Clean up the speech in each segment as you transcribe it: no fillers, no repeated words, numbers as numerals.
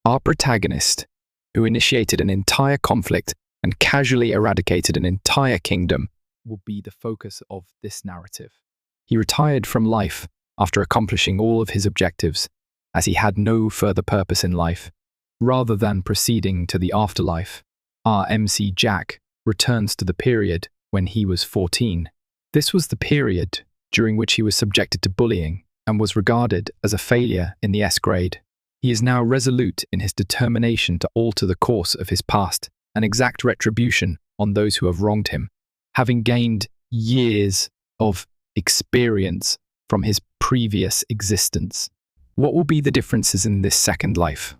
Our protagonist, who initiated an entire conflict and casually eradicated an entire kingdom, will be the focus of this narrative. He retired from life after accomplishing all of his objectives, as he had no further purpose in life. Rather than proceeding to the afterlife, our MC Jack returns to the period when he was 14. This was the period during which he was subjected to bullying and was regarded as a failure in the S grade. He is now resolute in his determination to alter the course of his past and exact retribution on those who have wronged him, having gained years of experience from his previous existence. What will be the differences in this second life?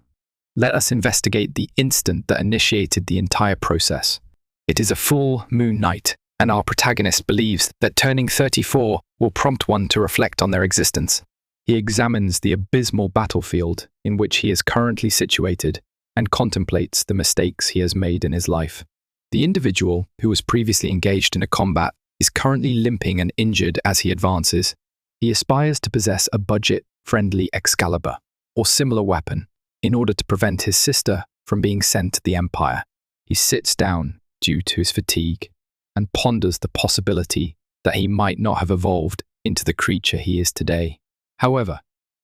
Let us investigate the instant that initiated the entire process. It is a full moon night, and our protagonist believes that turning 34 will prompt one to reflect on their existence. He examines the abysmal battlefield in which he is currently situated and contemplates the mistakes he has made in his life. The individual who was previously engaged in a combat is currently limping and injured as he advances. He aspires to possess a budget-friendly Excalibur or similar weapon in order to prevent his sister from being sent to the Empire. He sits down due to his fatigue and ponders the possibility that he might not have evolved into the creature he is today. However,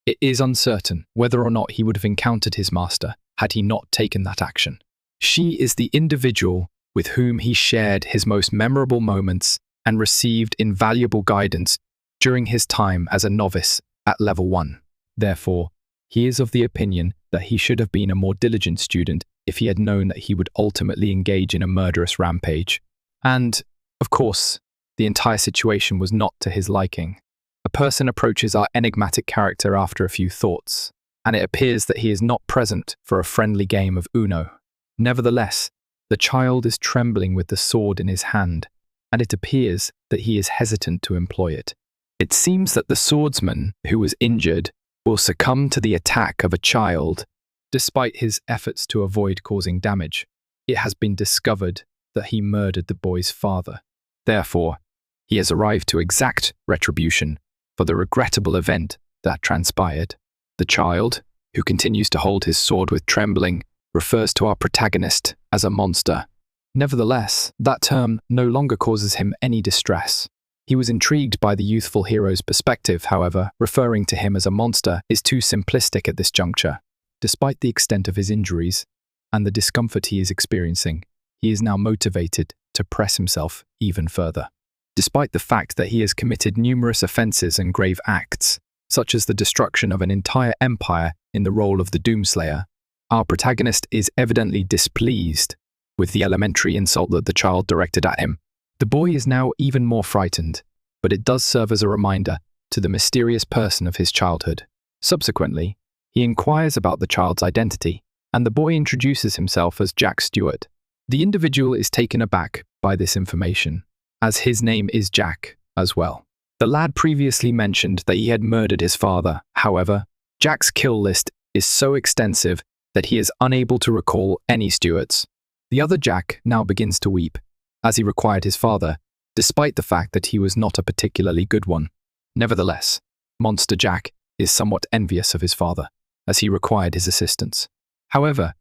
it is uncertain whether or not he would have encountered his master had he not taken that action. She is the individual with whom he shared his most memorable moments and received invaluable guidance during his time as a novice at level 1. Therefore, he is of the opinion that he should have been a more diligent student if he had known that he would ultimately engage in a murderous rampage. And, of course, the entire situation was not to his liking. A person approaches our enigmatic character after a few thoughts, and it appears that he is not present for a friendly game of Uno. Nevertheless, the child is trembling with the sword in his hand, and it appears that he is hesitant to employ it. It seems that the swordsman who was injured will succumb to the attack of a child, despite his efforts to avoid causing damage. It has been discovered that he murdered the boy's father. Therefore, he has arrived to exact retribution for the regrettable event that transpired. The child, who continues to hold his sword with trembling, refers to our protagonist as a monster. Nevertheless, that term no longer causes him any distress. He was intrigued by the youthful hero's perspective, however, referring to him as a monster is too simplistic at this juncture. Despite the extent of his injuries and the discomfort he is experiencing, he is now motivated to press himself even further. Despite the fact that he has committed numerous offenses and grave acts, such as the destruction of an entire empire in the role of the Doomslayer, our protagonist is evidently displeased with the elementary insult that the child directed at him. The boy is now even more frightened, but it does serve as a reminder to the mysterious person of his childhood. Subsequently, he inquires about the child's identity, and the boy introduces himself as Jack Stewart. The individual is taken aback by this information, as his name is Jack as well. The lad previously mentioned that he had murdered his father. However, Jack's kill list is so extensive that he is unable to recall any Stewarts. The other Jack now begins to weep, as he required his father, despite the fact that he was not a particularly good one. Nevertheless, Monster Jack is somewhat envious of his father, as he required his assistance. However,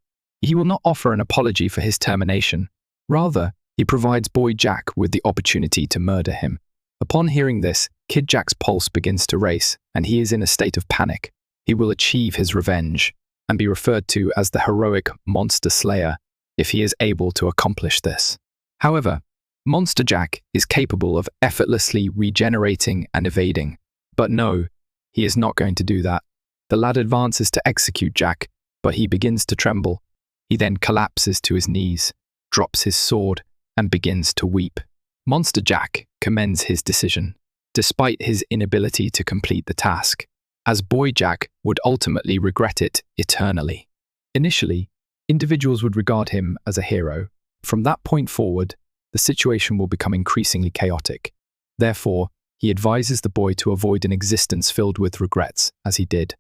he will not offer an apology for his termination. Rather, he provides Boy Jack with the opportunity to murder him. Upon hearing this, Kid Jack's pulse begins to race, and he is in a state of panic. He will achieve his revenge, and be referred to as the heroic Monster Slayer if he is able to accomplish this. However, Monster Jack is capable of effortlessly regenerating and evading. But no, he is not going to do that. The lad advances to execute Jack, but he begins to tremble. He then collapses to his knees, drops his sword, and begins to weep. Monster Jack commends his decision, despite his inability to complete the task, as Boy Jack would ultimately regret it eternally. Initially, individuals would regard him as a hero. From that point forward, the situation will become increasingly chaotic. Therefore, he advises the boy to avoid an existence filled with regrets, as he did.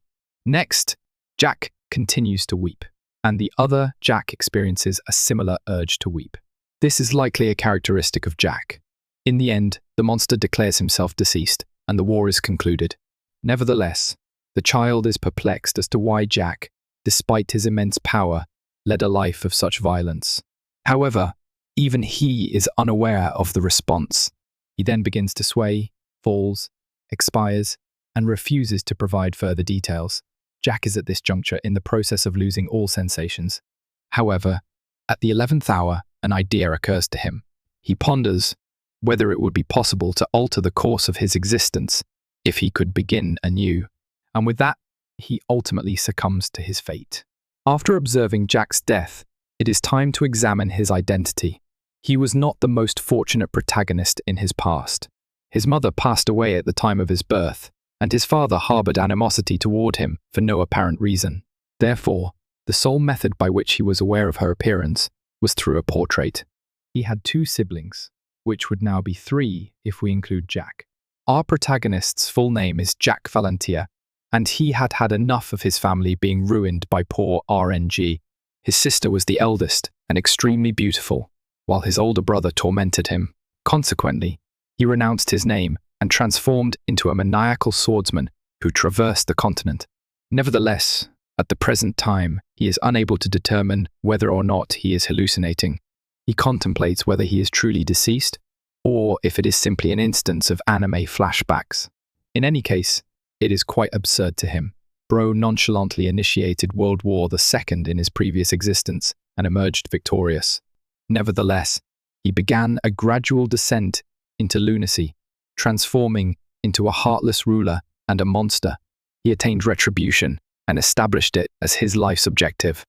Next, Jack continues to weep, and the other Jack experiences a similar urge to weep. This is likely a characteristic of Jack. In the end, the monster declares himself deceased, and the war is concluded. Nevertheless, the child is perplexed as to why Jack, despite his immense power, led a life of such violence. However, even he is unaware of the response. He then begins to sway, falls, expires, and refuses to provide further details. Jack is at this juncture in the process of losing all sensations. However, at the 11th hour, an idea occurs to him. He ponders whether it would be possible to alter the course of his existence if he could begin anew, and with that, he ultimately succumbs to his fate. After observing Jack's death, it is time to examine his identity. He was not the most fortunate protagonist in his past. His mother passed away at the time of his birth, and his father harbored animosity toward him for no apparent reason. Therefore, the sole method by which he was aware of her appearance was through a portrait. He had 2 siblings, which would now be 3 if we include Jack. Our protagonist's full name is Jack Valentia, and he had had enough of his family being ruined by poor RNG. His sister was the eldest and extremely beautiful, while his older brother tormented him. Consequently, he renounced his name and transformed into a maniacal swordsman who traversed the continent. Nevertheless, at the present time, he is unable to determine whether or not he is hallucinating. He contemplates whether he is truly deceased, or if it is simply an instance of anime flashbacks. In any case, it is quite absurd to him. Bro nonchalantly initiated World War II in his previous existence and emerged victorious. Nevertheless, he began a gradual descent into lunacy, transforming into a heartless ruler and a monster. He attained retribution and established it as his life's objective.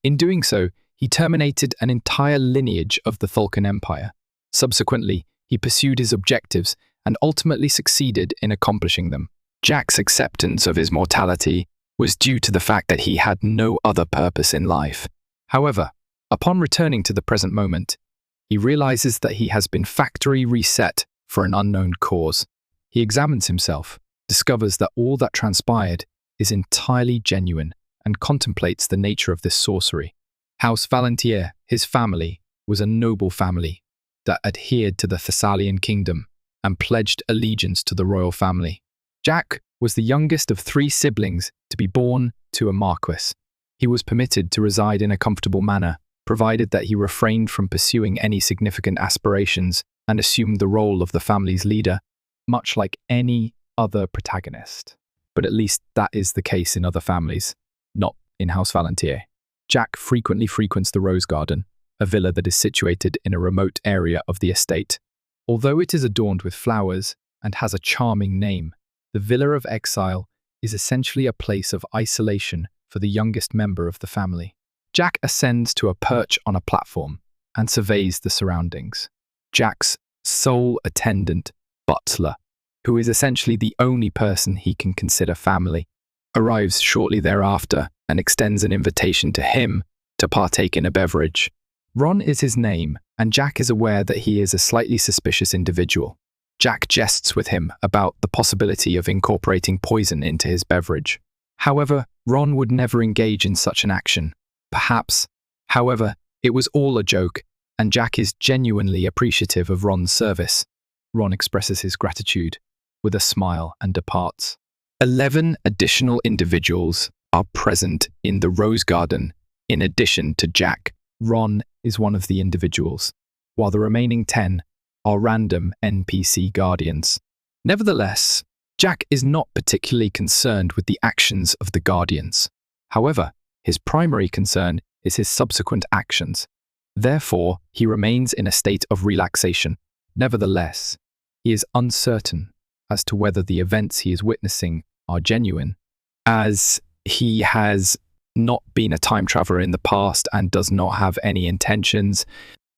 In doing so, he terminated an entire lineage of the Thulkan Empire. Subsequently, he pursued his objectives and ultimately succeeded in accomplishing them. Jack's acceptance of his mortality was due to the fact that he had no other purpose in life. However, upon returning to the present moment, he realizes that he has been factory reset for an unknown cause. He examines himself, discovers that all that transpired is entirely genuine, and contemplates the nature of this sorcery. House Valentier, his family, was a noble family that adhered to the Thessalian kingdom and pledged allegiance to the royal family. Jack was the youngest of 3 siblings to be born to a marquis. He was permitted to reside in a comfortable manner, provided that he refrained from pursuing any significant aspirations and assumed the role of the family's leader, much like any other protagonist. But at least that is the case in other families, not in House Valentier. Jack frequently frequents the Rose Garden, a villa that is situated in a remote area of the estate. Although it is adorned with flowers and has a charming name, the Villa of Exile is essentially a place of isolation for the youngest member of the family. Jack ascends to a perch on a platform and surveys the surroundings. Jack's sole attendant, Butler, who is essentially the only person he can consider family, arrives shortly thereafter and extends an invitation to him to partake in a beverage. Ron is his name, and Jack is aware that he is a slightly suspicious individual. Jack jests with him about the possibility of incorporating poison into his beverage. However, Ron would never engage in such an action. Perhaps, however, it was all a joke, and Jack is genuinely appreciative of Ron's service. Ron expresses his gratitude with a smile and departs. 11 additional individuals are present in the Rose Garden, in addition to Jack. Ron is one of the individuals, while the remaining 10 are random NPC guardians. Nevertheless, Jack is not particularly concerned with the actions of the guardians. However, his primary concern is his subsequent actions. Therefore, he remains in a state of relaxation. Nevertheless, he is uncertain as to whether the events he is witnessing are genuine, as he has not been a time traveler in the past and does not have any intentions.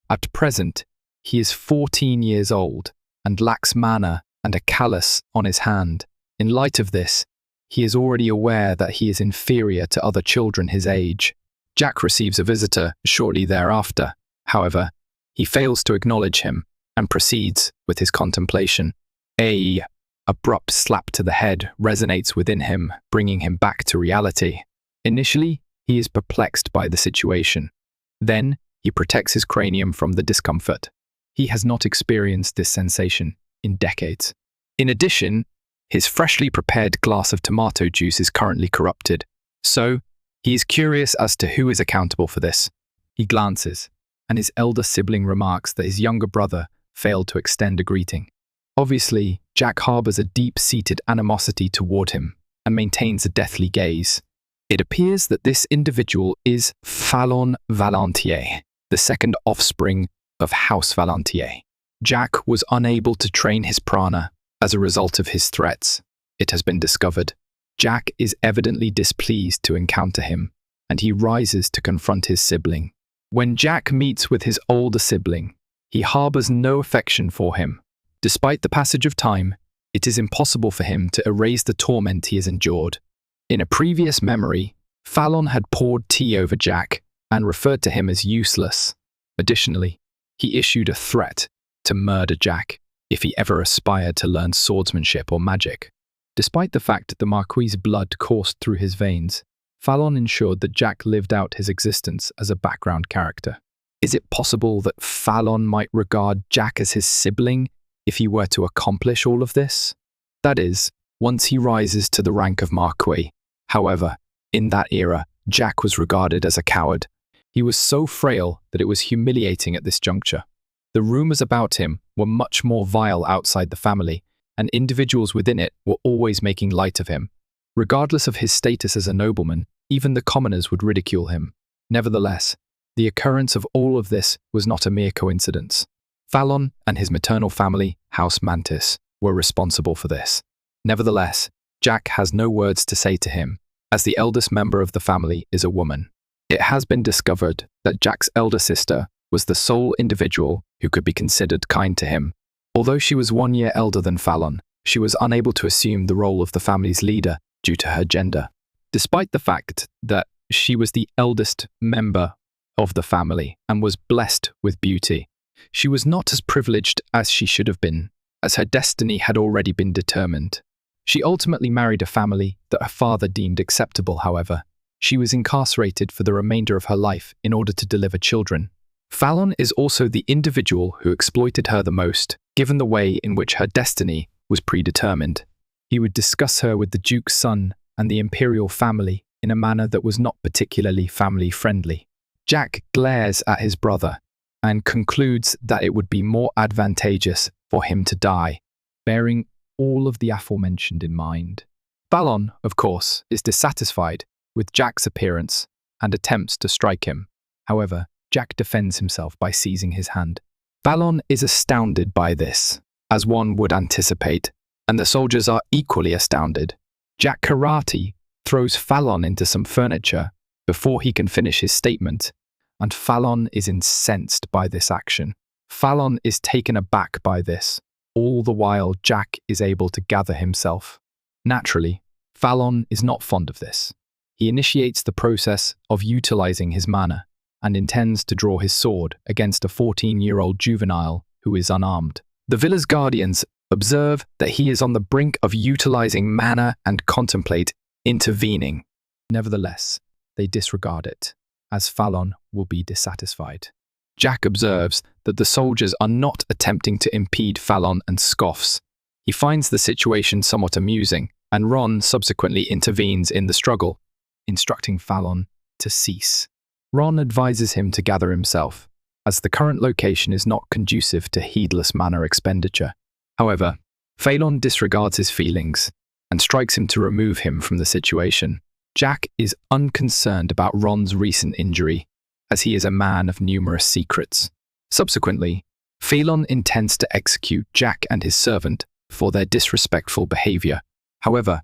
At present, he is 14 years old and lacks mana and a callus on his hand. In light of this, he is already aware that he is inferior to other children his age. Jack receives a visitor shortly thereafter. However, he fails to acknowledge him and proceeds with his contemplation. An abrupt slap to the head resonates within him, bringing him back to reality. Initially, he is perplexed by the situation. Then, he protects his cranium from the discomfort. He has not experienced this sensation in decades. In addition, his freshly prepared glass of tomato juice is currently corrupted, so He is curious as to who is accountable for this. He glances, and his elder sibling remarks that his younger brother failed to extend a greeting. Obviously, Jack harbors a deep-seated animosity toward him and maintains a deathly gaze. It appears that this individual is Fallon Valantier, the second offspring of House Valantier. Jack was unable to train his prana as a result of his threats. It has been discovered. Jack is evidently displeased to encounter him, and he rises to confront his sibling. When Jack meets with his older sibling, he harbors no affection for him. Despite the passage of time, it is impossible for him to erase the torment he has endured. In a previous memory, Fallon had poured tea over Jack and referred to him as useless. Additionally, he issued a threat to murder Jack if he ever aspired to learn swordsmanship or magic. Despite the fact that the Marquis's blood coursed through his veins, Fallon ensured that Jack lived out his existence as a background character. Is it possible that Fallon might regard Jack as his sibling if he were to accomplish all of this? That is, once he rises to the rank of Marquis. However, in that era, Jack was regarded as a coward. He was so frail that it was humiliating at this juncture. The rumors about him were much more vile outside the family, and individuals within it were always making light of him. Regardless of his status as a nobleman, even the commoners would ridicule him. Nevertheless, the occurrence of all of this was not a mere coincidence. Fallon and his maternal family, House Mantis, were responsible for this. Nevertheless, Jack has no words to say to him, as the eldest member of the family is a woman. It has been discovered that Jack's elder sister was the sole individual who could be considered kind to him. Although she was 1 year elder than Fallon, she was unable to assume the role of the family's leader due to her gender. Despite the fact that she was the eldest member of the family and was blessed with beauty, she was not as privileged as she should have been, as her destiny had already been determined. She ultimately married a family that her father deemed acceptable, however. She was incarcerated for the remainder of her life in order to deliver children. Fallon is also the individual who exploited her the most, given the way in which her destiny was predetermined. He would discuss her with the Duke's son and the imperial family in a manner that was not particularly family-friendly. Jack glares at his brother and concludes that it would be more advantageous for him to die, bearing all of the aforementioned in mind. Fallon, of course, is dissatisfied with Jack's appearance and attempts to strike him. However, Jack defends himself by seizing his hand. Fallon is astounded by this, as one would anticipate, and the soldiers are equally astounded. Jack Karate throws Fallon into some furniture before he can finish his statement, and Fallon is incensed by this action. Fallon is taken aback by this. All the while, Jack is able to gather himself. Naturally, Fallon is not fond of this. He initiates the process of utilizing his mana and intends to draw his sword against a 14-year-old juvenile who is unarmed. The villa's guardians observe that he is on the brink of utilizing mana and contemplate intervening. Nevertheless, they disregard it, as Fallon will be dissatisfied. Jack observes that the soldiers are not attempting to impede Fallon and scoffs. He finds the situation somewhat amusing, and Ron subsequently intervenes in the struggle, instructing Fallon to cease. Ron advises him to gather himself, as the current location is not conducive to heedless mana expenditure. However, Fallon disregards his feelings and strikes him to remove him from the situation. Jack is unconcerned about Ron's recent injury, as he is a man of numerous secrets. Subsequently, Fallon intends to execute Jack and his servant for their disrespectful behavior. However,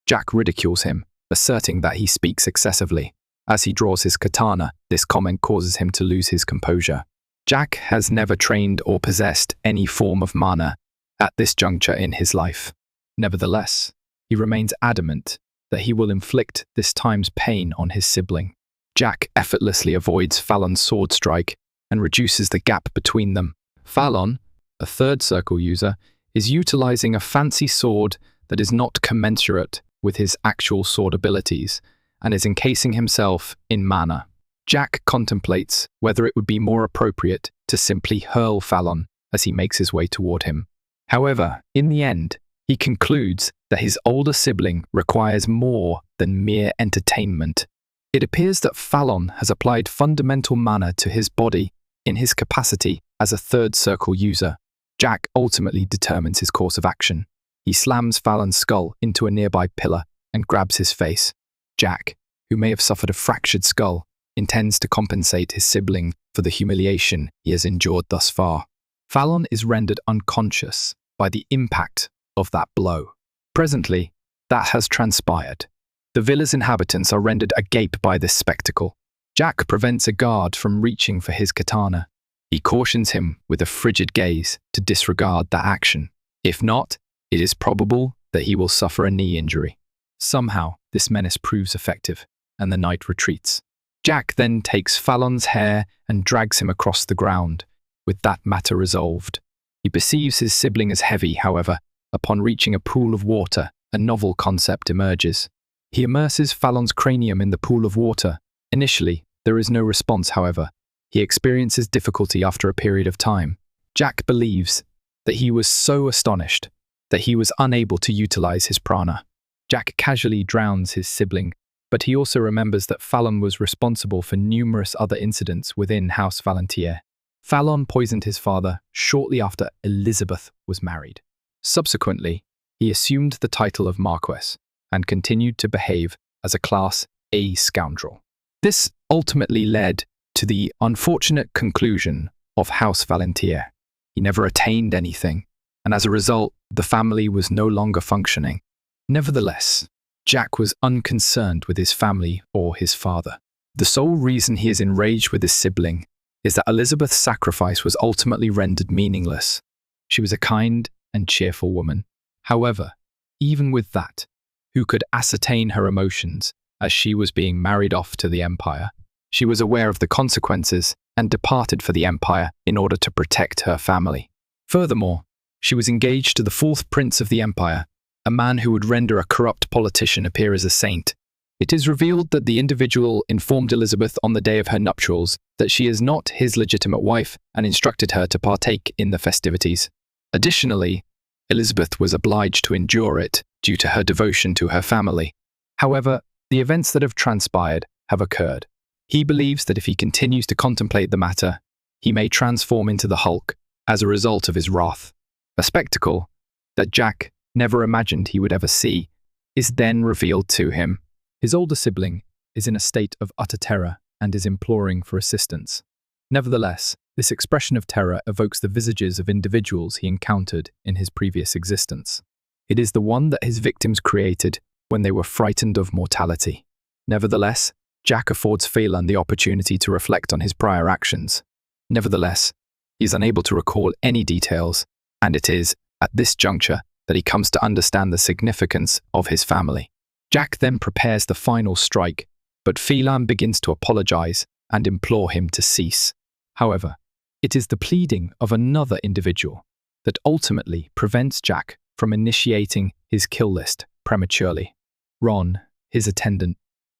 Jack ridicules him, asserting that he speaks excessively. As he draws his katana, this comment causes him to lose his composure. Jack has never trained or possessed any form of mana at this juncture in his life. Nevertheless, he remains adamant that he will inflict this time's pain on his sibling. Jack effortlessly avoids Fallon's sword strike and reduces the gap between them. Fallon, a third circle user, is utilizing a fancy sword that is not commensurate with his actual sword abilities and is encasing himself in mana. Jack contemplates whether it would be more appropriate to simply hurl Fallon as he makes his way toward him. However, in the end, he concludes that his older sibling requires more than mere entertainment. It appears that Fallon has applied fundamental mana to his body in his capacity as a third circle user. Jack ultimately determines his course of action. He slams Fallon's skull into a nearby pillar and grabs his face. Jack, who may have suffered a fractured skull, intends to compensate his sibling for the humiliation he has endured thus far. Fallon is rendered unconscious by the impact of that blow. Presently, that has transpired. The villa's inhabitants are rendered agape by this spectacle. Jack prevents a guard from reaching for his katana. He cautions him with a frigid gaze to disregard that action. If not, it is probable that he will suffer a knee injury. Somehow, this menace proves effective, and the knight retreats. Jack then takes Fallon's hair and drags him across the ground, with that matter resolved. He perceives his sibling as heavy, however. Upon reaching a pool of water, a novel concept emerges. He immerses Fallon's cranium in the pool of water. Initially, there is no response, however. He experiences difficulty after a period of time. Jack believes that he was so astonished that he was unable to utilize his prana. Jack casually drowns his sibling, but he also remembers that Fallon was responsible for numerous other incidents within House Valantier. Fallon poisoned his father shortly after Elizabeth was married. Subsequently, he assumed the title of Marquess and continued to behave as a Class A scoundrel. This ultimately led to the unfortunate conclusion of House Valantier. He never attained anything, and as a result, the family was no longer functioning. Nevertheless, Jack was unconcerned with his family or his father. The sole reason he is enraged with his sibling is that Elizabeth's sacrifice was ultimately rendered meaningless. She was a kind and cheerful woman. However, even with that, who could ascertain her emotions as she was being married off to the Empire? She was aware of the consequences and departed for the Empire in order to protect her family. Furthermore, she was engaged to the fourth prince of the Empire, a man who would render a corrupt politician appear as a saint. It is revealed that the individual informed Elizabeth on the day of her nuptials that she is not his legitimate wife and instructed her to partake in the festivities. Additionally, Elizabeth was obliged to endure it due to her devotion to her family. However, the events that have transpired have occurred. He believes that if he continues to contemplate the matter, he may transform into the Hulk as a result of his wrath. A spectacle that Jack never imagined he would ever see is then revealed to him. His older sibling is in a state of utter terror and is imploring for assistance. Nevertheless, this expression of terror evokes the visages of individuals he encountered in his previous existence. It is the one that his victims created when they were frightened of mortality. Nevertheless, Jack affords Phelan the opportunity to reflect on his prior actions. Nevertheless, he is unable to recall any details, and it is at this juncture that he comes to understand the significance of his family. Jack then prepares the final strike, but Phelan begins to apologize and implore him to cease. However, it is the pleading of another individual that ultimately prevents Jack from initiating his kill list prematurely. Ron, his attendant,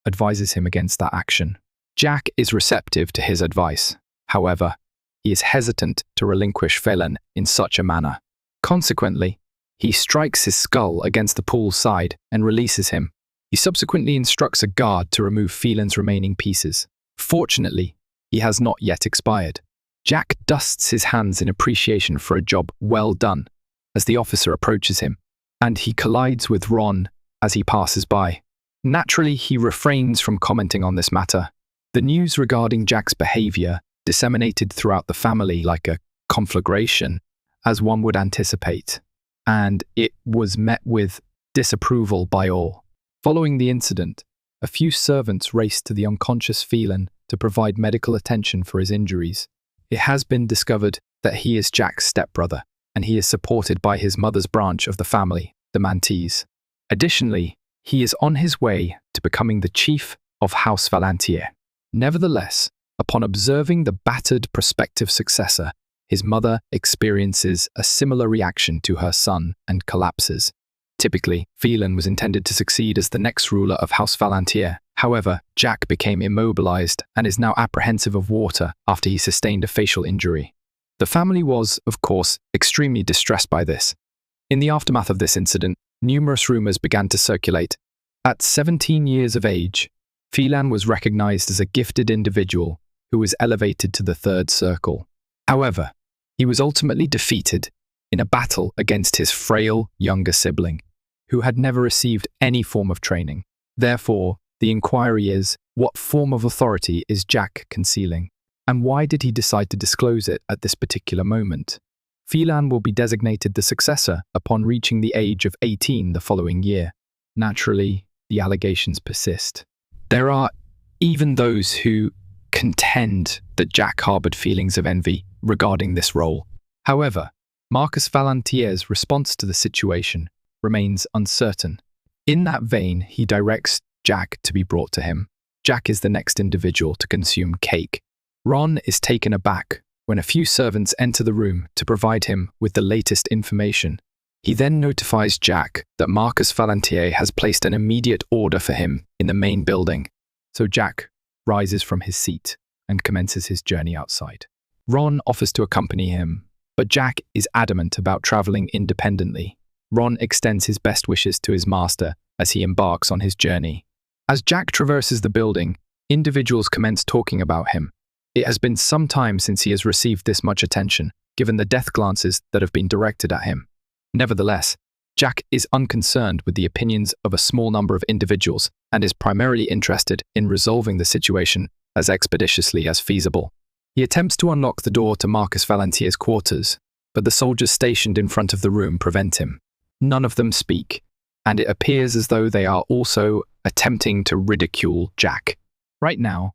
advises him against that action. Jack is receptive to his advice. However, he is hesitant to relinquish Phelan in such a manner. Consequently, he strikes his skull against the pool's side and releases him. He subsequently instructs a guard to remove Phelan's remaining pieces. Fortunately, he has not yet expired. Jack dusts his hands in appreciation for a job well done as the officer approaches him, and he collides with Ron as he passes by. Naturally, he refrains from commenting on this matter. The news regarding Jack's behavior disseminated throughout the family like a conflagration, as one would anticipate, and it was met with disapproval by all. Following the incident, a few servants raced to the unconscious Phelan to provide medical attention for his injuries. It has been discovered that he is Jack's stepbrother, and he is supported by his mother's branch of the family, the Mantees. Additionally, he is on his way to becoming the chief of House Valantier. Nevertheless, upon observing the battered prospective successor, his mother experiences a similar reaction to her son and collapses. Typically, Phelan was intended to succeed as the next ruler of House Valantier. However, Jack became immobilized and is now apprehensive of water after he sustained a facial injury. The family was, of course, extremely distressed by this. In the aftermath of this incident, numerous rumors began to circulate. At 17 years of age, Phelan was recognized as a gifted individual who was elevated to the third circle. However, he was ultimately defeated in a battle against his frail younger sibling, who had never received any form of training. Therefore, the inquiry is, what form of authority is Jack concealing? And why did he decide to disclose it at this particular moment? Phelan will be designated the successor upon reaching the age of 18 the following year. Naturally, the allegations persist. There are even those who contend that Jack harbored feelings of envy regarding this role. However, Marcus Valentier's response to the situation remains uncertain. In that vein, he directs Jack to be brought to him. Jack is the next individual to consume cake. Ron is taken aback when a few servants enter the room to provide him with the latest information. He then notifies Jack that Marcus Valentier has placed an immediate order for him in the main building. So Jack rises from his seat and commences his journey outside. Ron offers to accompany him, but Jack is adamant about traveling independently. Ron extends his best wishes to his master as he embarks on his journey. As Jack traverses the building, individuals commence talking about him. It has been some time since he has received this much attention, given the death glances that have been directed at him. Nevertheless, Jack is unconcerned with the opinions of a small number of individuals and is primarily interested in resolving the situation as expeditiously as feasible. He attempts to unlock the door to Marcus Valentier's quarters, but the soldiers stationed in front of the room prevent him. None of them speak, and it appears as though they are also attempting to ridicule Jack. Right now,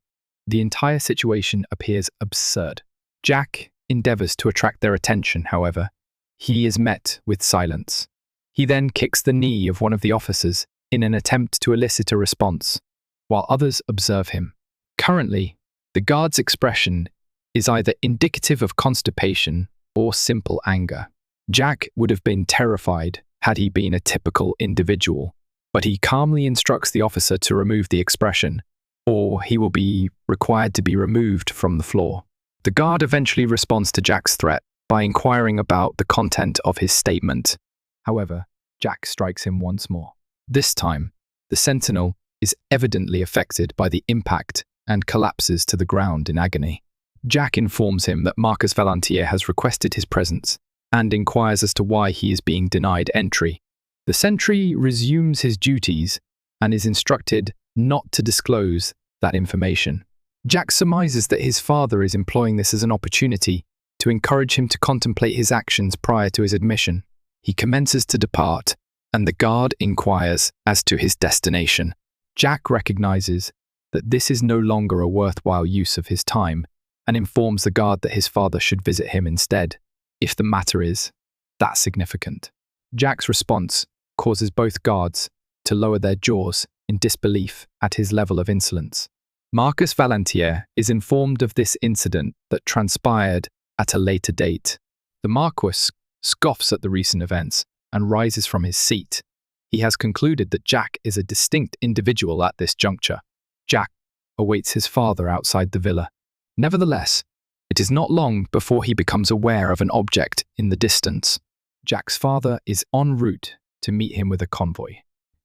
the entire situation appears absurd. Jack endeavors to attract their attention, however. He is met with silence. He then kicks the knee of one of the officers in an attempt to elicit a response, while others observe him. Currently, the guard's expression is either indicative of constipation or simple anger. Jack would have been terrified had he been a typical individual, but he calmly instructs the officer to remove the expression, or he will be required to be removed from the floor. The guard eventually responds to Jack's threat by inquiring about the content of his statement. However, Jack strikes him once more. This time, the sentinel is evidently affected by the impact and collapses to the ground in agony. Jack informs him that Marcus Valentier has requested his presence and inquires as to why he is being denied entry. The sentry resumes his duties and is instructed not to disclose that information. Jack surmises that his father is employing this as an opportunity to encourage him to contemplate his actions prior to his admission. He commences to depart, and the guard inquires as to his destination. Jack recognizes that this is no longer a worthwhile use of his time and informs the guard that his father should visit him instead, if the matter is that significant. Jack's response causes both guards to lower their jaws in disbelief at his level of insolence. Marcus Valentier is informed of this incident that transpired at a later date. The Marquis scoffs at the recent events and rises from his seat. He has concluded that Jack is a distinct individual at this juncture. Jack awaits his father outside the villa. Nevertheless, it is not long before he becomes aware of an object in the distance. Jack's father is en route to meet him with a convoy.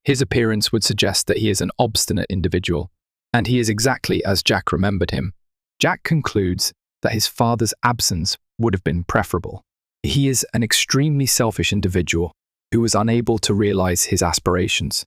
His appearance would suggest that he is an obstinate individual, and he is exactly as Jack remembered him. Jack concludes that his father's absence would have been preferable. He is an extremely selfish individual who was unable to realize his aspirations.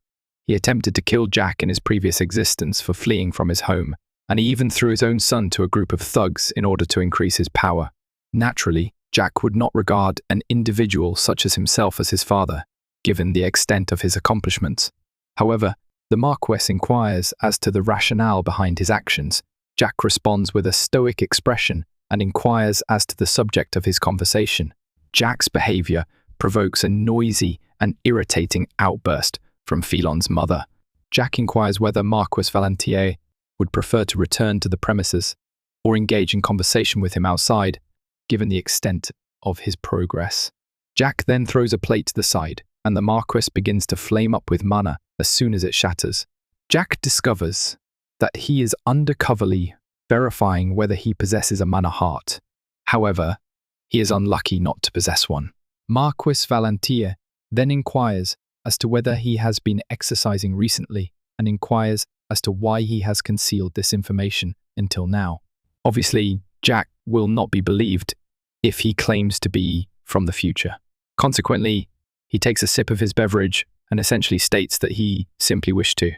He attempted to kill Jack in his previous existence for fleeing from his home, and he even threw his own son to a group of thugs in order to increase his power. Naturally, Jack would not regard an individual such as himself as his father, given the extent of his accomplishments. However, the Marquess inquires as to the rationale behind his actions. Jack responds with a stoic expression and inquires as to the subject of his conversation. Jack's behavior provokes a noisy and irritating outburst from Phelan's mother. Jack inquires whether Marquis Valentier would prefer to return to the premises or engage in conversation with him outside, given the extent of his progress. Jack then throws a plate to the side, and the Marquis begins to flame up with mana as soon as it shatters. Jack discovers that he is undercoverly verifying whether he possesses a mana heart. However, he is unlucky not to possess one. Marquis Valentier then inquires as to whether he has been exercising recently and inquires as to why he has concealed this information until now. Obviously, Jack will not be believed if he claims to be from the future. Consequently, he takes a sip of his beverage and essentially states that he simply wished to.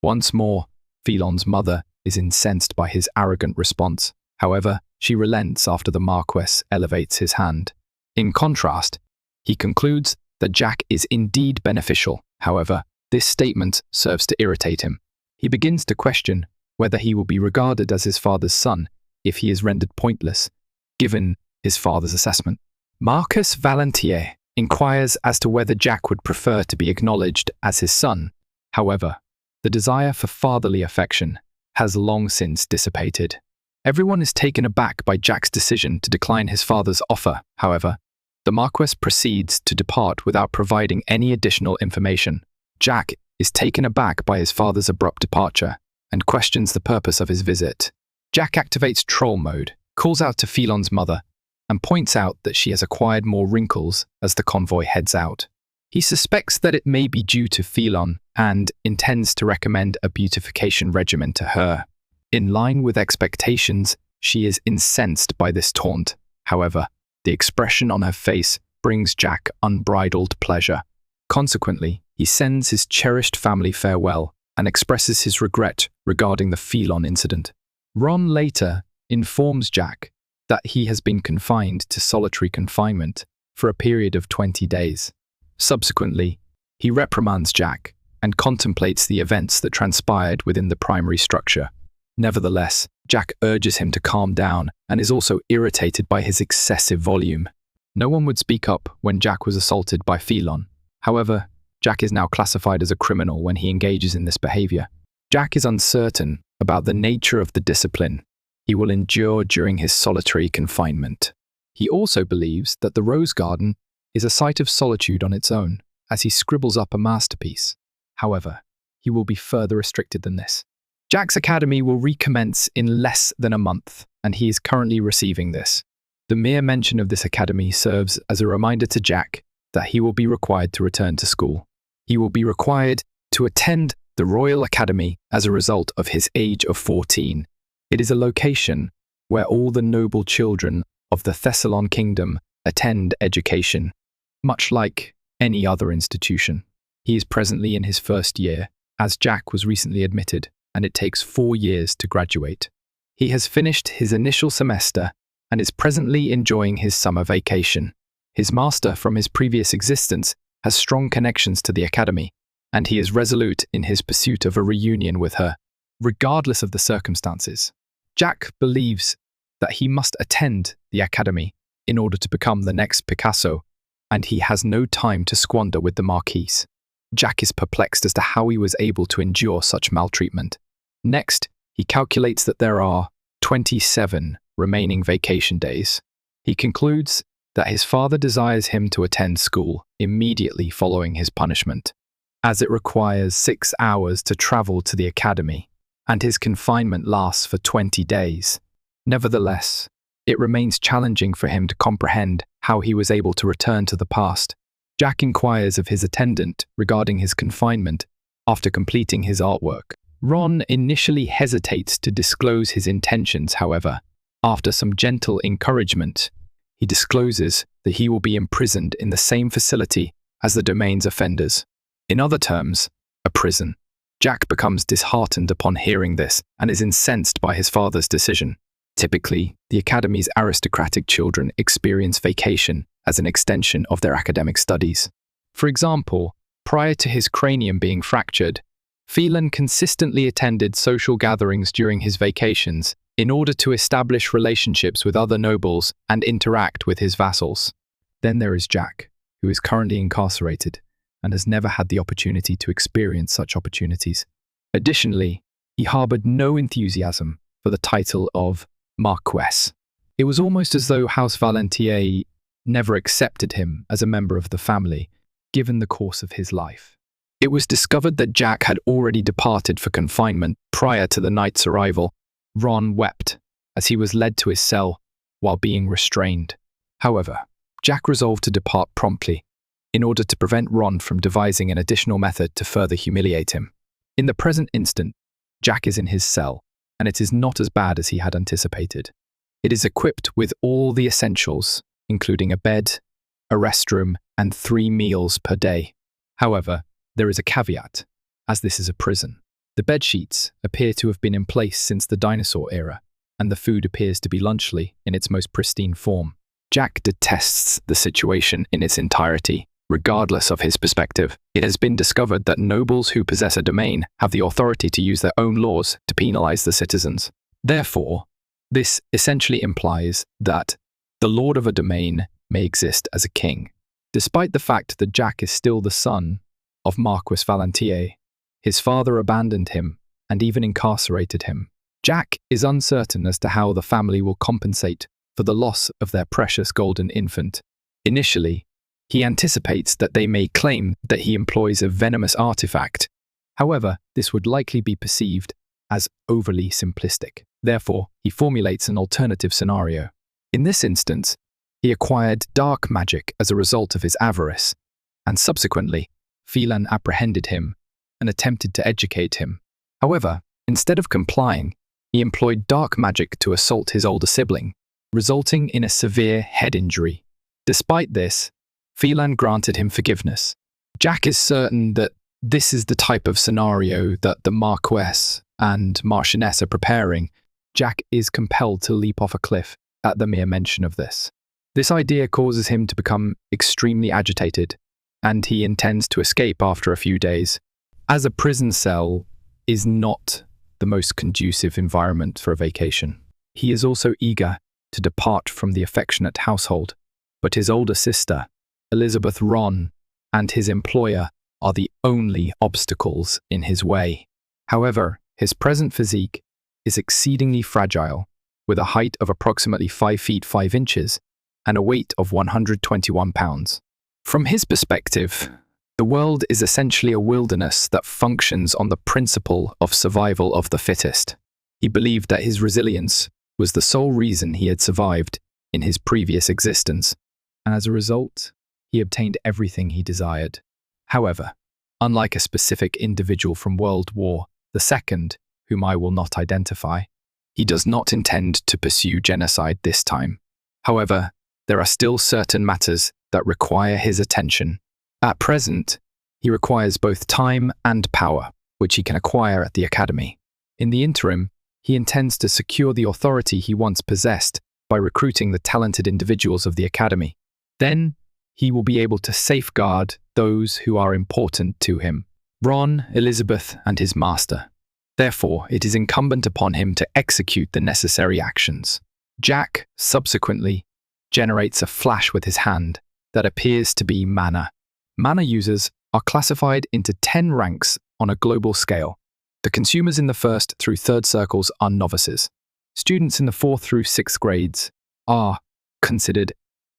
Once more, Phelon's mother is incensed by his arrogant response. However, she relents after the Marquess elevates his hand. In contrast, he concludes that Jack is indeed beneficial. However, this statement serves to irritate him. He begins to question whether he will be regarded as his father's son if he is rendered pointless, given his father's assessment. Marcus Valentier inquires as to whether Jack would prefer to be acknowledged as his son. However, the desire for fatherly affection has long since dissipated. Everyone is taken aback by Jack's decision to decline his father's offer. However, the Marquess proceeds to depart without providing any additional information. Jack is taken aback by his father's abrupt departure and questions the purpose of his visit. Jack activates troll mode, calls out to Phelon's mother, and points out that she has acquired more wrinkles as the convoy heads out. He suspects that it may be due to Phelon and intends to recommend a beautification regimen to her. In line with expectations, she is incensed by this taunt. However, the expression on her face brings Jack unbridled pleasure. Consequently, he sends his cherished family farewell and expresses his regret regarding the Phelon incident. Ron later informs Jack that he has been confined to solitary confinement for a period of 20 days. Subsequently, he reprimands Jack and contemplates the events that transpired within the primary structure. Nevertheless, Jack urges him to calm down and is also irritated by his excessive volume. No one would speak up when Jack was assaulted by Phelon. However, Jack is now classified as a criminal when he engages in this behavior. Jack is uncertain about the nature of the discipline he will endure during his solitary confinement. He also believes that the Rose Garden is a site of solitude on its own, as he scribbles up a masterpiece. However, he will be further restricted than this. Jack's academy will recommence in less than a month, and he is currently receiving this. The mere mention of this academy serves as a reminder to Jack that he will be required to return to school. He will be required to attend the Royal Academy as a result of his age of 14. It is a location where all the noble children of the Thessalon Kingdom attend education, much like any other institution. He is presently in his first year, as Jack was recently admitted, and it takes 4 years to graduate. He has finished his initial semester and is presently enjoying his summer vacation. His master from his previous existence has strong connections to the academy, and he is resolute in his pursuit of a reunion with her, regardless of the circumstances. Jack believes that he must attend the academy in order to become the next Picasso, and he has no time to squander with the Marquise. Jack is perplexed as to how he was able to endure such maltreatment. Next, he calculates that there are 27 remaining vacation days. He concludes that his father desires him to attend school immediately following his punishment, as it requires 6 hours to travel to the academy, and his confinement lasts for 20 days. Nevertheless, it remains challenging for him to comprehend how he was able to return to the past. Jack inquires of his attendant regarding his confinement after completing his artwork. Ron initially hesitates to disclose his intentions, however. After some gentle encouragement, he discloses that he will be imprisoned in the same facility as the domain's offenders. In other terms, a prison. Jack becomes disheartened upon hearing this and is incensed by his father's decision. Typically, the academy's aristocratic children experience vacation as an extension of their academic studies. For example, prior to his cranium being fractured, Phelon consistently attended social gatherings during his vacations in order to establish relationships with other nobles and interact with his vassals. Then there is Jack, who is currently incarcerated and has never had the opportunity to experience such opportunities. Additionally, he harbored no enthusiasm for the title of Marquess. It was almost as though House Valentier never accepted him as a member of the family, given the course of his life. It was discovered that Jack had already departed for confinement prior to the knight's arrival. Ron wept as he was led to his cell while being restrained. However, Jack resolved to depart promptly in order to prevent Ron from devising an additional method to further humiliate him. In the present instant, Jack is in his cell, and it is not as bad as he had anticipated. It is equipped with all the essentials, including a bed, a restroom, and 3 meals per day. However, there is a caveat, as this is a prison. The bed sheets appear to have been in place since the dinosaur era, and the food appears to be lunchly in its most pristine form. Jack detests the situation in its entirety, regardless of his perspective. It has been discovered that nobles who possess a domain have the authority to use their own laws to penalize the citizens. Therefore, this essentially implies that the lord of a domain may exist as a king. Despite the fact that Jack is still the son of Marquis Valentier, his father abandoned him and even incarcerated him. Jack is uncertain as to how the family will compensate for the loss of their precious golden infant. Initially, he anticipates that they may claim that he employs a venomous artifact. However, this would likely be perceived as overly simplistic. Therefore, he formulates an alternative scenario. In this instance, he acquired dark magic as a result of his avarice, and subsequently, Phelan apprehended him and attempted to educate him. However, instead of complying, he employed dark magic to assault his older sibling, resulting in a severe head injury. Despite this, Phelan granted him forgiveness. Jack is certain that this is the type of scenario that the Marquess and Marchioness are preparing. Jack is compelled to leap off a cliff at the mere mention of this. This idea causes him to become extremely agitated, and he intends to escape after a few days. As a prison cell is not the most conducive environment for a vacation, he is also eager to depart from the affectionate household, but his older sister, Elizabeth Ron, and his employer are the only obstacles in his way. However, his present physique is exceedingly fragile, with a height of approximately 5 feet 5 inches and a weight of 121 pounds. From his perspective, the world is essentially a wilderness that functions on the principle of survival of the fittest. He believed that his resilience was the sole reason he had survived in his previous existence, and as a result, he obtained everything he desired. However, unlike a specific individual from World War II, whom I will not identify, he does not intend to pursue genocide this time. However, there are still certain matters that require his attention. At present, he requires both time and power, which he can acquire at the Academy. In the interim, he intends to secure the authority he once possessed by recruiting the talented individuals of the Academy. Then, he will be able to safeguard those who are important to him, Ron, Elizabeth, and his master. Therefore, it is incumbent upon him to execute the necessary actions. Jack, subsequently, generates a flash with his hand that appears to be mana. Mana users are classified into 10 ranks on a global scale. The consumers in the 1st through 3rd circles are novices. Students in the 4th through 6th grades are considered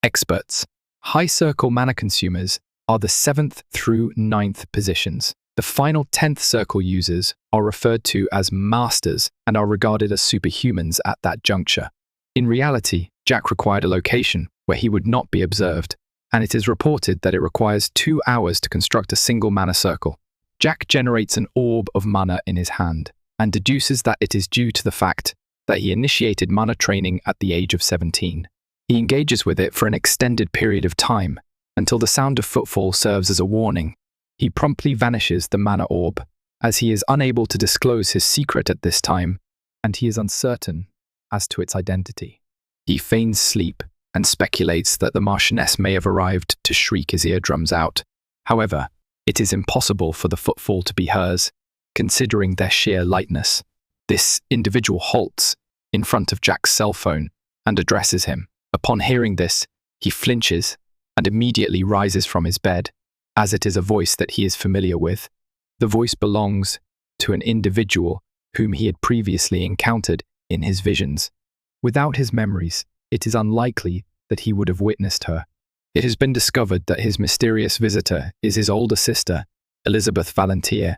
experts. High circle mana consumers are the 7th through 9th positions. The final 10th circle users are referred to as masters and are regarded as superhumans at that juncture. In reality, Jack required a location where he would not be observed, and it is reported that it requires 2 hours to construct a single mana circle. Jack generates an orb of mana in his hand, and deduces that it is due to the fact that he initiated mana training at the age of 17. He engages with it for an extended period of time, until the sound of footfall serves as a warning. He promptly vanishes the mana orb, as he is unable to disclose his secret at this time, and he is uncertain as to its identity. He feigns sleep and speculates that the Marchioness may have arrived to shriek his eardrums out. However, it is impossible for the footfall to be hers, considering their sheer lightness. This individual halts in front of Jack's cell phone and addresses him. Upon hearing this, he flinches and immediately rises from his bed, as it is a voice that he is familiar with. The voice belongs to an individual whom he had previously encountered in his visions. Without his memories, it is unlikely that he would have witnessed her. It has been discovered that his mysterious visitor is his older sister, Elizabeth Valentier.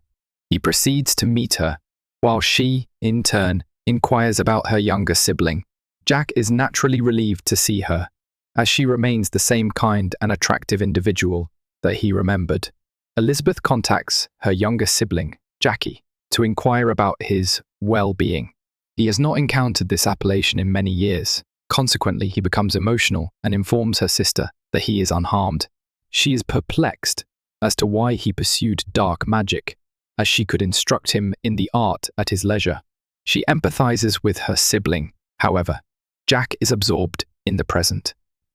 He proceeds to meet her, while she, in turn, inquires about her younger sibling. Jack is naturally relieved to see her, as she remains the same kind and attractive individual that he remembered. Elizabeth contacts her younger sibling, Jackie, to to inquire about his well-being. He has not encountered this appellation in many years. Consequently, he becomes emotional and informs her sister that he is unharmed. She is perplexed as to why he pursued dark magic, as she could instruct him in the art at his leisure. She empathizes with her sibling. However, Jack is absorbed in the present.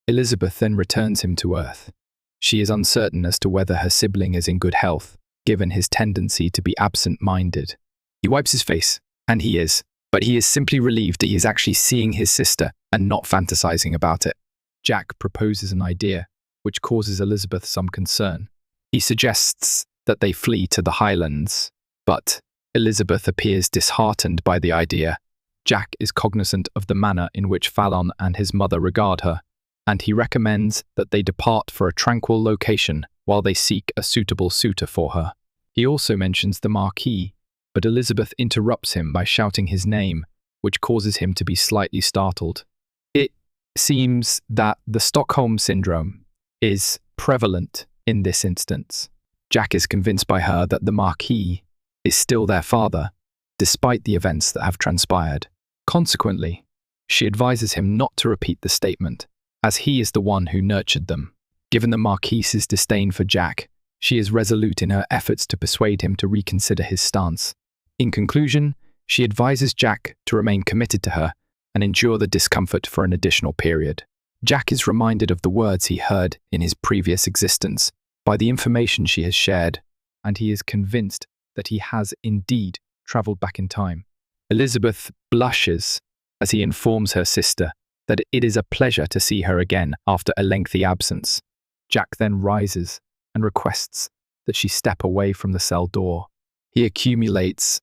Elizabeth then returns him to Earth. She is uncertain as to whether her sibling is in good health, given his tendency to be absent-minded. He wipes his face, and he is, but he is simply relieved that he is actually seeing his sister and not fantasizing about it. Jack proposes an idea, which causes Elizabeth some concern. He suggests that they flee to the Highlands, but Elizabeth appears disheartened by the idea. Jack is cognizant of the manner in which Fallon and his mother regard her, and he recommends that they depart for a tranquil location while they seek a suitable suitor for her. He also mentions the Marquis, but Elizabeth interrupts him by shouting his name, which causes him to be slightly startled. It seems that the Stockholm Syndrome is prevalent in this instance. Jack is convinced by her that the Marquis is still their father, despite the events that have transpired. Consequently, she advises him not to repeat the statement, as he is the one who nurtured them. Given the Marquise's disdain for Jack, she is resolute in her efforts to persuade him to reconsider his stance. In conclusion, she advises Jack to remain committed to her and endure the discomfort for an additional period. Jack is reminded of the words he heard in his previous existence by the information she has shared, and he is convinced that he has indeed travelled back in time. Elizabeth blushes as he informs her sister that it is a pleasure to see her again after a lengthy absence. Jack then rises and requests that she step away from the cell door. He accumulates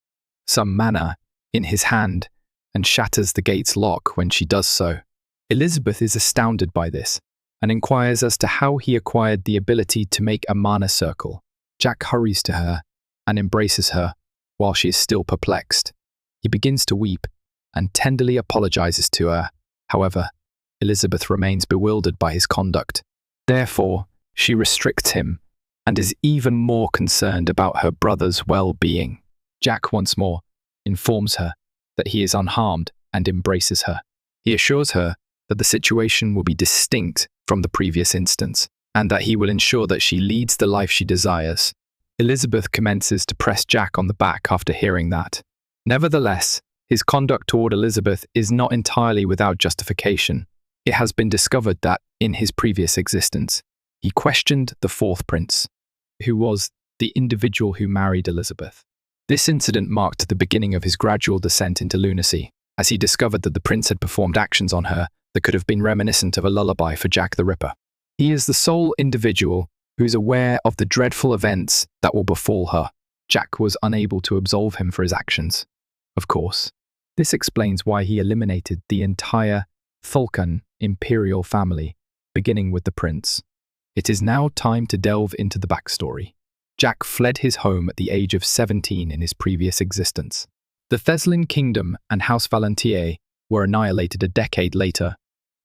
some mana in his hand and shatters the gate's lock when she does so. Elizabeth is astounded by this and inquires as to how he acquired the ability to make a mana circle. Jack hurries to her and embraces her while she is still perplexed. He begins to weep and tenderly apologizes to her. However, Elizabeth remains bewildered by his conduct. Therefore, she restricts him and is even more concerned about her brother's well-being. Jack once more informs her that he is unharmed and embraces her. He assures her that the situation will be distinct from the previous instance and that he will ensure that she leads the life she desires. Elizabeth commences to press Jack on the back after hearing that. Nevertheless, his conduct toward Elizabeth is not entirely without justification. It has been discovered that, in his previous existence, he questioned the fourth prince, who was the individual who married Elizabeth. This incident marked the beginning of his gradual descent into lunacy, as he discovered that the prince had performed actions on her that could have been reminiscent of a lullaby for Jack the Ripper. He is the sole individual who is aware of the dreadful events that will befall her. Jack was unable to absolve him for his actions. Of course, this explains why he eliminated the entire Thulkan imperial family, beginning with the prince. It is now time to delve into the backstory. Jack fled his home at the age of 17 in his previous existence. The Theslin kingdom and House Valentier were annihilated a decade later.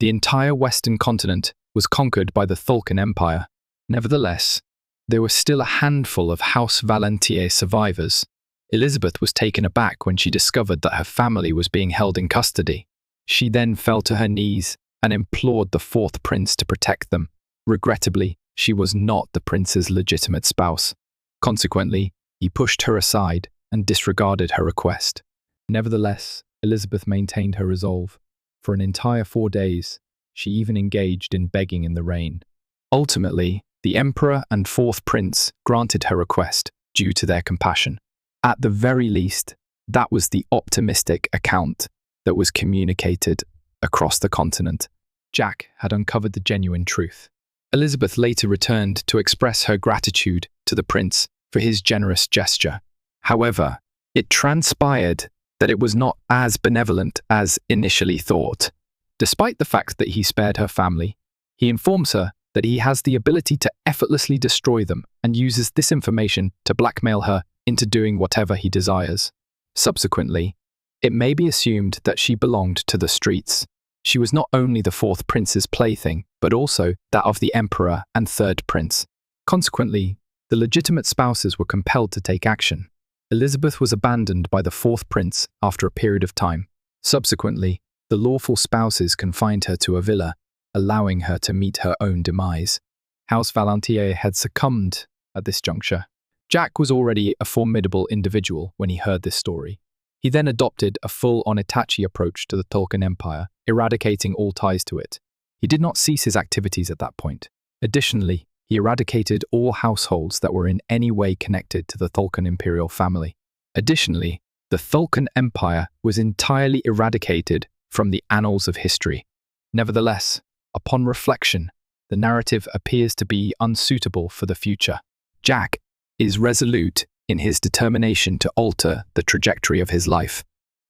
The entire western continent was conquered by the Thulkan Empire. Nevertheless, there were still a handful of House Valentier survivors. Elizabeth was taken aback when she discovered that her family was being held in custody. She then fell to her knees and implored the fourth prince to protect them. Regrettably, she was not the prince's legitimate spouse. Consequently, he pushed her aside and disregarded her request. Nevertheless, Elizabeth maintained her resolve. For an entire 4 days, she even engaged in begging in the rain. Ultimately, the emperor and fourth prince granted her request due to their compassion. At the very least, that was the optimistic account that was communicated across the continent. Jack had uncovered the genuine truth. Elizabeth later returned to express her gratitude to the prince for his generous gesture. However, it transpired that it was not as benevolent as initially thought. Despite the fact that he spared her family, he informs her that he has the ability to effortlessly destroy them and uses this information to blackmail her into doing whatever he desires. Subsequently, it may be assumed that she belonged to the streets. She was not only the fourth prince's plaything, but also that of the emperor and third prince. Consequently, the legitimate spouses were compelled to take action. Elizabeth was abandoned by the fourth prince after a period of time. Subsequently, the lawful spouses confined her to a villa, allowing her to meet her own demise. House Valantier had succumbed at this juncture. Jack was already a formidable individual when he heard this story. He then adopted a full-on Itachi approach to the Tolkien Empire, eradicating all ties to it. He did not cease his activities at that point. Additionally, he eradicated all households that were in any way connected to the Tolkien imperial family. Additionally, the Tolkien Empire was entirely eradicated from the annals of history. Nevertheless, upon reflection, the narrative appears to be unsuitable for the future. Jack is resolute in his determination to alter the trajectory of his life.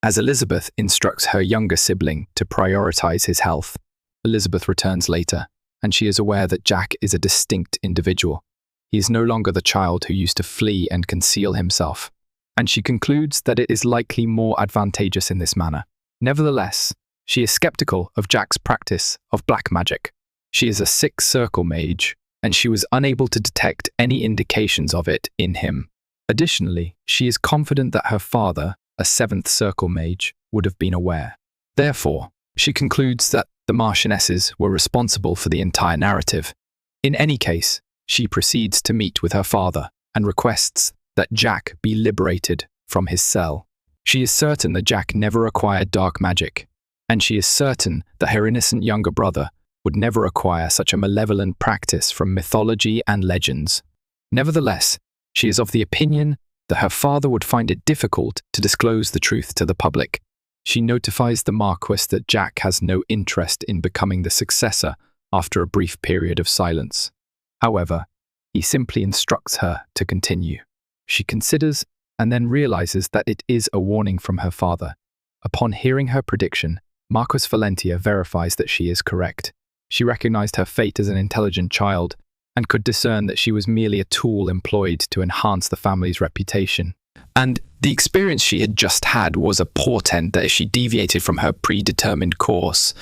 As Elizabeth instructs her younger sibling to prioritize his health, Elizabeth returns later, and she is aware that Jack is a distinct individual. He is no longer the child who used to flee and conceal himself, and she concludes that it is likely more advantageous in this manner. Nevertheless, she is skeptical of Jack's practice of black magic. She is a sixth circle mage, and she was unable to detect any indications of it in him. Additionally, she is confident that her father, a seventh circle mage, would have been aware. Therefore, she concludes that the Marchionesses were responsible for the entire narrative. In any case, she proceeds to meet with her father and requests that Jack be liberated from his cell. She is certain that Jack never acquired dark magic, and she is certain that her innocent younger brother would never acquire such a malevolent practice from mythology and legends. Nevertheless, she is of the opinion that her father would find it difficult to disclose the truth to the public. She notifies the Marquis that Jack has no interest in becoming the successor after a brief period of silence. However, he simply instructs her to continue. She considers and then realizes that it is a warning from her father. Upon hearing her prediction, Marquis Valentia verifies that she is correct. She recognized her fate as an intelligent child and could discern that she was merely a tool employed to enhance the family's reputation. And the experience she had just had was a portent that if she deviated from her predetermined course,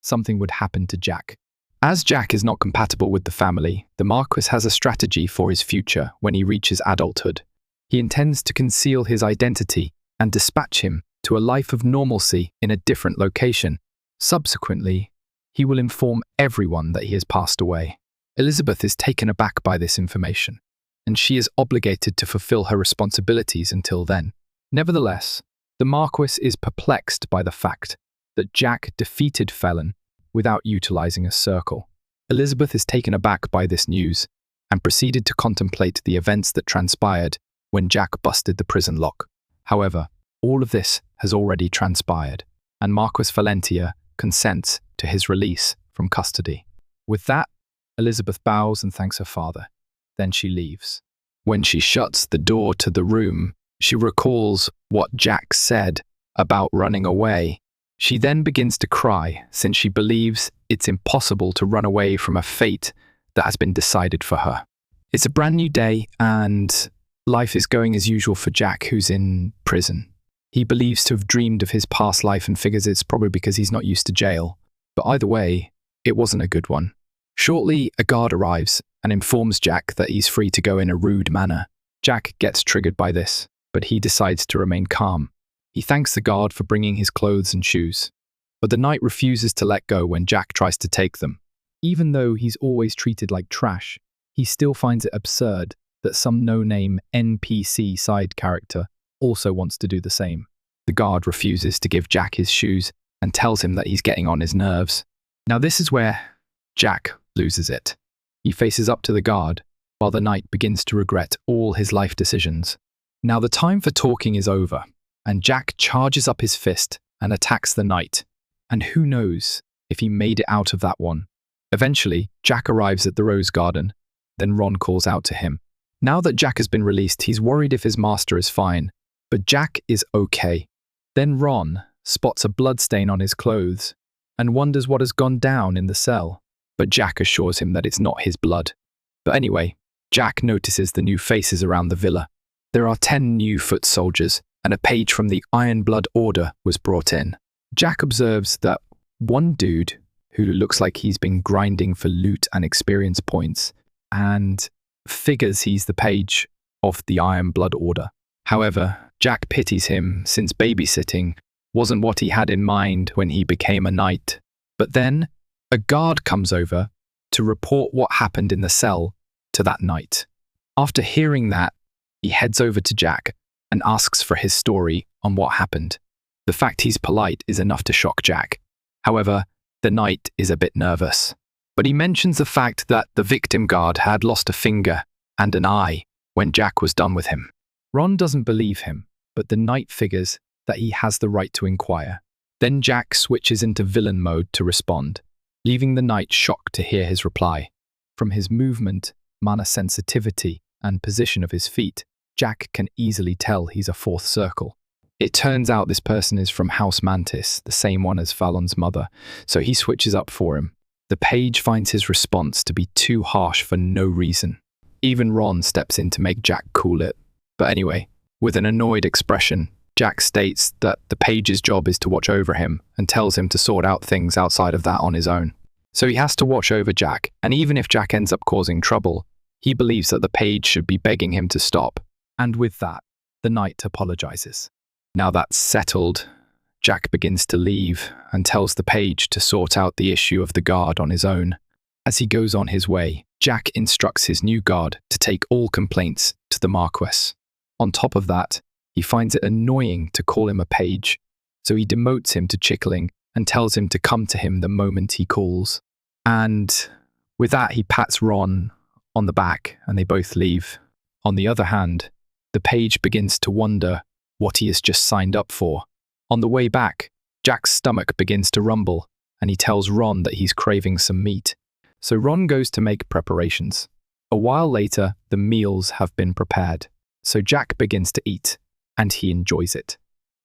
something would happen to Jack. As Jack is not compatible with the family, the Marquis has a strategy for his future when he reaches adulthood. He intends to conceal his identity and dispatch him to a life of normalcy in a different location. Subsequently, he will inform everyone that he has passed away. Elizabeth is taken aback by this information, and she is obligated to fulfill her responsibilities until then. Nevertheless, the Marquis is perplexed by the fact that Jack defeated Felon without utilizing a circle. Elizabeth is taken aback by this news and proceeded to contemplate the events that transpired when Jack busted the prison lock. However, all of this has already transpired, and Marquis Valentia consents to his release from custody. With that, Elizabeth bows and thanks her father. Then she leaves. When she shuts the door to the room, she recalls what Jack said about running away. She then begins to cry since she believes it's impossible to run away from a fate that has been decided for her. It's a brand new day and life is going as usual for Jack, who's in prison. He believes to have dreamed of his past life and figures it's probably because he's not used to jail. But either way, it wasn't a good one. Shortly, a guard arrives and informs Jack that he's free to go in a rude manner. Jack gets triggered by this, but he decides to remain calm. He thanks the guard for bringing his clothes and shoes, but the knight refuses to let go when Jack tries to take them. Even though he's always treated like trash, he still finds it absurd that some no-name NPC side character also wants to do the same. The guard refuses to give Jack his shoes and tells him that he's getting on his nerves. Now this is where Jack loses it. He faces up to the guard, while the knight begins to regret all his life decisions. Now the time for talking is over, and Jack charges up his fist and attacks the knight. And who knows if he made it out of that one. Eventually, Jack arrives at the rose garden. Then Ron calls out to him. Now that Jack has been released, he's worried if his master is fine, but Jack is okay. Then Ron spots a bloodstain on his clothes and wonders what has gone down in the cell, but Jack assures him that it's not his blood. But anyway, Jack notices the new faces around the villa. There are 10 new foot soldiers, and a page from the Iron Blood Order was brought in. Jack observes that one dude, who looks like he's been grinding for loot and experience points, and figures he's the page of the Iron Blood Order. However, Jack pities him since babysitting wasn't what he had in mind when he became a knight. But then, a guard comes over to report what happened in the cell to that knight. After hearing that, he heads over to Jack and asks for his story on what happened. The fact he's polite is enough to shock Jack. However, the knight is a bit nervous. But he mentions the fact that the victim guard had lost a finger and an eye when Jack was done with him. Ron doesn't believe him, but the knight figures that he has the right to inquire. Then Jack switches into villain mode to respond, leaving the knight shocked to hear his reply. From his movement, mana sensitivity, and position of his feet, Jack can easily tell he's a fourth circle. It turns out this person is from House Mantis, the same one as Fallon's mother, so he switches up for him. The page finds his response to be too harsh for no reason. Even Ron steps in to make Jack cool it. But anyway, with an annoyed expression, Jack states that the page's job is to watch over him and tells him to sort out things outside of that on his own. So he has to watch over Jack, and even if Jack ends up causing trouble, he believes that the page should be begging him to stop. And with that, the knight apologizes. Now that's settled, Jack begins to leave and tells the page to sort out the issue of the guard on his own. As he goes on his way, Jack instructs his new guard to take all complaints to the Marquess. On top of that, he finds it annoying to call him a page, so he demotes him to Chickling and tells him to come to him the moment he calls. And with that, he pats Ron on the back and they both leave. On the other hand, the page begins to wonder what he has just signed up for. On the way back, Jack's stomach begins to rumble and he tells Ron that he's craving some meat. So Ron goes to make preparations. A while later, the meals have been prepared. So Jack begins to eat, and he enjoys it.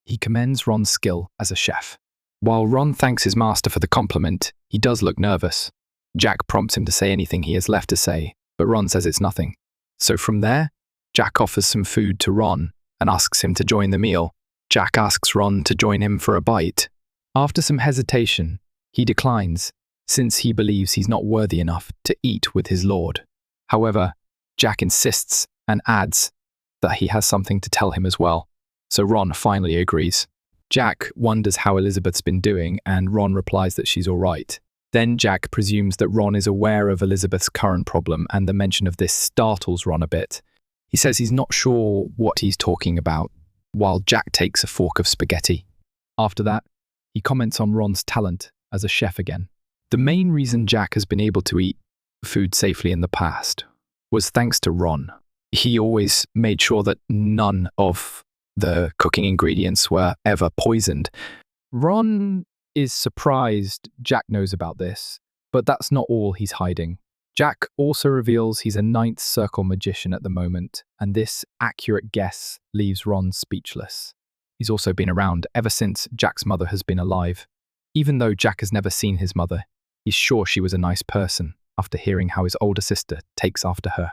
He commends Ron's skill as a chef. While Ron thanks his master for the compliment, he does look nervous. Jack prompts him to say anything he has left to say, but Ron says it's nothing. So from there, Jack offers some food to Ron and asks him to join the meal. Jack asks Ron to join him for a bite. After some hesitation, he declines, since he believes he's not worthy enough to eat with his lord. However, Jack insists and adds that he has something to tell him as well, so Ron finally agrees. Jack wonders how Elizabeth's been doing, and Ron replies that she's all right. Then Jack presumes that Ron is aware of Elizabeth's current problem, and the mention of this startles Ron a bit. He says he's not sure what he's talking about, while Jack takes a fork of spaghetti. After that, he comments on Ron's talent as a chef again. The main reason Jack has been able to eat food safely in the past was thanks to Ron. He always made sure that none of the cooking ingredients were ever poisoned. Ron is surprised Jack knows about this, but that's not all he's hiding. Jack also reveals he's a ninth circle magician at the moment, and this accurate guess leaves Ron speechless. He's also been around ever since Jack's mother has been alive. Even though Jack has never seen his mother, he's sure she was a nice person after hearing how his older sister takes after her.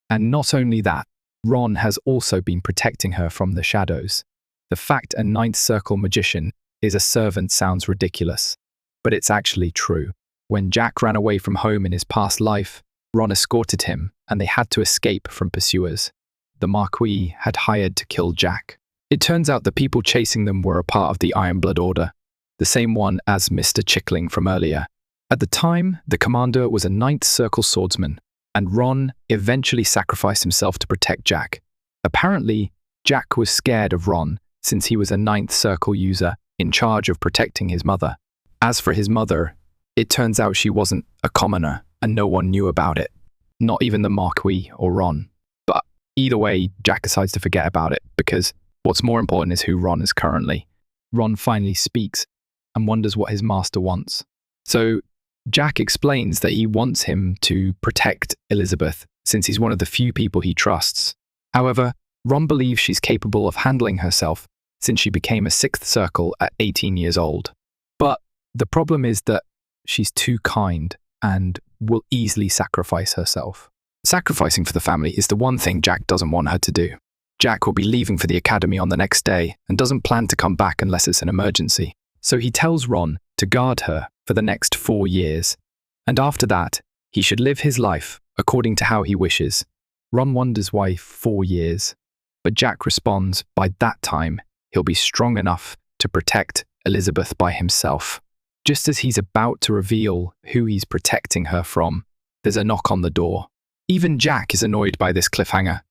And not only that, Ron has also been protecting her from the shadows. The fact a ninth circle magician is a servant sounds ridiculous, but it's actually true. When Jack ran away from home in his past life, Ron escorted him and they had to escape from pursuers. The Marquis had hired to kill Jack. It turns out the people chasing them were a part of the Ironblood Order, the same one as Mr. Chickling from earlier. At the time, the commander was a ninth circle swordsman, and Ron eventually sacrificed himself to protect Jack. Apparently, Jack was scared of Ron since he was a ninth circle user in charge of protecting his mother. As for his mother, it turns out she wasn't a commoner and no one knew about it, not even the Marquis or Ron. But either way, Jack decides to forget about it because what's more important is who Ron is currently. Ron finally speaks and wonders what his master wants. So Jack explains that he wants him to protect Elizabeth since he's one of the few people he trusts. However, Ron believes she's capable of handling herself since she became a sixth circle at 18 years old. But the problem is that she's too kind and will easily sacrifice herself. Sacrificing for the family is the one thing Jack doesn't want her to do. Jack will be leaving for the academy on the next day and doesn't plan to come back unless it's an emergency. So he tells Ron to guard her for the next 4 years, and after that, he should live his life according to how he wishes. Ron wonders why 4 years. But Jack responds by that time he'll be strong enough to protect Elizabeth by himself. Just as he's about to reveal who he's protecting her from, there's a knock on the door. Even Jack is annoyed by this cliffhanger,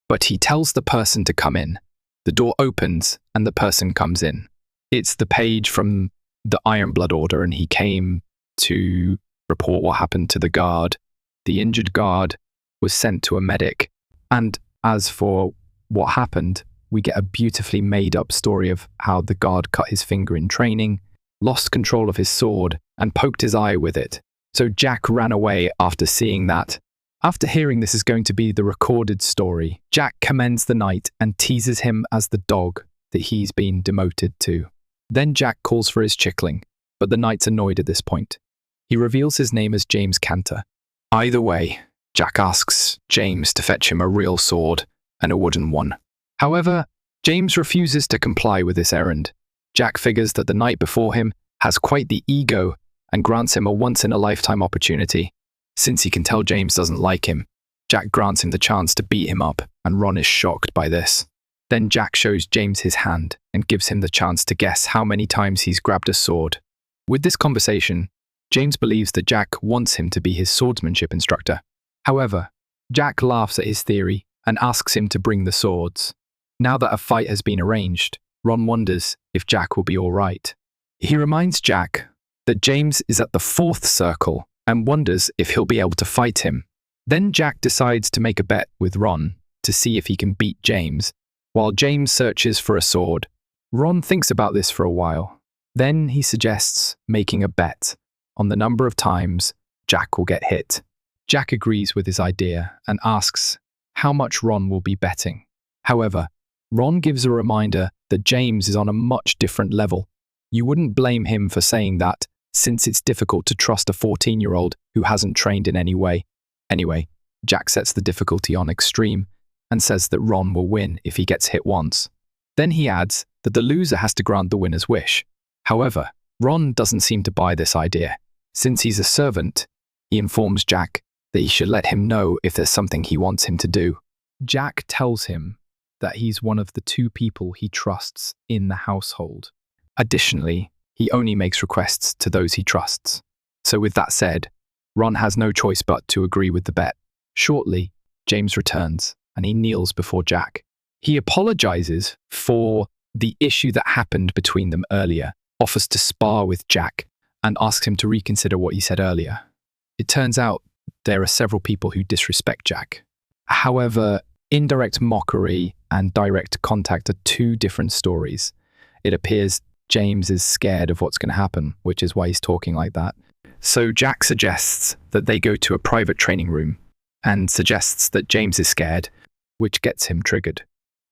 but he tells the person to come in. The door opens and the person comes in. It's the page from the Iron Blood Order, and he came to report what happened to the guard. The injured guard was sent to a medic. And as for what happened, we get a beautifully made up story of how the guard cut his finger in training, lost control of his sword, and poked his eye with it. So Jack ran away after seeing that. After hearing this is going to be the recorded story, Jack commends the knight and teases him as the dog that he's been demoted to. Then Jack calls for his chickling, but the knight's annoyed at this point. He reveals his name as James Cantor. Either way, Jack asks James to fetch him a real sword and a wooden one. However, James refuses to comply with this errand. Jack figures that the knight before him has quite the ego and grants him a once-in-a-lifetime opportunity. Since he can tell James doesn't like him, Jack grants him the chance to beat him up, and Ron is shocked by this. Then Jack shows James his hand and gives him the chance to guess how many times he's grabbed a sword. With this conversation, James believes that Jack wants him to be his swordsmanship instructor. However, Jack laughs at his theory and asks him to bring the swords. Now that a fight has been arranged, Ron wonders if Jack will be all right. He reminds Jack that James is at the 4th circle and wonders if he'll be able to fight him. Then Jack decides to make a bet with Ron to see if he can beat James, while James searches for a sword. Ron thinks about this for a while. Then he suggests making a bet on the number of times Jack will get hit. Jack agrees with his idea and asks how much Ron will be betting. However, Ron gives a reminder that James is on a much different level. You wouldn't blame him for saying that, since it's difficult to trust a 14-year-old who hasn't trained in any way. Anyway, Jack sets the difficulty on extreme and says that Ron will win if he gets hit once. Then he adds that the loser has to grant the winner's wish. However, Ron doesn't seem to buy this idea. Since he's a servant, he informs Jack that he should let him know if there's something he wants him to do. Jack tells him that he's one of the 2 people he trusts in the household. Additionally, he only makes requests to those he trusts. So with that said, Ron has no choice but to agree with the bet. Shortly, James returns and he kneels before Jack. He apologizes for the issue that happened between them earlier, offers to spar with Jack, and asks him to reconsider what he said earlier. It turns out there are several people who disrespect Jack. However, indirect mockery and direct contact are 2 different stories. It appears James is scared of what's going to happen, which is why he's talking like that. So Jack suggests that they go to a private training room and suggests that James is scared, which gets him triggered.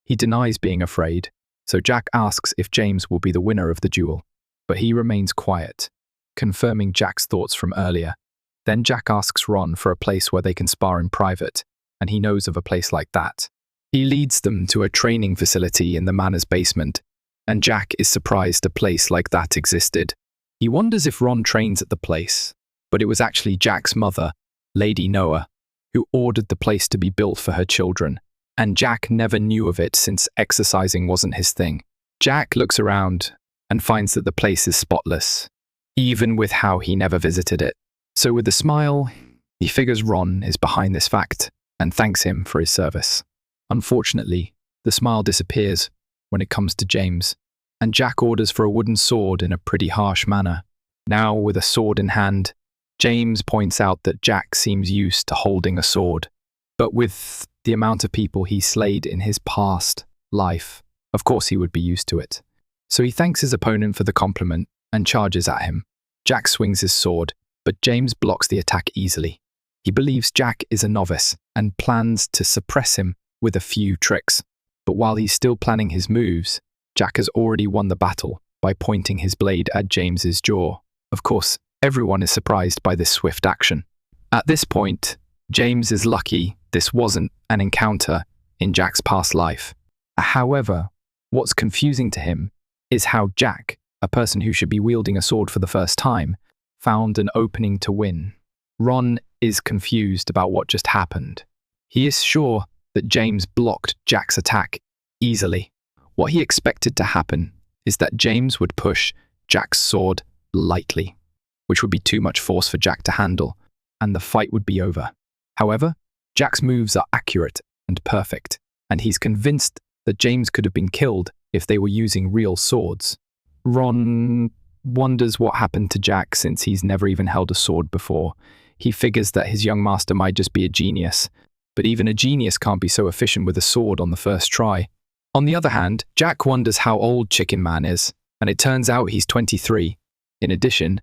He denies being afraid, so Jack asks if James will be the winner of the duel, but he remains quiet, confirming Jack's thoughts from earlier. Then Jack asks Ron for a place where they can spar in private, and he knows of a place like that. He leads them to a training facility in the manor's basement, and Jack is surprised a place like that existed. He wonders if Ron trains at the place, but it was actually Jack's mother, Lady Noah, who ordered the place to be built for her children, and Jack never knew of it since exercising wasn't his thing. Jack looks around and finds that the place is spotless, even with how he never visited it. So with a smile, he figures Ron is behind this fact and thanks him for his service. Unfortunately, the smile disappears when it comes to James, and Jack orders for a wooden sword in a pretty harsh manner. Now, with a sword in hand, James points out that Jack seems used to holding a sword, but with the amount of people he slayed in his past life, of course he would be used to it. So he thanks his opponent for the compliment and charges at him. Jack swings his sword, but James blocks the attack easily. He believes Jack is a novice and plans to suppress him with a few tricks. But while he's still planning his moves, Jack has already won the battle by pointing his blade at James's jaw. Of course, everyone is surprised by this swift action. At this point, James is lucky this wasn't an encounter in Jack's past life. However, what's confusing to him is how Jack, a person who should be wielding a sword for the first time, found an opening to win. Ron is confused about what just happened. He is sure that James blocked Jack's attack easily. What he expected to happen is that James would push Jack's sword lightly, which would be too much force for Jack to handle, and the fight would be over. However, Jack's moves are accurate and perfect, and he's convinced that James could have been killed if they were using real swords. Ron wonders what happened to Jack since he's never even held a sword before. He figures that his young master might just be a genius, but even a genius can't be so efficient with a sword on the first try. On the other hand, Jack wonders how old Chicken Man is, and it turns out he's 23. In addition,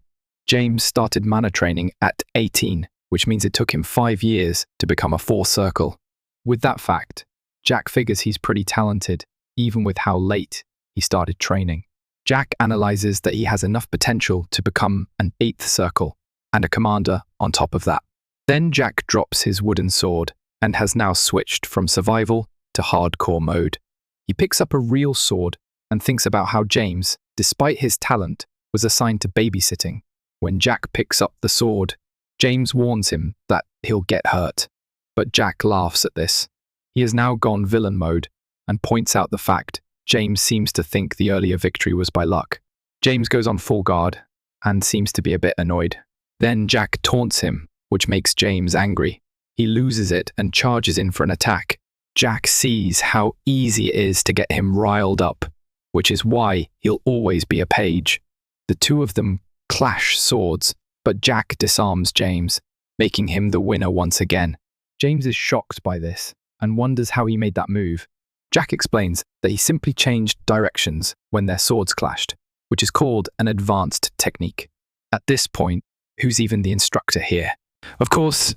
James started mana training at 18, which means it took him 5 years to become a fourth circle. With that fact, Jack figures he's pretty talented, even with how late he started training. Jack analyzes that he has enough potential to become an 8th circle, and a commander on top of that. Then Jack drops his wooden sword, and has now switched from survival to hardcore mode. He picks up a real sword, and thinks about how James, despite his talent, was assigned to babysitting. When Jack picks up the sword, James warns him that he'll get hurt, but Jack laughs at this. He has now gone villain mode, and points out the fact James seems to think the earlier victory was by luck. James goes on full guard, and seems to be a bit annoyed. Then Jack taunts him, which makes James angry. He loses it and charges in for an attack. Jack sees how easy it is to get him riled up, which is why he'll always be a page. The two of them clash swords, but Jack disarms James, making him the winner once again. James is shocked by this, and wonders how he made that move. Jack explains that he simply changed directions when their swords clashed, which is called an advanced technique. At this point, who's even the instructor here? Of course,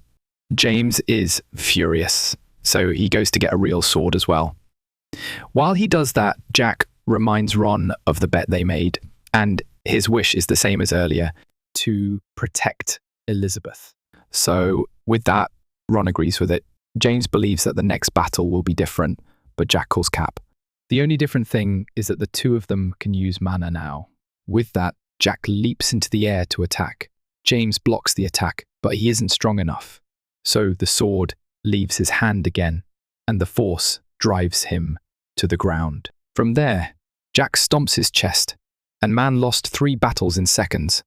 James is furious, so he goes to get a real sword as well. While he does that, Jack reminds Ron of the bet they made, and his wish is the same as earlier, to protect Elizabeth. So with that, Ron agrees with it. James believes that the next battle will be different, but Jack calls cap. The only different thing is that the two of them can use mana now. With that, Jack leaps into the air to attack. James blocks the attack, but he isn't strong enough. So the sword leaves his hand again, and the force drives him to the ground. From there, Jack stomps his chest, and Man lost 3 battles in seconds.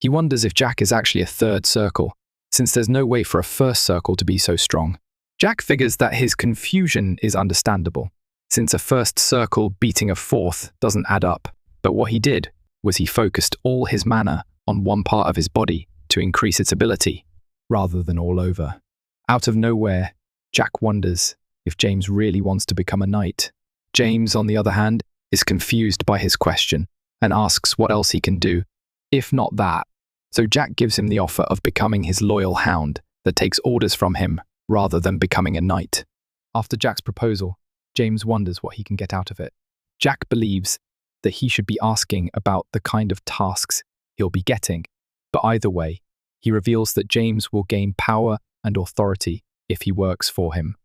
He wonders if Jack is actually a 3rd circle, since there's no way for a 1st circle to be so strong. Jack figures that his confusion is understandable, since a 1st circle beating a 4th doesn't add up. But what he did was he focused all his mana on one part of his body to increase its ability, rather than all over. Out of nowhere, Jack wonders if James really wants to become a knight. James, on the other hand, is confused by his question and asks what else he can do, if not that. So Jack gives him the offer of becoming his loyal hound that takes orders from him rather than becoming a knight. After Jack's proposal, James wonders what he can get out of it. Jack believes that he should be asking about the kind of tasks he'll be getting, but either way, he reveals that James will gain power and authority if he works for him.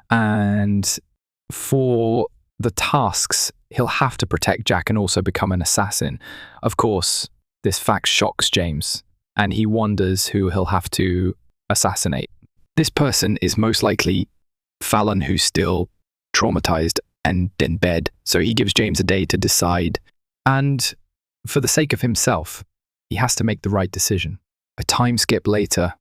And for the tasks, he'll have to protect Jack and also become an assassin. Of course, this fact shocks James, and he wonders who he'll have to assassinate. This person is most likely Fallon, who's still traumatized and in bed, so he gives James a day to decide. And for the sake of himself, he has to make the right decision. A time skip later,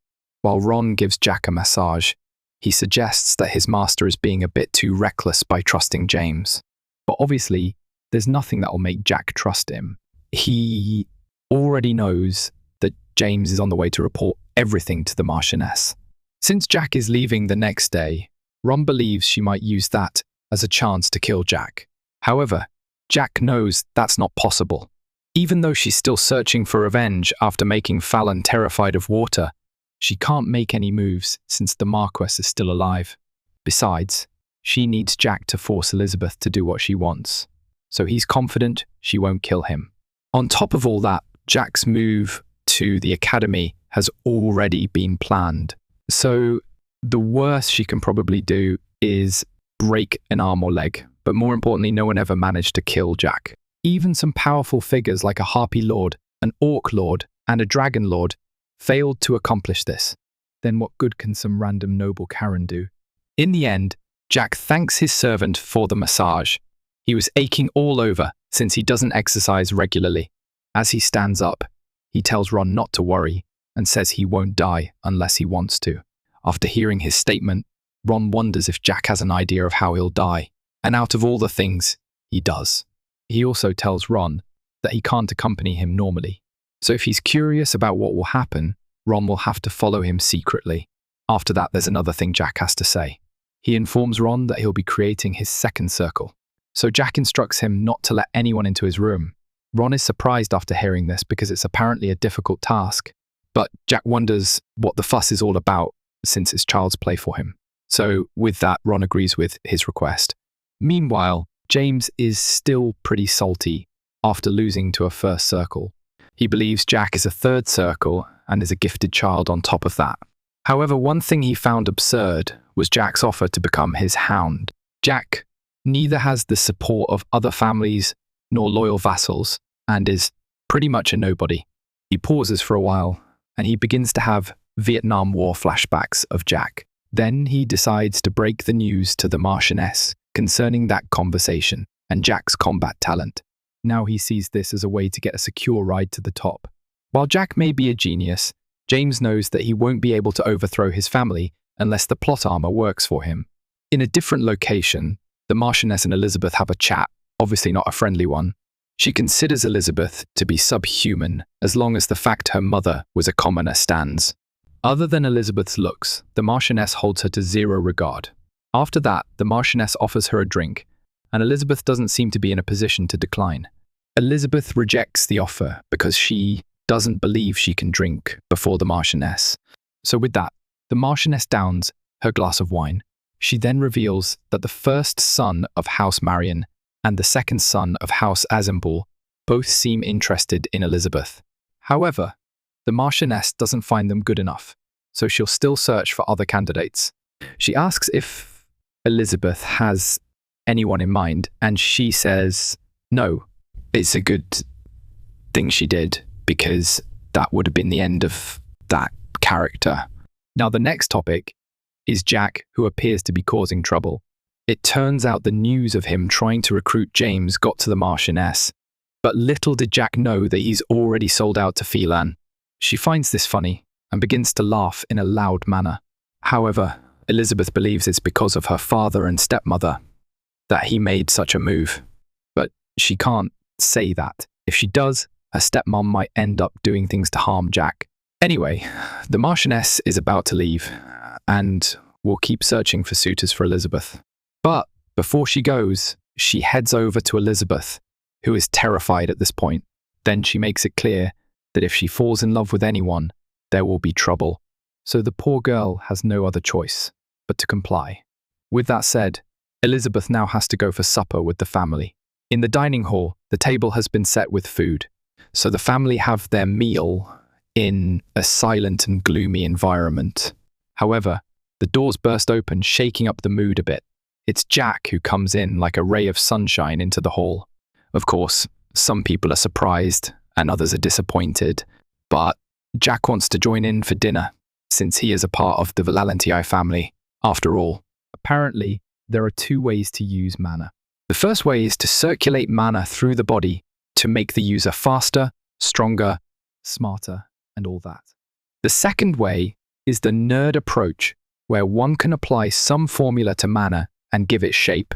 while Ron gives Jack a massage, he suggests that his master is being a bit too reckless by trusting James. But obviously, there's nothing that will make Jack trust him. He already knows that James is on the way to report everything to the Marchioness. Since Jack is leaving the next day, Ron believes she might use that as a chance to kill Jack. However, Jack knows that's not possible. Even though she's still searching for revenge after making Fallon terrified of water, she can't make any moves since the Marquess is still alive. Besides, she needs Jack to force Elizabeth to do what she wants, so he's confident she won't kill him. On top of all that, Jack's move to the academy has already been planned. So the worst she can probably do is break an arm or leg, but more importantly, no one ever managed to kill Jack. Even some powerful figures like a Harpy Lord, an Orc Lord, and a Dragon Lord failed to accomplish this. Then what good can some random noble Karen do? In the end, Jack thanks his servant for the massage, He was aching all over since he doesn't exercise regularly. As he stands up, he tells Ron not to worry and says he won't die unless he wants to. After hearing his statement, Ron wonders if Jack has an idea of how he'll die, and out of all the things, he does. He also tells Ron that he can't accompany him normally. So if he's curious about what will happen, Ron will have to follow him secretly. After that, there's another thing Jack has to say. He informs Ron that he'll be creating his second circle. So Jack instructs him not to let anyone into his room. Ron is surprised after hearing this because it's apparently a difficult task, but Jack wonders what the fuss is all about since it's child's play for him. So with that, Ron agrees with his request. Meanwhile, James is still pretty salty after losing to a first circle. He believes Jack is a third circle and is a gifted child on top of that. However, one thing he found absurd was Jack's offer to become his hound. Jack neither has the support of other families nor loyal vassals and is pretty much a nobody. He pauses for a while and he begins to have Vietnam War flashbacks of Jack. Then he decides to break the news to the Marchioness concerning that conversation and Jack's combat talent. Now he sees this as a way to get a secure ride to the top. While Jack may be a genius, James knows that he won't be able to overthrow his family unless the plot armor works for him. In a different location, the Marchioness and Elizabeth have a chat, obviously not a friendly one. She considers Elizabeth to be subhuman as long as the fact her mother was a commoner stands. Other than Elizabeth's looks, the Marchioness holds her to zero regard. After that, the Marchioness offers her a drink, and Elizabeth doesn't seem to be in a position to decline. Elizabeth rejects the offer because she doesn't believe she can drink before the Marchioness. So with that, the Marchioness downs her glass of wine. She then reveals that the first son of House Marion and the second son of House Azimbul both seem interested in Elizabeth. However, the Marchioness doesn't find them good enough, so she'll still search for other candidates. She asks if Elizabeth has anyone in mind, and she says no. It's a good thing she did, because that would have been the end of that character. Now, the next topic is Jack, who appears to be causing trouble. It turns out the news of him trying to recruit James got to the Marchioness, but little did Jack know that he's already sold out to Phelan. She finds this funny and begins to laugh in a loud manner. However, Elizabeth believes it's because of her father and stepmother that he made such a move, but she can't say that. If she does, her stepmom might end up doing things to harm Jack. Anyway, the Marchioness is about to leave and will keep searching for suitors for Elizabeth. But before she goes, she heads over to Elizabeth, who is terrified at this point. Then she makes it clear that if she falls in love with anyone, there will be trouble. So the poor girl has no other choice but to comply. With that said, Elizabeth now has to go for supper with the family. In the dining hall, the table has been set with food, so the family have their meal in a silent and gloomy environment. However, the doors burst open, shaking up the mood a bit. It's Jack who comes in like a ray of sunshine into the hall. Of course, some people are surprised and others are disappointed, but Jack wants to join in for dinner since he is a part of the Valentine family. After all, apparently, there are two ways to use mana. The first way is to circulate mana through the body to make the user faster, stronger, smarter, and all that. The second way is the nerd approach, where one can apply some formula to mana and give it shape.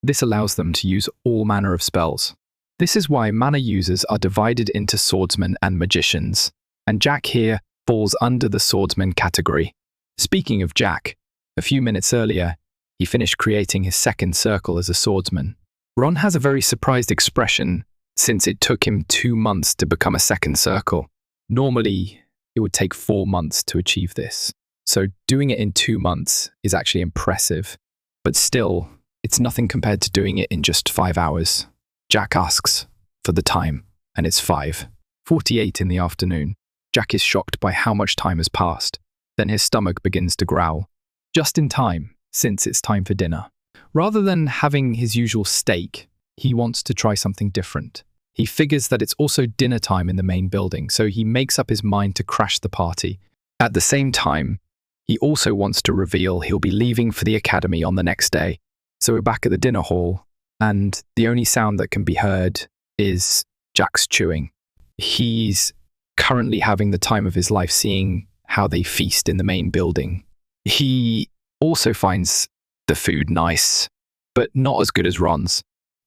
This allows them to use all manner of spells. This is why mana users are divided into swordsmen and magicians, and Jack here falls under the swordsman category. Speaking of Jack, a few minutes earlier, he finished creating his second circle as a swordsman. Ron has a very surprised expression since it took him 2 months to become a second circle. Normally, it would take 4 months to achieve this. So doing it in 2 months is actually impressive, but still, it's nothing compared to doing it in just 5 hours. Jack asks for the time, and it's 5:48 in the afternoon. Jack is shocked by how much time has passed. Then his stomach begins to growl. Just in time, since it's time for dinner. Rather than having his usual steak, he wants to try something different. He figures that it's also dinner time in the main building, so he makes up his mind to crash the party. At the same time, he also wants to reveal he'll be leaving for the academy on the next day. So we're back at the dinner hall, and the only sound that can be heard is Jack's chewing. He's currently having the time of his life seeing how they feast in the main building. He also finds the food nice, but not as good as Ron's.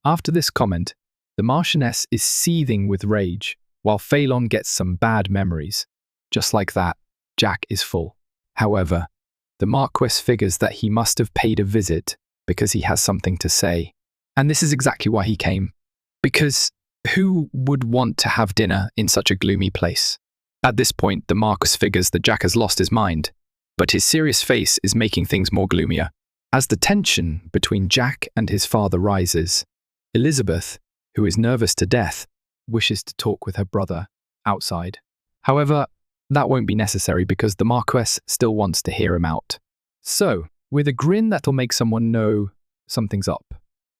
After this comment, the Marchioness is seething with rage, while Phelan gets some bad memories. Just like that, Jack is full. However, the Marquess figures that he must have paid a visit because he has something to say. And this is exactly why he came. Because who would want to have dinner in such a gloomy place? At this point, the Marquess figures that Jack has lost his mind, but his serious face is making things more gloomier. As the tension between Jack and his father rises, Elizabeth, who is nervous to death, wishes to talk with her brother outside. However, that won't be necessary because the Marquess still wants to hear him out. So, with a grin that'll make someone know something's up,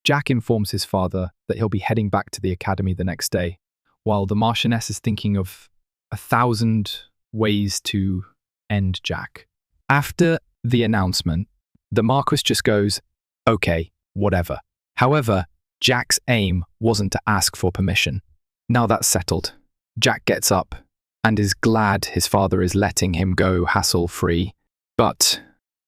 Jack informs his father that he'll be heading back to the academy the next day, while the Marchioness is thinking of 1,000 ways to end Jack. After the announcement, the Marquess just goes, "Okay, whatever." However, Jack's aim wasn't to ask for permission. Now that's settled, Jack gets up and is glad his father is letting him go hassle-free. But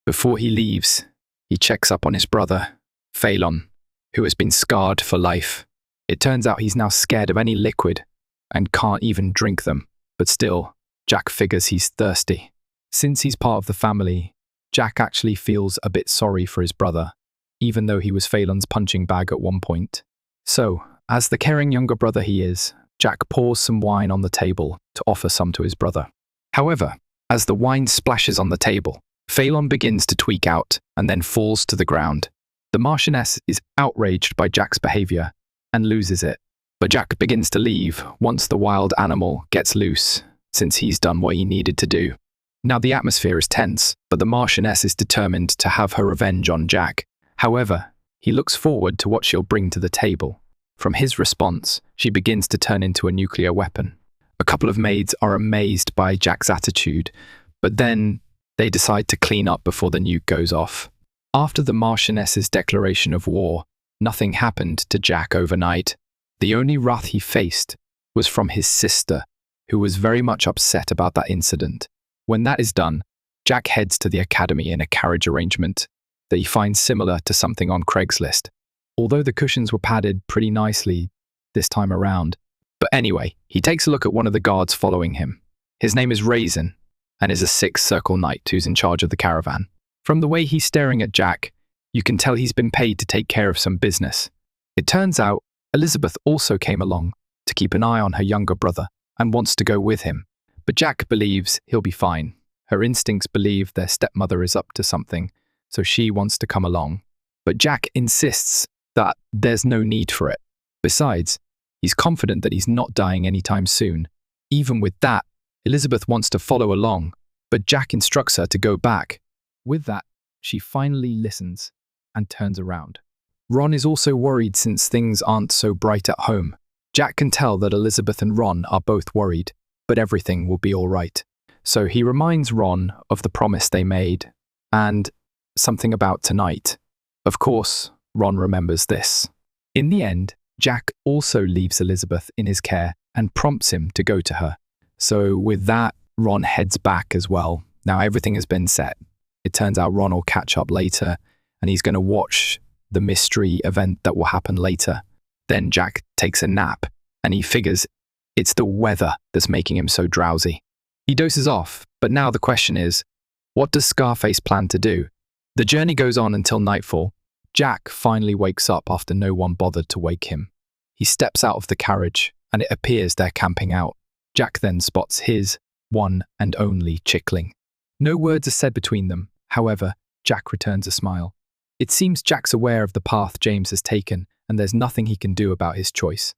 before he leaves, he checks up on his brother, Phelan, who has been scarred for life. It turns out he's now scared of any liquid and can't even drink them. But still, Jack figures he's thirsty. Since he's part of the family, Jack actually feels a bit sorry for his brother, even though he was Phelan's punching bag at one point. So, as the caring younger brother he is, Jack pours some wine on the table to offer some to his brother. However, as the wine splashes on the table, Phelan begins to tweak out and then falls to the ground. The Marchioness is outraged by Jack's behavior and loses it. But Jack begins to leave once the wild animal gets loose, since he's done what he needed to do. Now the atmosphere is tense, but the Marchioness is determined to have her revenge on Jack. However, he looks forward to what she'll bring to the table. From his response, she begins to turn into a nuclear weapon. A couple of maids are amazed by Jack's attitude, but then they decide to clean up before the nuke goes off. After the Marchioness's declaration of war, nothing happened to Jack overnight. The only wrath he faced was from his sister, who was very much upset about that incident. When that is done, Jack heads to the academy in a carriage arrangement that he finds similar to something on Craigslist, although the cushions were padded pretty nicely this time around. But anyway, he takes a look at one of the guards following him. His name is Raisin, and is a Sixth Circle Knight who's in charge of the caravan. From the way he's staring at Jack, you can tell he's been paid to take care of some business. It turns out Elizabeth also came along to keep an eye on her younger brother and wants to go with him. But Jack believes he'll be fine. Her instincts believe their stepmother is up to something, so she wants to come along. But Jack insists that there's no need for it. Besides, he's confident that he's not dying anytime soon. Even with that, Elizabeth wants to follow along, but Jack instructs her to go back. With that, she finally listens and turns around. Ron is also worried since things aren't so bright at home. Jack can tell that Elizabeth and Ron are both worried, but everything will be all right. So he reminds Ron of the promise they made, and something about tonight. Of course, Ron remembers this. In the end, Jack also leaves Elizabeth in his care and prompts him to go to her. So with that, Ron heads back as well. Now everything has been set. It turns out Ron will catch up later, and he's going to watch the mystery event that will happen later. Then Jack takes a nap, and he figures it's the weather that's making him so drowsy. He dozes off, but now the question is, what does Scarface plan to do? The journey goes on until nightfall. Jack finally wakes up after no one bothered to wake him. He steps out of the carriage, and it appears they're camping out. Jack then spots his one and only chickling. No words are said between them. However, Jack returns a smile. It seems Jack's aware of the path James has taken, and there's nothing he can do about his choice.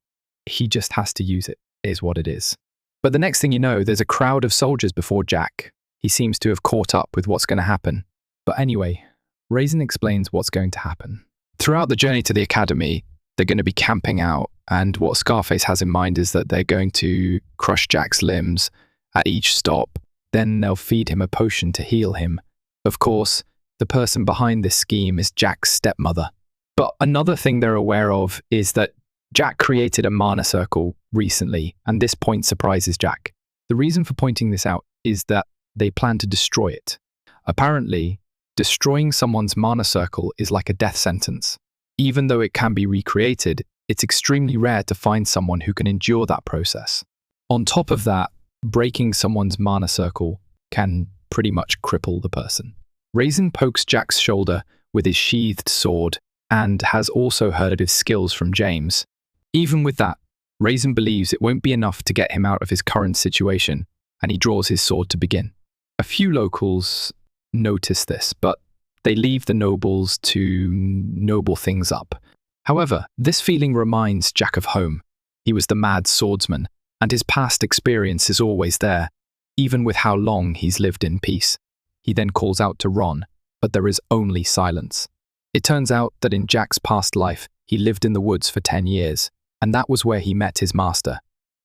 He just has to use it, is what it is. But the next thing you know, there's a crowd of soldiers before Jack. He seems to have caught up with what's going to happen. But anyway, Raisin explains what's going to happen. Throughout the journey to the academy, they're going to be camping out, and what Scarface has in mind is that they're going to crush Jack's limbs at each stop. Then they'll feed him a potion to heal him. Of course, the person behind this scheme is Jack's stepmother. But another thing they're aware of is that Jack created a mana circle recently, and this point surprises Jack. The reason for pointing this out is that they plan to destroy it. Apparently, destroying someone's mana circle is like a death sentence. Even though it can be recreated, it's extremely rare to find someone who can endure that process. On top of that, breaking someone's mana circle can pretty much cripple the person. Raisin pokes Jack's shoulder with his sheathed sword and has also heard of his skills from James. Even with that, Raisin believes it won't be enough to get him out of his current situation, and he draws his sword to begin. A few locals notice this, but they leave the nobles to noble things up. However, this feeling reminds Jack of home. He was the mad swordsman, and his past experience is always there, even with how long he's lived in peace. He then calls out to Ron, but there is only silence. It turns out that in Jack's past life, he lived in the woods for 10 years, and that was where he met his master.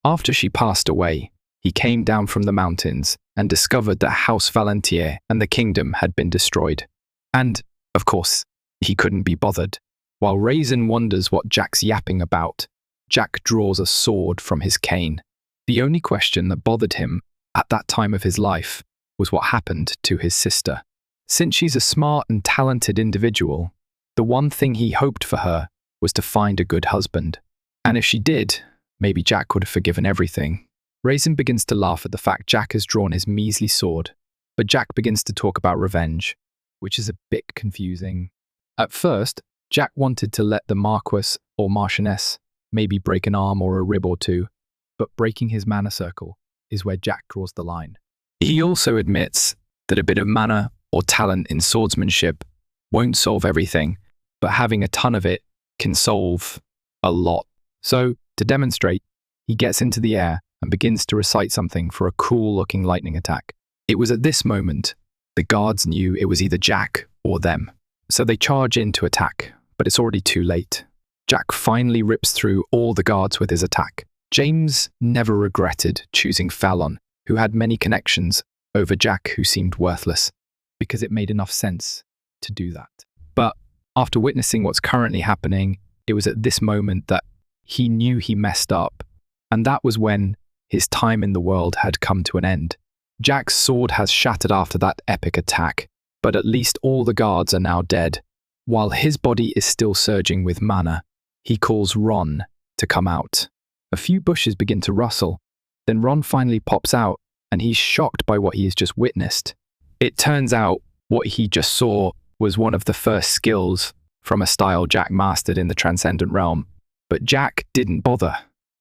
After she passed away, he came down from the mountains and discovered that House Valentier and the kingdom had been destroyed. And, of course, he couldn't be bothered. While Raisin wonders what Jack's yapping about, Jack draws a sword from his cane. The only question that bothered him at that time of his life was what happened to his sister. Since she's a smart and talented individual, the one thing he hoped for her was to find a good husband. And if she did, maybe Jack would have forgiven everything. Raisin begins to laugh at the fact Jack has drawn his measly sword, but Jack begins to talk about revenge, which is a bit confusing. At first, Jack wanted to let the Marquess or Marchioness maybe break an arm or a rib or two, but breaking his mana circle is where Jack draws the line. He also admits that a bit of mana or talent in swordsmanship won't solve everything, but having a ton of it can solve a lot. So, to demonstrate, he gets into the air and begins to recite something for a cool-looking lightning attack. It was at this moment the guards knew it was either Jack or them, so they charge in to attack, but it's already too late. Jack finally rips through all the guards with his attack. James never regretted choosing Fallon, who had many connections, over Jack, who seemed worthless, because it made enough sense to do that. But after witnessing what's currently happening, it was at this moment that he knew he messed up, and that was when his time in the world had come to an end. Jack's sword has shattered after that epic attack, but at least all the guards are now dead. While his body is still surging with mana, he calls Ron to come out. A few bushes begin to rustle, then Ron finally pops out, and he's shocked by what he has just witnessed. It turns out what he just saw was one of the first skills from a style Jack mastered in the Transcendent Realm, but Jack didn't bother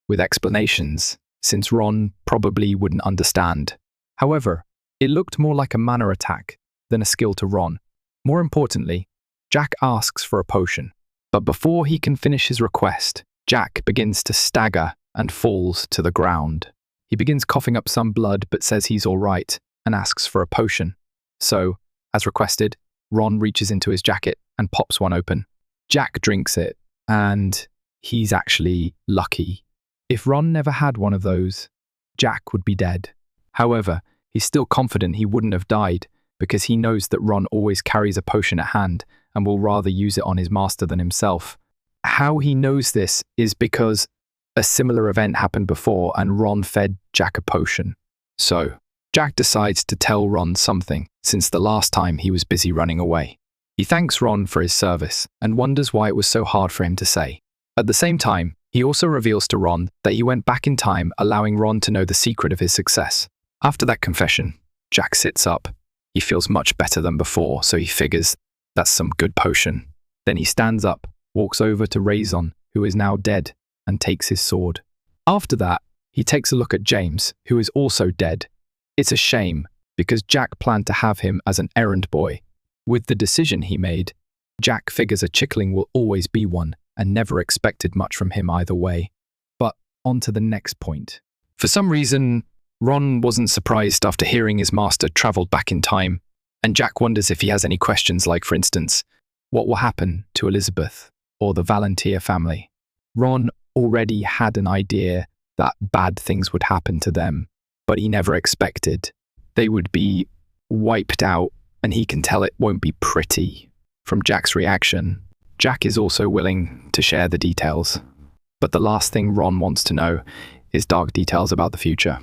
with explanations, since Ron probably wouldn't understand. However, it looked more like a mana attack than a skill to Ron. More importantly, Jack asks for a potion, but before he can finish his request, Jack begins to stagger and falls to the ground. He begins coughing up some blood but says he's all right and asks for a potion. So, as requested, Ron reaches into his jacket and pops one open. Jack drinks it, and he's actually lucky. If Ron never had one of those, Jack would be dead. However, he's still confident he wouldn't have died because he knows that Ron always carries a potion at hand and will rather use it on his master than himself. How he knows this is because a similar event happened before and Ron fed Jack a potion. So, Jack decides to tell Ron something, since the last time he was busy running away. He thanks Ron for his service and wonders why it was so hard for him to say. At the same time, he also reveals to Ron that he went back in time, allowing Ron to know the secret of his success. After that confession, Jack sits up. He feels much better than before, so he figures that's some good potion. Then he stands up, walks over to Raisin, who is now dead, and takes his sword. After that, he takes a look at James, who is also dead. It's a shame, because Jack planned to have him as an errand boy. With the decision he made, Jack figures a chickling will always be one, and never expected much from him either way. But on to the next point. For some reason, Ron wasn't surprised after hearing his master travelled back in time, and Jack wonders if he has any questions like, for instance, what will happen to Elizabeth or the Valentier family? Ron already had an idea that bad things would happen to them, but he never expected they would be wiped out, and he can tell it won't be pretty from Jack's reaction. Jack is also willing to share the details, but the last thing Ron wants to know is dark details about the future.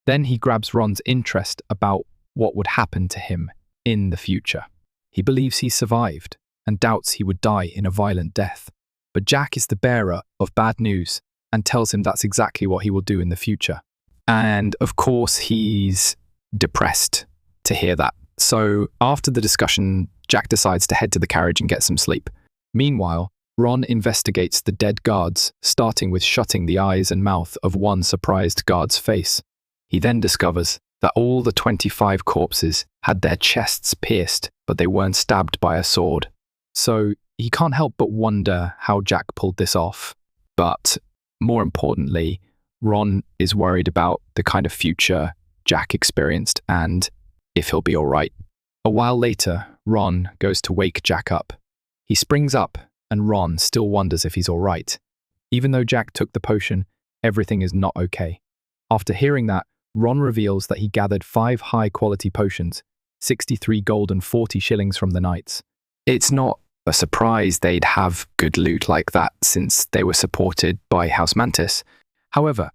Then he grabs Ron's interest about what would happen to him in the future. He believes he survived and doubts he would die in a violent death. But Jack is the bearer of bad news and tells him that's exactly what he will do in the future. And of course, he's depressed to hear that. So after the discussion, Jack decides to head to the carriage and get some sleep. Meanwhile, Ron investigates the dead guards, starting with shutting the eyes and mouth of one surprised guard's face. He then discovers that all the 25 corpses had their chests pierced, but they weren't stabbed by a sword. So he can't help but wonder how Jack pulled this off. But more importantly, Ron is worried about the kind of future Jack experienced and if he'll be all right. A while later, Ron goes to wake Jack up. He springs up, and Ron still wonders if he's all right. Even though Jack took the potion, everything is not okay. After hearing that, Ron reveals that he gathered 5 high-quality potions, 63 gold and 40 shillings from the knights. It's not a surprise they'd have good loot like that since they were supported by House Mantis. However,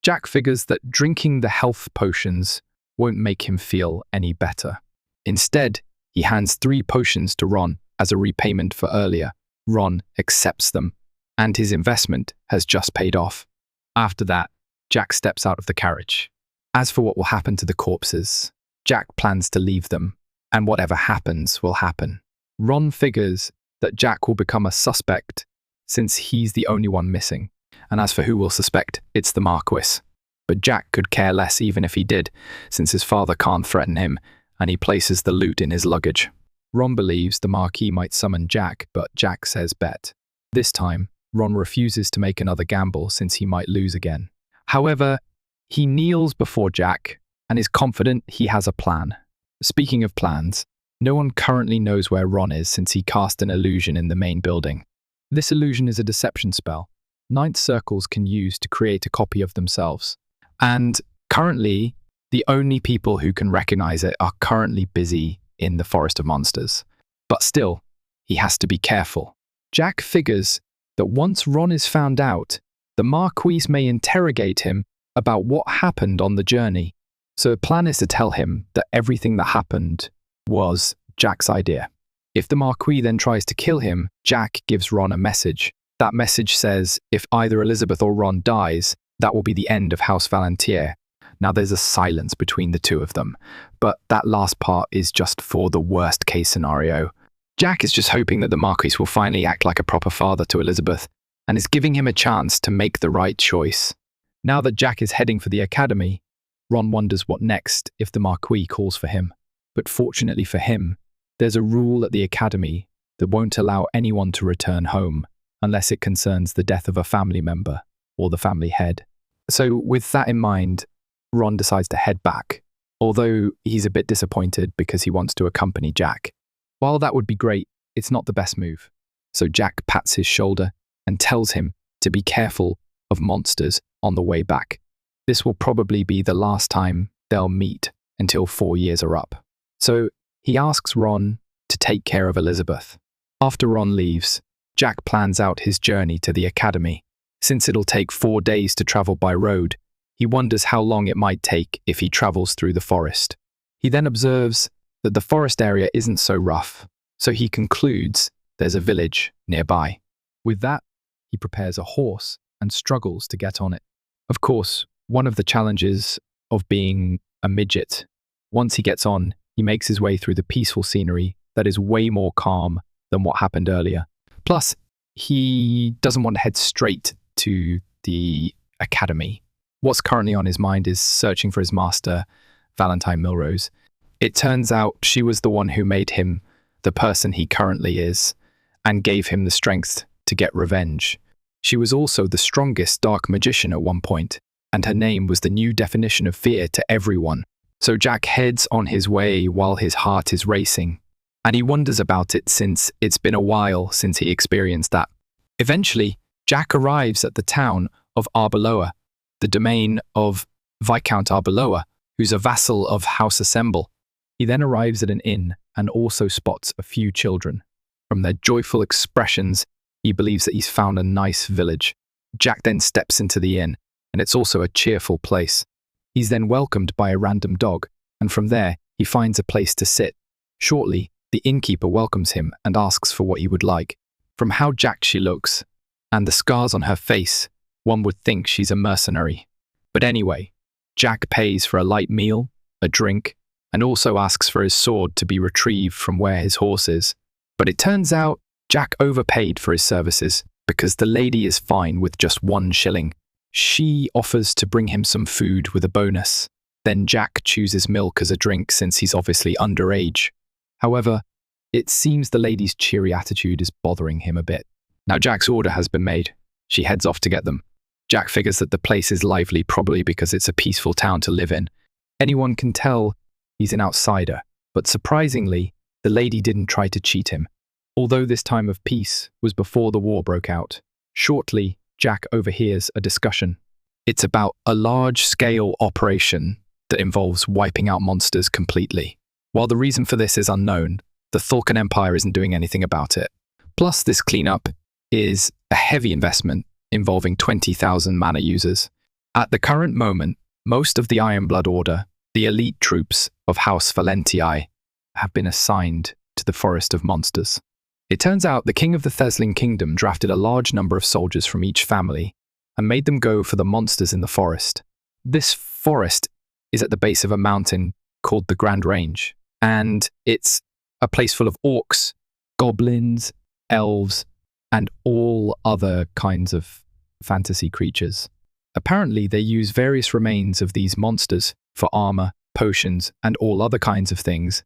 Jack figures that drinking the health potions won't make him feel any better. Instead, he hands 3 potions to Ron as a repayment for earlier. Ron accepts them, and his investment has just paid off. After that, Jack steps out of the carriage. As for what will happen to the corpses, Jack plans to leave them, and whatever happens will happen. Ron figures that Jack will become a suspect since he's the only one missing. And as for who will suspect, it's the Marquis. But Jack could care less even if he did, since his father can't threaten him, and he places the loot in his luggage. Ron believes the Marquis might summon Jack, but Jack says bet. This time, Ron refuses to make another gamble since he might lose again. However, he kneels before Jack and is confident he has a plan. Speaking of plans, no one currently knows where Ron is since he cast an illusion in the main building. This illusion is a deception spell Ninth Circles can use to create a copy of themselves. And currently, the only people who can recognize it are currently busy in the Forest of Monsters. But still, he has to be careful. Jack figures that once Ron is found out, the Marquis may interrogate him about what happened on the journey. So the plan is to tell him that everything that happened was Jack's idea. If the Marquis then tries to kill him, Jack gives Ron a message. That message says if either Elizabeth or Ron dies, that will be the end of House Valantier. Now there's a silence between the two of them, but that last part is just for the worst case scenario. Jack is just hoping that the Marquis will finally act like a proper father to Elizabeth and is giving him a chance to make the right choice. Now that Jack is heading for the academy, Ron wonders what next if the Marquis calls for him. But fortunately for him, there's a rule at the academy that won't allow anyone to return home unless it concerns the death of a family member or the family head. So with that in mind, Ron decides to head back, although he's a bit disappointed because he wants to accompany Jack. While that would be great, it's not the best move. So Jack pats his shoulder and tells him to be careful of monsters on the way back. This will probably be the last time they'll meet until 4 years are up. So he asks Ron to take care of Elizabeth. After Ron leaves, Jack plans out his journey to the academy. Since it'll take 4 days to travel by road, he wonders how long it might take if he travels through the forest. He then observes that the forest area isn't so rough, so he concludes there's a village nearby. With that, he prepares a horse and struggles to get on it. Of course, one of the challenges of being a midget, once he gets on, he makes his way through the peaceful scenery that is way more calm than what happened earlier. Plus, he doesn't want to head straight to the academy. What's currently on his mind is searching for his master, Valentine Milrose. It turns out she was the one who made him the person he currently is and gave him the strength to get revenge. She was also the strongest dark magician at one point, and her name was the new definition of fear to everyone. So Jack heads on his way while his heart is racing, and he wonders about it since it's been a while since he experienced that. Eventually, Jack arrives at the town of Arbeloa, the domain of Viscount Arbeloa, who's a vassal of House Assemble. He then arrives at an inn and also spots a few children. From their joyful expressions, he believes that he's found a nice village. Jack then steps into the inn, and it's also a cheerful place. He's then welcomed by a random dog, and from there, he finds a place to sit. Shortly, the innkeeper welcomes him and asks for what he would like. From how jacked she looks, and the scars on her face, one would think she's a mercenary. But anyway, Jack pays for a light meal, a drink, and also asks for his sword to be retrieved from where his horse is. But it turns out Jack overpaid for his services because the lady is fine with just 1 shilling. She offers to bring him some food with a bonus. Then Jack chooses milk as a drink since he's obviously underage. However, it seems the lady's cheery attitude is bothering him a bit. Now Jack's order has been made. She heads off to get them. Jack figures that the place is lively probably because it's a peaceful town to live in. Anyone can tell he's an outsider, but surprisingly, the lady didn't try to cheat him. Although this time of peace was before the war broke out. Shortly, Jack overhears a discussion. It's about a large-scale operation that involves wiping out monsters completely. While the reason for this is unknown, the Thulkan Empire isn't doing anything about it. Plus, this cleanup is a heavy investment involving 20,000 mana users. At the current moment, most of the Iron Blood Order, the elite troops of House Valentii, have been assigned to the Forest of Monsters. It turns out the king of the Thesling Kingdom drafted a large number of soldiers from each family and made them go for the monsters in the forest. This forest is at the base of a mountain called the Grand Range, and it's a place full of orcs, goblins, elves, and all other kinds of fantasy creatures. Apparently, they use various remains of these monsters for armor, potions, and all other kinds of things,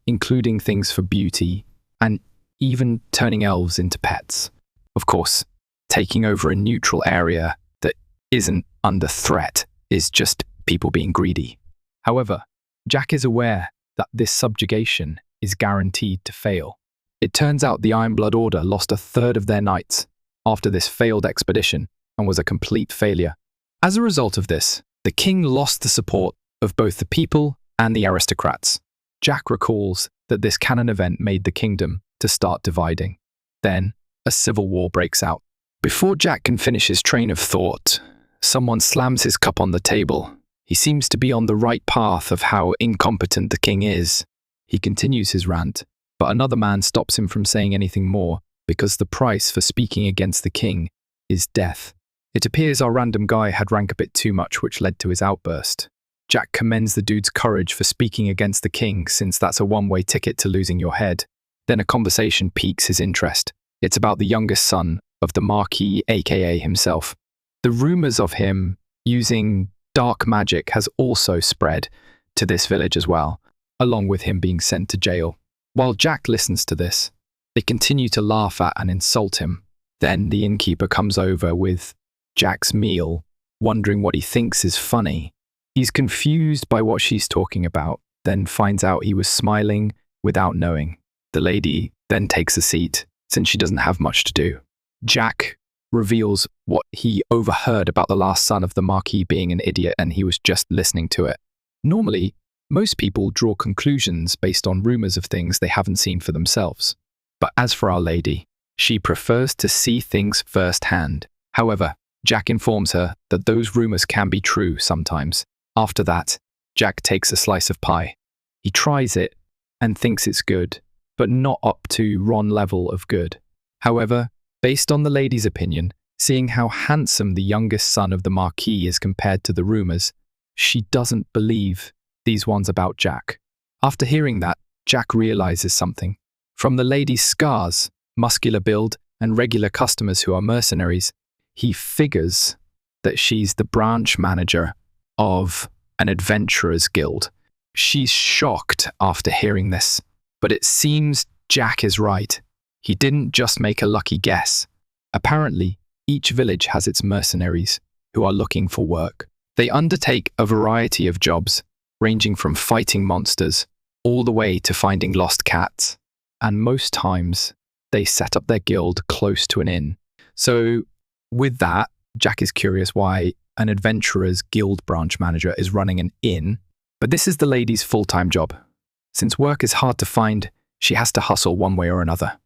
including things for beauty, and even turning elves into pets. Of course, taking over a neutral area that isn't under threat is just people being greedy. However, Jack is aware that this subjugation is guaranteed to fail. It turns out the Iron Blood Order lost 1/3 of their knights after this failed expedition and was a complete failure. As a result of this, the king lost the support of both the people and the aristocrats. Jack recalls that this canon event made the kingdom to start dividing. Then, a civil war breaks out. Before Jack can finish his train of thought, someone slams his cup on the table. He seems to be on the right path of how incompetent the king is. He continues his rant, but another man stops him from saying anything more because the price for speaking against the king is death. It appears our random guy had drank a bit too much, which led to his outburst. Jack commends the dude's courage for speaking against the king, since that's a one-way ticket to losing your head. Then a conversation piques his interest. It's about the youngest son of the Marquis, aka himself. The rumors of him using dark magic has also spread to this village as well, along with him being sent to jail. While Jack listens to this, they continue to laugh at and insult him. Then the innkeeper comes over with Jack's meal, wondering what he thinks is funny. He's confused by what she's talking about, then finds out he was smiling without knowing. The lady then takes a seat, since she doesn't have much to do. Jack reveals what he overheard about the last son of the Marquis being an idiot, and he was just listening to it. Normally, most people draw conclusions based on rumors of things they haven't seen for themselves. But as for Our Lady, she prefers to see things firsthand. However, Jack informs her that those rumors can be true sometimes. After that, Jack takes a slice of pie. He tries it and thinks it's good, but not up to Ron level of good. However, based on the lady's opinion, seeing how handsome the youngest son of the Marquis is compared to the rumors, she doesn't believe these ones about Jack. After hearing that, Jack realizes something. From the lady's scars, muscular build, and regular customers who are mercenaries, he figures that she's the branch manager of an adventurer's guild. She's shocked after hearing this, but it seems Jack is right. He didn't just make a lucky guess. Apparently, each village has its mercenaries who are looking for work. They undertake a variety of jobs, ranging from fighting monsters all the way to finding lost cats. And most times, they set up their guild close to an inn. So, with that, Jack is curious why an adventurer's guild branch manager is running an inn, but this is the lady's full-time job. Since work is hard to find, she has to hustle one way or another.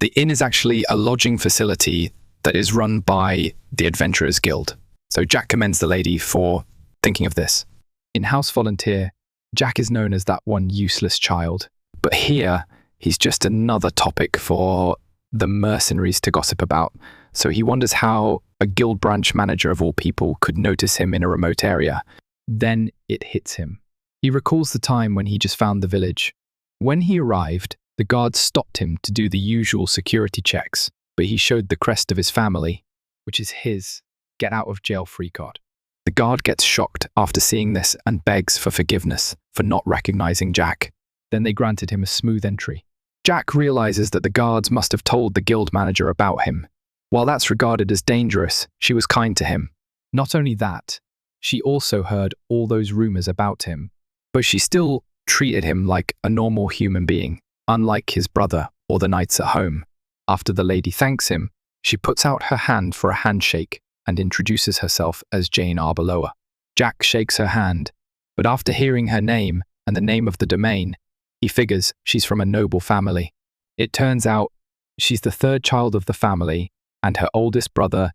The inn is actually a lodging facility that is run by the Adventurers Guild. So Jack commends the lady for thinking of this. In House Volunteer, Jack is known as that one useless child. But here, he's just another topic for the mercenaries to gossip about. So he wonders how a guild branch manager of all people could notice him in a remote area. Then it hits him. He recalls the time when he just found the village. When he arrived, the guards stopped him to do the usual security checks, but he showed the crest of his family, which is his get-out-of-jail-free card. The guard gets shocked after seeing this and begs for forgiveness for not recognizing Jack. Then they granted him a smooth entry. Jack realizes that the guards must have told the guild manager about him. While that's regarded as dangerous, she was kind to him. Not only that, she also heard all those rumors about him, but she still treated him like a normal human being, unlike his brother or the knights at home. After the lady thanks him, she puts out her hand for a handshake and introduces herself as Jane Arbeloa. Jack shakes her hand, but after hearing her name and the name of the domain, he figures she's from a noble family. It turns out she's the third child of the family, and her oldest brother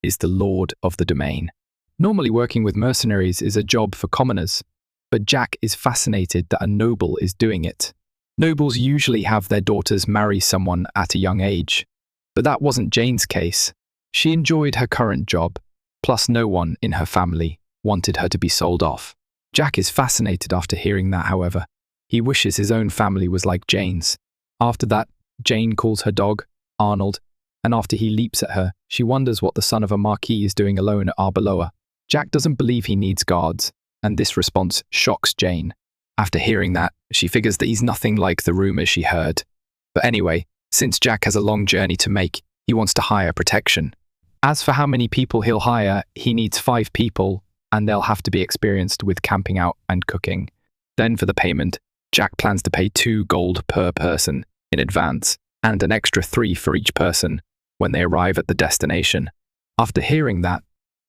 is the lord of the domain. Normally working with mercenaries is a job for commoners, but Jack is fascinated that a noble is doing it. Nobles usually have their daughters marry someone at a young age, but that wasn't Jane's case. She enjoyed her current job, plus no one in her family wanted her to be sold off. Jack is fascinated after hearing that, however. He wishes his own family was like Jane's. After that, Jane calls her dog, Arnold, and after he leaps at her, she wonders what the son of a marquis is doing alone at Arbeloa. Jack doesn't believe he needs guards, and this response shocks Jane. After hearing that, she figures that he's nothing like the rumors she heard. But anyway, since Jack has a long journey to make, he wants to hire protection. As for how many people he'll hire, he needs 5 people, and they'll have to be experienced with camping out and cooking. Then for the payment, Jack plans to pay 2 gold per person in advance, and an extra 3 for each person when they arrive at the destination. After hearing that,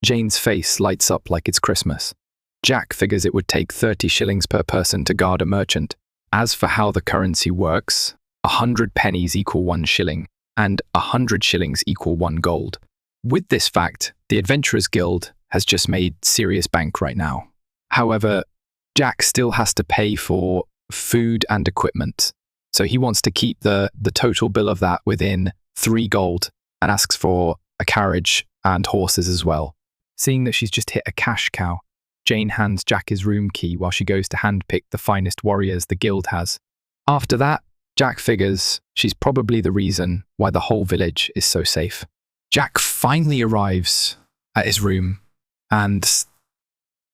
Jane's face lights up like it's Christmas. Jack figures it would take 30 shillings per person to guard a merchant. As for how the currency works, 100 pennies equal 1 shilling, and 100 shillings equal 1 gold. With this fact, the Adventurers Guild has just made serious bank right now. However, Jack still has to pay for food and equipment, so he wants to keep the total bill of that within 3 gold and asks for a carriage and horses as well. Seeing that she's just hit a cash cow, Jane hands Jack his room key while she goes to handpick the finest warriors the guild has. After that, Jack figures she's probably the reason why the whole village is so safe. Jack finally arrives at his room, and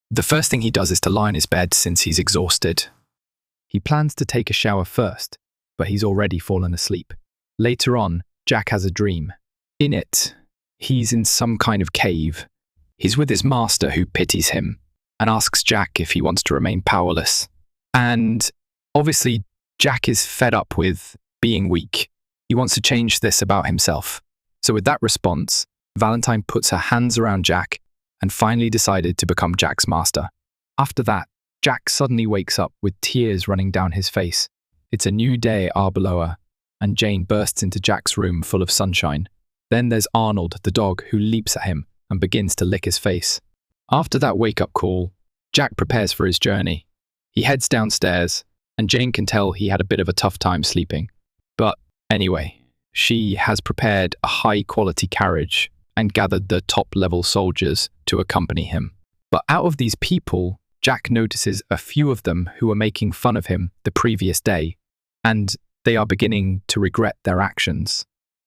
the first thing he does is to lie in his bed since he's exhausted. He plans to take a shower first, but he's already fallen asleep. Later on, Jack has a dream. In it, he's in some kind of cave. He's with his master who pities him and asks Jack if he wants to remain powerless. And obviously, Jack is fed up with being weak. He wants to change this about himself. So with that response, Valentine puts her hands around Jack and finally decided to become Jack's master. After that, Jack suddenly wakes up with tears running down his face. It's a new day at Arbeloa, and Jane bursts into Jack's room full of sunshine. Then there's Arnold, the dog, who leaps at him and begins to lick his face. After that wake-up call, Jack prepares for his journey. He heads downstairs, and Jane can tell he had a bit of a tough time sleeping. But anyway, she has prepared a high-quality carriage and gathered the top-level soldiers to accompany him. But out of these people, Jack notices a few of them who were making fun of him the previous day, and they are beginning to regret their actions.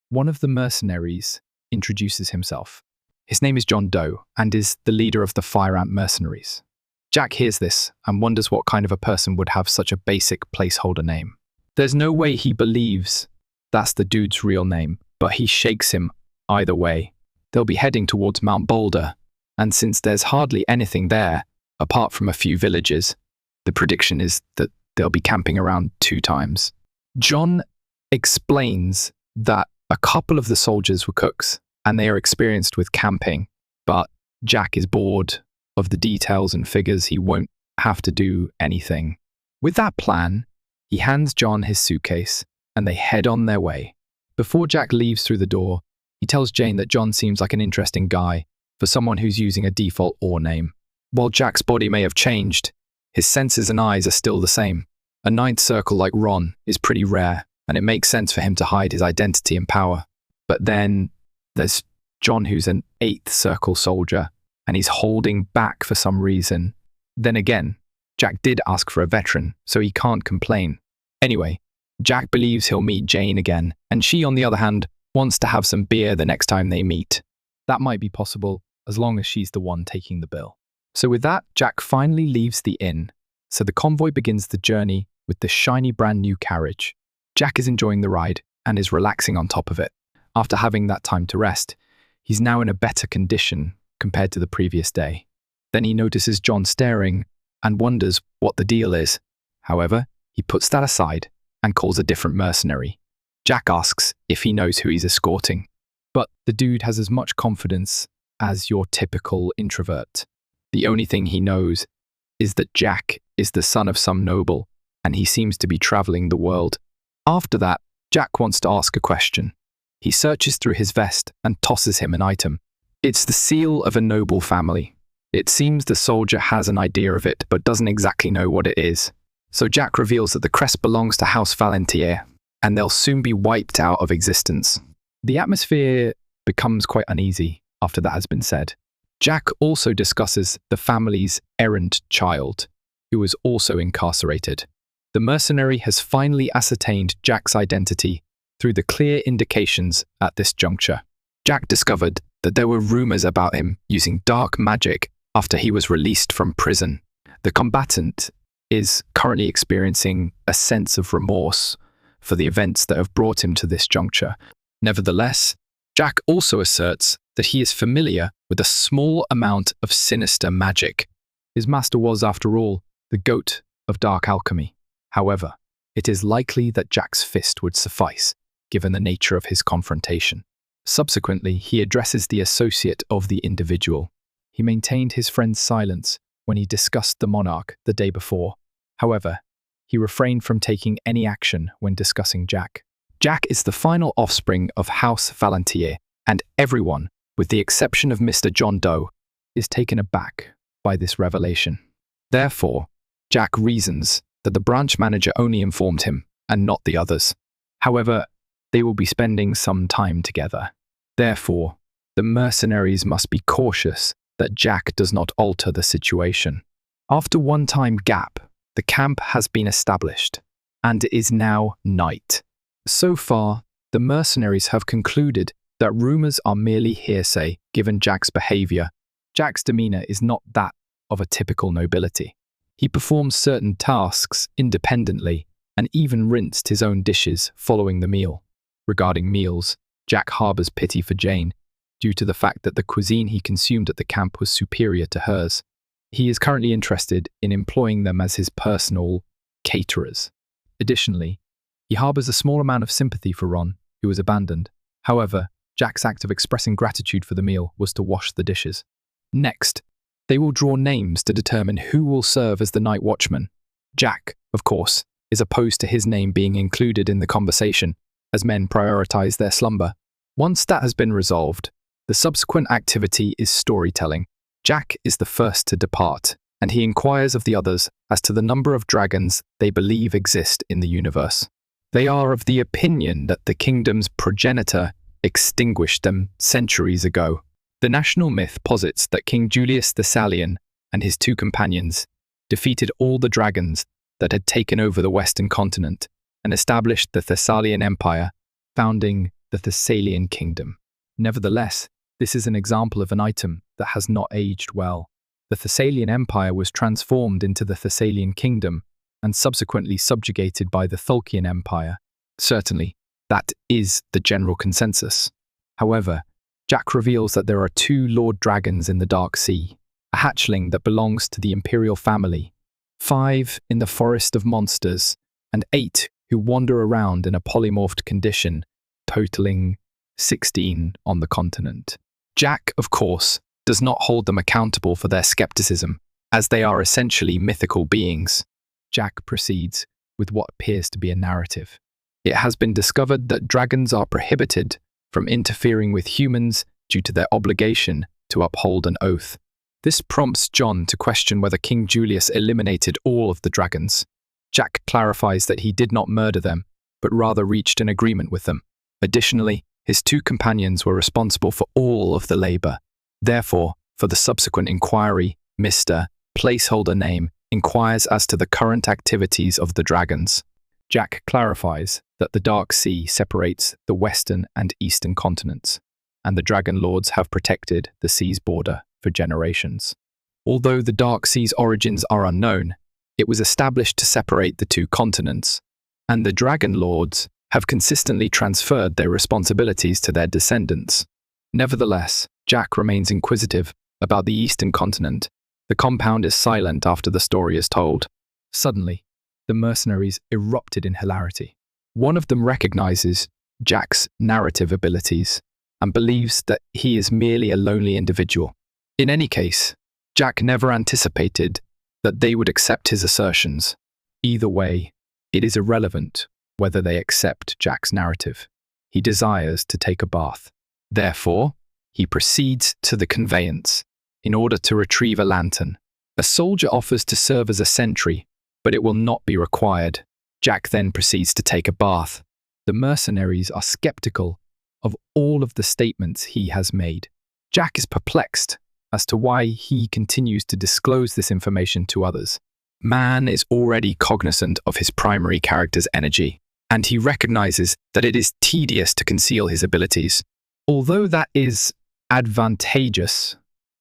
One of the mercenaries introduces himself. His name is John Doe and is the leader of the Fire Ant mercenaries. Jack hears this and wonders what kind of a person would have such a basic placeholder name. There's no way he believes that's the dude's real name, but he shakes him either way. They'll be heading towards Mount Boulder, and since there's hardly anything there, apart from a few villages, the prediction is that they'll be camping around 2 times. John explains that a couple of the soldiers were cooks, and they are experienced with camping, but Jack is bored of the details and figures he won't have to do anything. With that plan, he hands John his suitcase, and they head on their way. Before Jack leaves through the door, he tells Jane that John seems like an interesting guy for someone who's using a default or name. While Jack's body may have changed, his senses and eyes are still the same. A ninth circle like Ron is pretty rare, and it makes sense for him to hide his identity and power. But then there's John, who's an eighth circle soldier, and he's holding back for some reason. Then again, Jack did ask for a veteran, so he can't complain. Anyway, Jack believes he'll meet Jane again, and she, on the other hand, wants to have some beer the next time they meet. That might be possible, as long as she's the one taking the bill. So with that, Jack finally leaves the inn. So the convoy begins the journey with the shiny brand new carriage. Jack is enjoying the ride and is relaxing on top of it. After having that time to rest, he's now in a better condition compared to the previous day. Then he notices John staring and wonders what the deal is. However, he puts that aside and calls a different mercenary. Jack asks if he knows who he's escorting. But the dude has as much confidence as your typical introvert. The only thing he knows is that Jack is the son of some noble, and he seems to be traveling the world. After that, Jack wants to ask a question. He searches through his vest and tosses him an item. It's the seal of a noble family. It seems the soldier has an idea of it, but doesn't exactly know what it is. So Jack reveals that the crest belongs to House Valentier, and they'll soon be wiped out of existence. The atmosphere becomes quite uneasy after that has been said. Jack also discusses the family's errant child, who was also incarcerated. The mercenary has finally ascertained Jack's identity through the clear indications at this juncture. Jack discovered that there were rumors about him using dark magic after he was released from prison. The combatant is currently experiencing a sense of remorse for the events that have brought him to this juncture. Nevertheless, Jack also asserts that he is familiar with a small amount of sinister magic. His master was, after all, the goat of dark alchemy. However, it is likely that Jack's fist would suffice, given the nature of his confrontation. Subsequently, he addresses the associate of the individual. He maintained his friend's silence when he discussed the monarch the day before. However, he refrained from taking any action when discussing Jack. Jack is the final offspring of House Valentier, and everyone, with the exception of Mr. John Doe, is taken aback by this revelation. Therefore, Jack reasons that the branch manager only informed him, and not the others. However, they will be spending some time together. Therefore, the mercenaries must be cautious that Jack does not alter the situation. After one time gap, the camp has been established, and it is now night. So far, the mercenaries have concluded that rumors are merely hearsay given Jack's behavior. Jack's demeanor is not that of a typical nobility. He performs certain tasks independently and even rinsed his own dishes following the meal. Regarding meals, Jack harbors pity for Jane due to the fact that the cuisine he consumed at the camp was superior to hers. He is currently interested in employing them as his personal caterers. Additionally, he harbors a small amount of sympathy for Ron, who was abandoned. However, Jack's act of expressing gratitude for the meal was to wash the dishes. Next, they will draw names to determine who will serve as the night watchman. Jack, of course, is opposed to his name being included in the conversation, as men prioritize their slumber. Once that has been resolved, the subsequent activity is storytelling. Jack is the first to depart, and he inquires of the others as to the number of dragons they believe exist in the universe. They are of the opinion that the kingdom's progenitor extinguished them centuries ago. The national myth posits that King Julius Thessalian and his two companions defeated all the dragons that had taken over the western continent and established the Thessalian Empire, founding the Thessalian kingdom. Nevertheless, this is an example of an item that has not aged well. The Thessalian Empire was transformed into the Thessalian kingdom and subsequently subjugated by the Thulcian Empire. Certainly, that is the general consensus. However, Jack reveals that there are two Lord Dragons in the Dark Sea, a hatchling that belongs to the Imperial family, 5 in the Forest of Monsters, and 8 who wander around in a polymorphed condition, totaling 16 on the continent. Jack, of course, does not hold them accountable for their skepticism, as they are essentially mythical beings. Jack proceeds with what appears to be a narrative. It has been discovered that dragons are prohibited from interfering with humans due to their obligation to uphold an oath. This prompts John to question whether King Julius eliminated all of the dragons. Jack clarifies that he did not murder them, but rather reached an agreement with them. Additionally, his two companions were responsible for all of the labor. Therefore, for the subsequent inquiry, Mr. Placeholder Name inquires as to the current activities of the dragons. Jack clarifies that the Dark Sea separates the western and eastern continents, and the Dragon Lords have protected the sea's border for generations. Although the Dark Sea's origins are unknown, it was established to separate the two continents, and the Dragon Lords have consistently transferred their responsibilities to their descendants. Nevertheless, Jack remains inquisitive about the eastern continent. The compound is silent after the story is told. Suddenly, the mercenaries erupted in hilarity. One of them recognizes Jack's narrative abilities and believes that he is merely a lonely individual. In any case, Jack never anticipated that they would accept his assertions. Either way, it is irrelevant whether they accept Jack's narrative. He desires to take a bath. Therefore, he proceeds to the conveyance in order to retrieve a lantern. A soldier offers to serve as a sentry, but it will not be required. Jack then proceeds to take a bath. The mercenaries are skeptical of all of the statements he has made. Jack is perplexed as to why he continues to disclose this information to others. Man is already cognizant of his primary character's energy, and he recognizes that it is tedious to conceal his abilities. Although that is advantageous,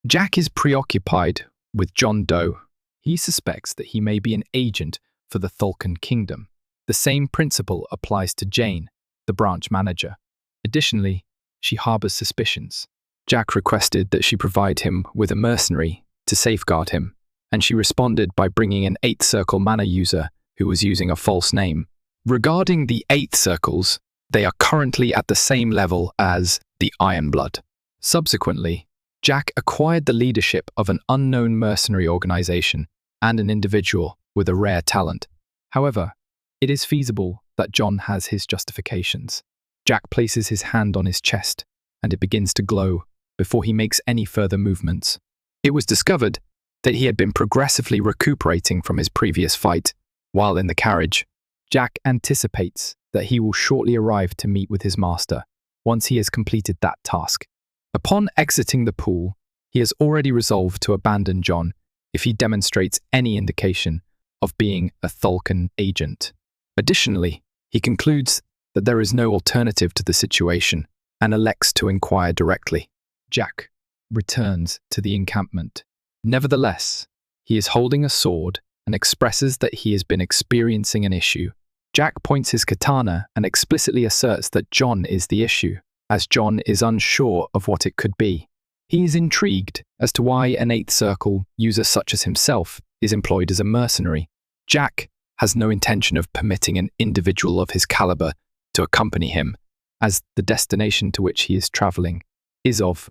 Jack is preoccupied with John Doe. He suspects that he may be an agent for the Thulkan Kingdom. The same principle applies to Jane, the branch manager. Additionally, she harbors suspicions. Jack requested that she provide him with a mercenary to safeguard him, and she responded by bringing an 8th Circle mana user who was using a false name. Regarding the 8th Circles, they are currently at the same level as the Ironblood. Subsequently, Jack acquired the leadership of an unknown mercenary organization and an individual with a rare talent. However, it is feasible that John has his justifications. Jack places his hand on his chest, and it begins to glow before he makes any further movements. It was discovered that he had been progressively recuperating from his previous fight. While in the carriage, Jack anticipates that he will shortly arrive to meet with his master once he has completed that task. Upon exiting the pool, he has already resolved to abandon John if he demonstrates any indication of being a Thulkan agent. Additionally, he concludes that there is no alternative to the situation and elects to inquire directly. Jack returns to the encampment. Nevertheless, he is holding a sword and expresses that he has been experiencing an issue. Jack points his katana and explicitly asserts that John is the issue, as John is unsure of what it could be. He is intrigued as to why an 8th Circle user such as himself is employed as a mercenary. Jack has no intention of permitting an individual of his caliber to accompany him, as the destination to which he is traveling is of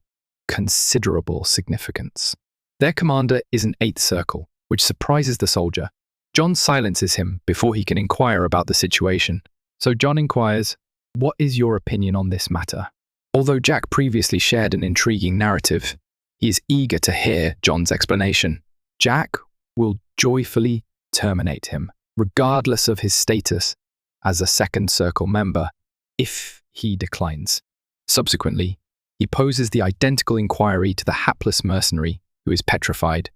considerable significance. Their commander is an 8th Circle, which surprises the soldier. John silences him before he can inquire about the situation. So John inquires, "What is your opinion on this matter?" Although Jack previously shared an intriguing narrative, he is eager to hear John's explanation. Jack will joyfully terminate him, regardless of his status as a 2nd Circle member, if he declines. Subsequently, he poses the identical inquiry to the hapless mercenary, who is petrified.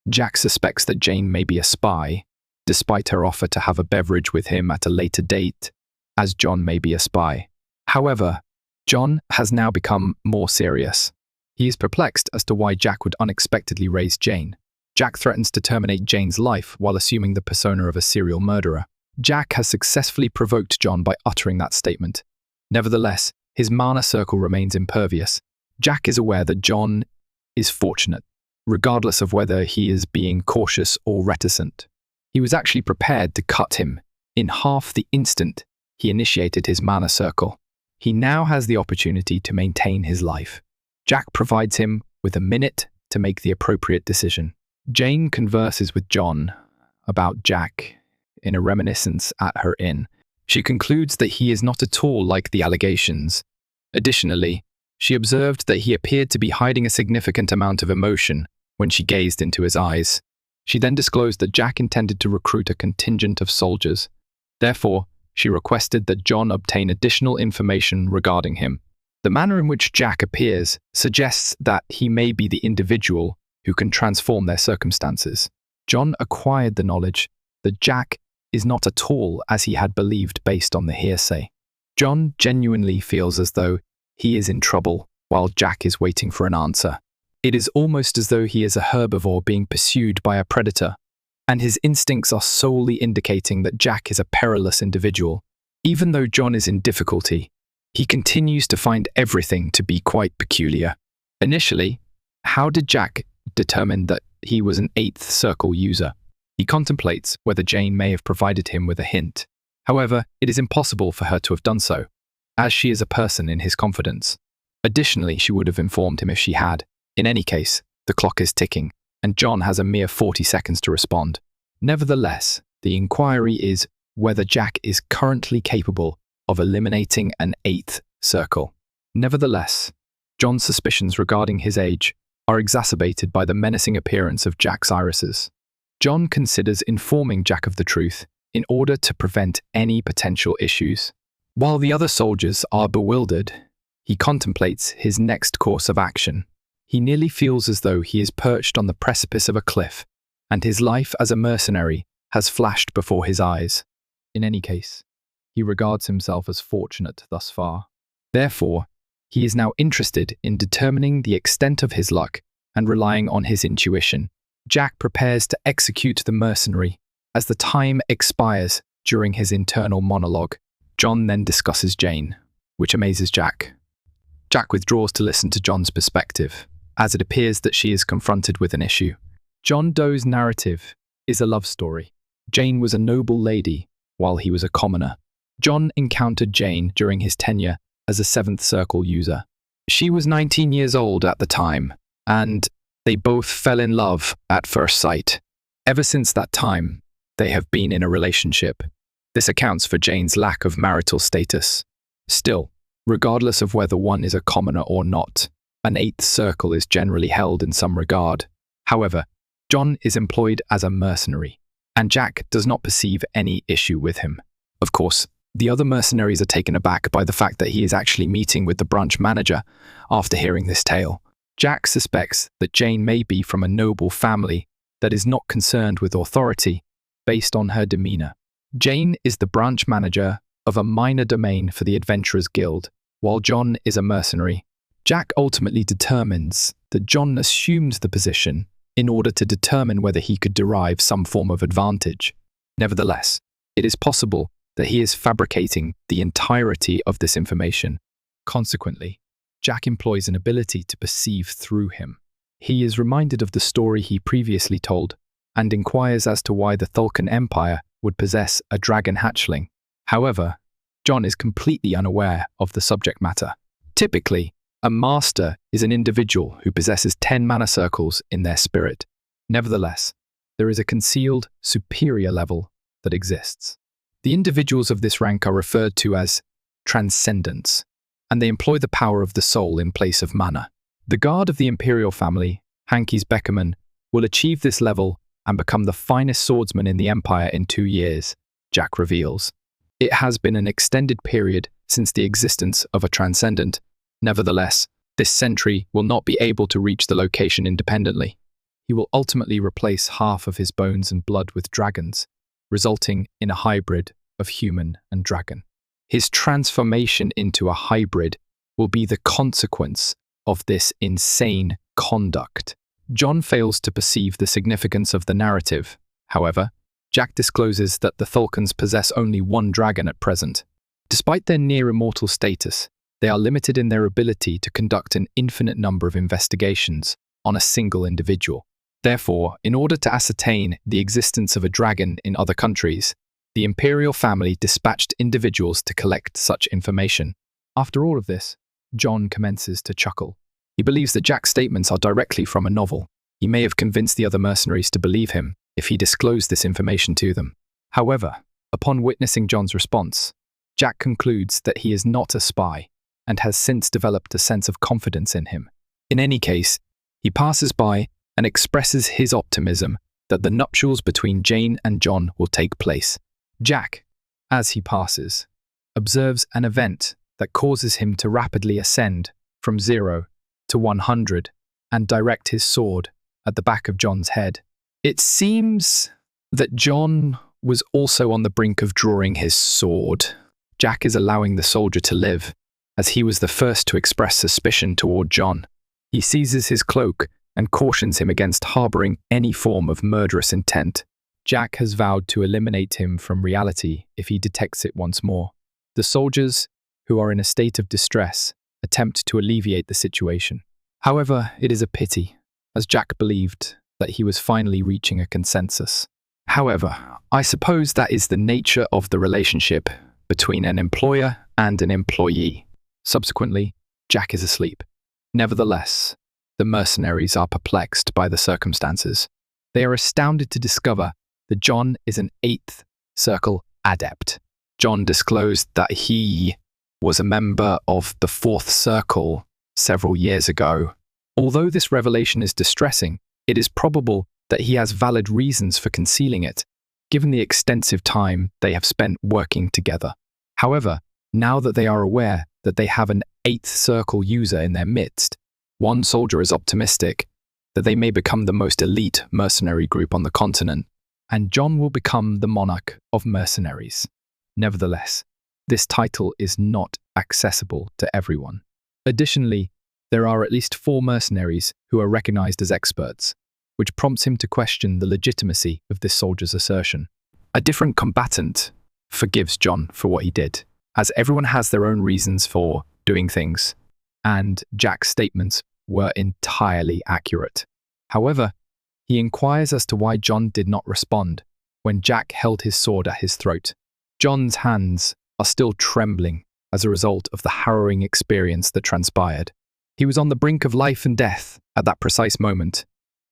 Jack suspects that Jane may be a spy, despite her offer to have a beverage with him at a later date, as John may be a spy. However, John has now become more serious. He is perplexed as to why Jack would unexpectedly raise Jane. Jack threatens to terminate Jane's life while assuming the persona of a serial murderer. Jack has successfully provoked John by uttering that statement. Nevertheless, his mana circle remains impervious. Jack is aware that John is fortunate, regardless of whether he is being cautious or reticent. He was actually prepared to cut him in half the instant he initiated his mana circle. He now has the opportunity to maintain his life. Jack provides him with a minute to make the appropriate decision. Jane converses with John about Jack in a reminiscence at her inn. She concludes that he is not at all like the allegations. Additionally, she observed that he appeared to be hiding a significant amount of emotion when she gazed into his eyes. She then disclosed that Jack intended to recruit a contingent of soldiers. Therefore, she requested that John obtain additional information regarding him. The manner in which Jack appears suggests that he may be the individual who can transform their circumstances. John acquired the knowledge that Jack is not at all as he had believed based on the hearsay. John genuinely feels as though he is in trouble while Jack is waiting for an answer. It is almost as though he is a herbivore being pursued by a predator, and his instincts are solely indicating that Jack is a perilous individual. Even though John is in difficulty, he continues to find everything to be quite peculiar. Initially, how did Jack determine that he was an eighth circle user? He contemplates whether Jane may have provided him with a hint. However, it is impossible for her to have done so, as she is a person in his confidence. Additionally, she would have informed him if she had. In any case, the clock is ticking, and John has a mere 40 seconds to respond. Nevertheless, the inquiry is whether Jack is currently capable of eliminating an eighth circle. Nevertheless, John's suspicions regarding his age are exacerbated by the menacing appearance of Jack's irises. John considers informing Jack of the truth in order to prevent any potential issues. While the other soldiers are bewildered, he contemplates his next course of action. He nearly feels as though he is perched on the precipice of a cliff, and his life as a mercenary has flashed before his eyes. In any case, he regards himself as fortunate thus far. Therefore, he is now interested in determining the extent of his luck and relying on his intuition. Jack prepares to execute the mercenary as the time expires during his internal monologue. John then discusses Jane, which amazes Jack. Jack withdraws to listen to John's perspective, as it appears that she is confronted with an issue. John Doe's narrative is a love story. Jane was a noble lady, while he was a commoner. John encountered Jane during his tenure as a seventh circle user. She was 19 years old at the time, and they both fell in love at first sight. Ever since that time, they have been in a relationship. This accounts for Jane's lack of marital status. Still, regardless of whether one is a commoner or not, an eighth circle is generally held in some regard. However, John is employed as a mercenary, and Jack does not perceive any issue with him. Of course, the other mercenaries are taken aback by the fact that he is actually meeting with the branch manager after hearing this tale. Jack suspects that Jane may be from a noble family that is not concerned with authority based on her demeanor. Jane is the branch manager of a minor domain for the Adventurers Guild, while John is a mercenary. Jack ultimately determines that John assumed the position in order to determine whether he could derive some form of advantage. Nevertheless, it is possible that he is fabricating the entirety of this information. Consequently, Jack employs an ability to perceive through him. He is reminded of the story he previously told and inquires as to why the Thulkan Empire would possess a dragon hatchling. However, John is completely unaware of the subject matter. Typically, a master is an individual who possesses 10 mana circles in their spirit. Nevertheless, there is a concealed, superior level that exists. The individuals of this rank are referred to as transcendents, and they employ the power of the soul in place of mana. The guard of the imperial family, Hankes Beckerman, will achieve this level and become the finest swordsman in the Empire in 2 years, Jack reveals. It has been an extended period since the existence of a transcendent. Nevertheless, this sentry will not be able to reach the location independently. He will ultimately replace half of his bones and blood with dragons, resulting in a hybrid of human and dragon. His transformation into a hybrid will be the consequence of this insane conduct. John fails to perceive the significance of the narrative. However, Jack discloses that the Thulkans possess only one dragon at present. Despite their near-immortal status, they are limited in their ability to conduct an infinite number of investigations on a single individual. Therefore, in order to ascertain the existence of a dragon in other countries, the imperial family dispatched individuals to collect such information. After all of this, John commences to chuckle. He believes that Jack's statements are directly from a novel. He may have convinced the other mercenaries to believe him if he disclosed this information to them. However, upon witnessing John's response, Jack concludes that he is not a spy and has since developed a sense of confidence in him. In any case, he passes by and expresses his optimism that the nuptials between Jane and John will take place. Jack, as he passes, observes an event that causes him to rapidly ascend from 0 to 100 and direct his sword at the back of John's head. It seems that John was also on the brink of drawing his sword. Jack is allowing the soldier to live, as he was the first to express suspicion toward John. He seizes his cloak and cautions him against harboring any form of murderous intent. Jack has vowed to eliminate him from reality if he detects it once more. The soldiers, who are in a state of distress, attempt to alleviate the situation. However, it is a pity, as Jack believed that he was finally reaching a consensus. However, I suppose that is the nature of the relationship between an employer and an employee. Subsequently, Jack is asleep. Nevertheless, the mercenaries are perplexed by the circumstances. They are astounded to discover that John is an 8th Circle adept. John disclosed that he was a member of the 4th Circle several years ago. Although this revelation is distressing, it is probable that he has valid reasons for concealing it, given the extensive time they have spent working together. However, now that they are aware that they have an 8th Circle user in their midst, one soldier is optimistic that they may become the most elite mercenary group on the continent, and John will become the monarch of mercenaries. Nevertheless, this title is not accessible to everyone. Additionally, there are at least 4 mercenaries who are recognized as experts, which prompts him to question the legitimacy of this soldier's assertion. A different combatant forgives John for what he did, as everyone has their own reasons for doing things, and Jack's statements were entirely accurate. However, he inquires as to why John did not respond when Jack held his sword at his throat. John's hands are still trembling as a result of the harrowing experience that transpired. He was on the brink of life and death at that precise moment.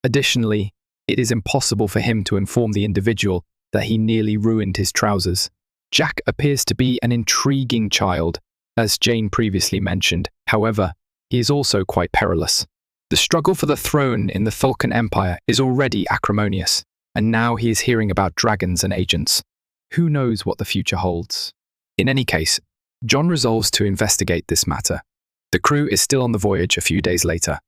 Additionally, it is impossible for him to inform the individual that he nearly ruined his trousers. Jack appears to be an intriguing child, as Jane previously mentioned. However, he is also quite perilous. The struggle for the throne in the Thulkan Empire is already acrimonious, and now he is hearing about dragons and agents. Who knows what the future holds? In any case, John resolves to investigate this matter. The crew is still on the voyage a few days later.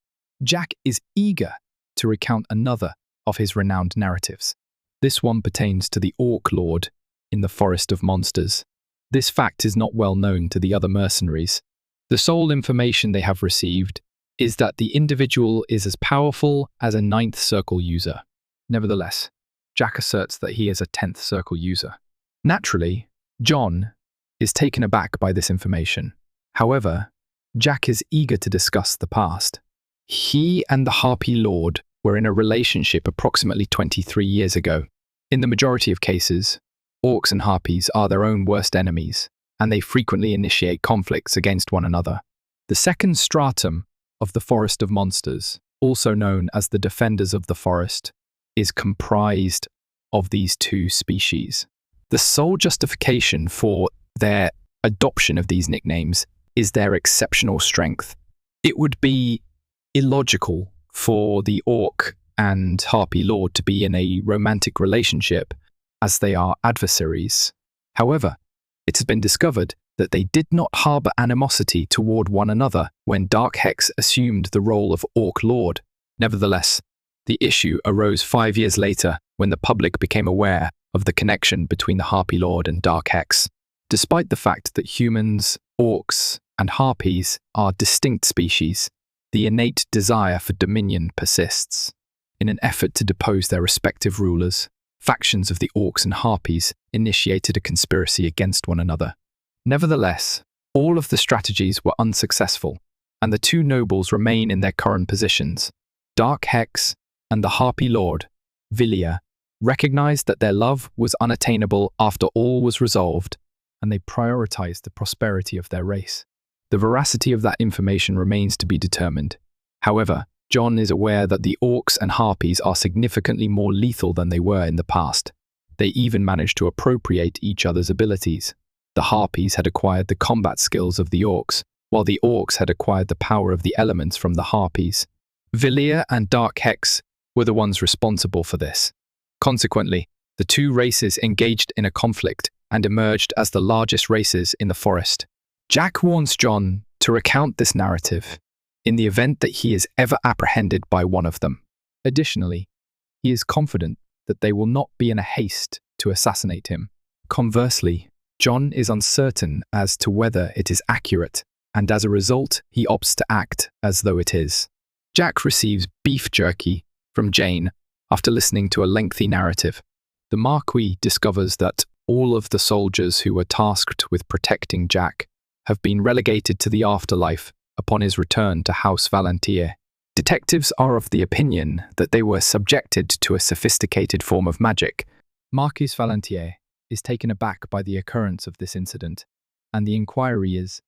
Jack is eager to recount another of his renowned narratives. This one pertains to the Orc Lord in the Forest of Monsters. This fact is not well known to the other mercenaries. The sole information they have received is that the individual is as powerful as a 9th Circle user. Nevertheless, Jack asserts that he is a 10th Circle user. Naturally, John is taken aback by this information. However, Jack is eager to discuss the past. He and the Harpy Lord were in a relationship approximately 23 years ago. In the majority of cases, orcs and harpies are their own worst enemies, and they frequently initiate conflicts against one another. The second stratum of the Forest of Monsters, also known as the Defenders of the Forest, is comprised of these 2 species. The sole justification for their adoption of these nicknames is their exceptional strength. It would be illogical for the Orc and Harpy Lord to be in a romantic relationship, as they are adversaries. However, it has been discovered that they did not harbor animosity toward one another when Dark Hex assumed the role of Orc Lord. Nevertheless, the issue arose 5 years later when the public became aware of the connection between the Harpy Lord and Dark Hex. Despite the fact that humans, orcs, and harpies are distinct species, the innate desire for dominion persists. In an effort to depose their respective rulers, factions of the orcs and harpies initiated a conspiracy against one another. Nevertheless, all of the strategies were unsuccessful, and the 2 nobles remain in their current positions. Dark Hex and the Harpy Lord, Villia, recognized that their love was unattainable after all was resolved, and they prioritized the prosperity of their race. The veracity of that information remains to be determined. However, John is aware that the orcs and harpies are significantly more lethal than they were in the past. They even managed to appropriate each other's abilities. The Harpies had acquired the combat skills of the Orcs, while the Orcs had acquired the power of the elements from the Harpies. Valir and Dark Hex were the ones responsible for this. Consequently, the two races engaged in a conflict and emerged as the largest races in the forest. Jack warns Jon to recount this narrative in the event that he is ever apprehended by one of them. Additionally, he is confident that they will not be in a haste to assassinate him. Conversely, Jon is uncertain as to whether it is accurate, and as a result, he opts to act as though it is. Jack receives beef jerky from Jane after listening to a lengthy narrative. The Marquis discovers that all of the soldiers who were tasked with protecting Jack have been relegated to the afterlife upon his return to House Valantier. Detectives are of the opinion that they were subjected to a sophisticated form of magic. Marquis Valantier is taken aback by the occurrence of this incident, and the inquiry is,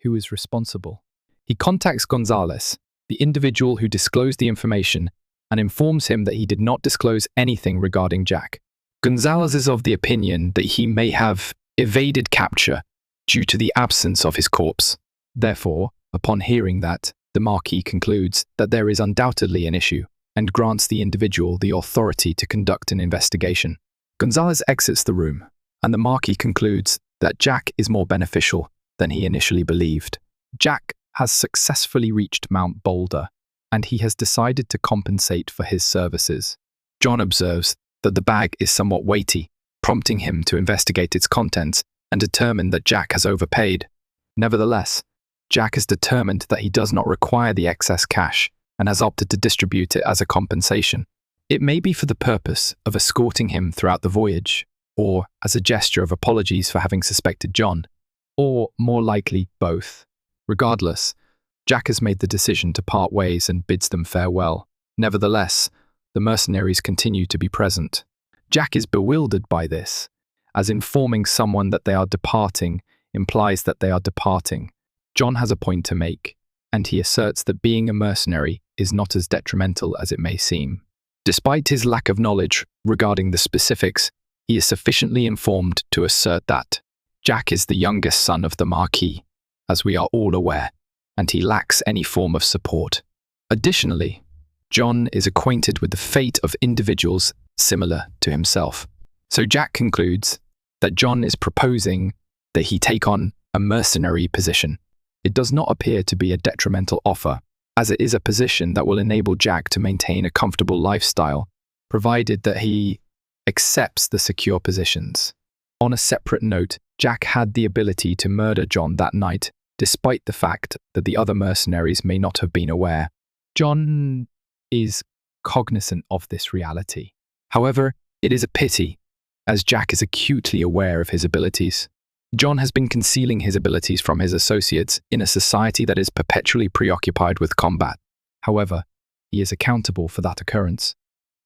who is responsible? He contacts Gonzalez, the individual who disclosed the information, and informs him that he did not disclose anything regarding Jack. Gonzalez is of the opinion that he may have evaded capture due to the absence of his corpse. Therefore, upon hearing that, the Marquis concludes that there is undoubtedly an issue and grants the individual the authority to conduct an investigation. Gonzalez exits the room, and the Marquis concludes that Jack is more beneficial than he initially believed. Jack has successfully reached Mount Boulder, and he has decided to compensate for his services. Jon observes that the bag is somewhat weighty, prompting him to investigate its contents and determine that Jack has overpaid. Nevertheless, Jack is determined that he does not require the excess cash and has opted to distribute it as a compensation. It may be for the purpose of escorting him throughout the voyage, or as a gesture of apologies for having suspected Jon, or more likely both. Regardless, Jack has made the decision to part ways and bids them farewell. Nevertheless, the mercenaries continue to be present. Jack is bewildered by this, as informing someone that they are departing implies that they are departing. Jon has a point to make, and he asserts that being a mercenary is not as detrimental as it may seem. Despite his lack of knowledge regarding the specifics, he is sufficiently informed to assert that Jack is the youngest son of the Marquis, as we are all aware, and he lacks any form of support. Additionally, Jon is acquainted with the fate of individuals similar to himself. So Jack concludes that Jon is proposing that he take on a mercenary position. It does not appear to be a detrimental offer, as it is a position that will enable Jack to maintain a comfortable lifestyle, provided that he accepts the secure positions. On a separate note, Jack had the ability to murder Jon that night, despite the fact that the other mercenaries may not have been aware. Jon is cognizant of this reality. However, it is a pity, as Jack is acutely aware of his abilities. Jon has been concealing his abilities from his associates in a society that is perpetually preoccupied with combat. However, he is accountable for that occurrence.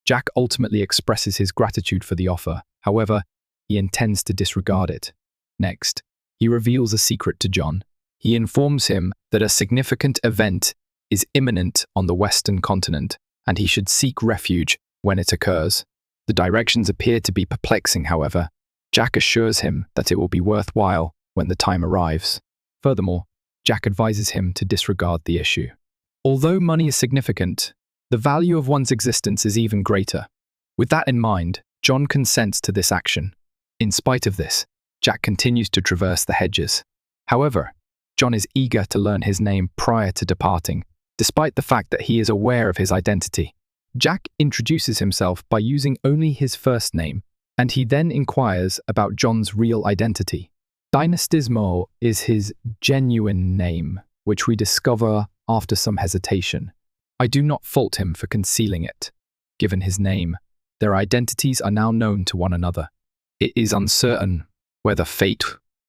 Jack ultimately expresses his gratitude for the offer. However, he intends to disregard it. Next, he reveals a secret to Jon. He informs him that a significant event is imminent on the Western continent, and he should seek refuge when it occurs. The directions appear to be perplexing, however. Jack assures him that it will be worthwhile when the time arrives. Furthermore, Jack advises him to disregard the issue. Although money is significant, the value of one's existence is even greater. With that in mind, Jon consents to this action. In spite of this, Jack continues to traverse the hedges. However, Jon is eager to learn his name prior to departing, despite the fact that he is aware of his identity. Jack introduces himself by using only his first name, and he then inquires about Jon's real identity. Dynastismo is his genuine name, which we discover after some hesitation. I do not fault him for concealing it. Given his name, their identities are now known to one another. It is uncertain whether fate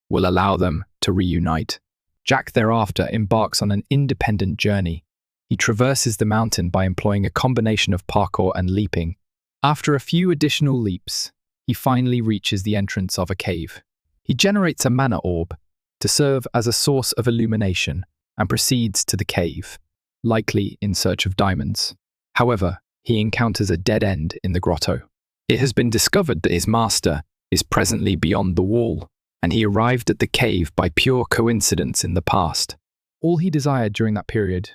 will allow them to reunite. Jack thereafter embarks on an independent journey. He traverses the mountain by employing a combination of parkour and leaping. After a few additional leaps, he finally reaches the entrance of a cave. He generates a mana orb to serve as a source of illumination and proceeds to the cave, likely in search of diamonds. However, he encounters a dead end in the grotto. It has been discovered that his master is presently beyond the wall, and he arrived at the cave by pure coincidence in the past. All he desired during that period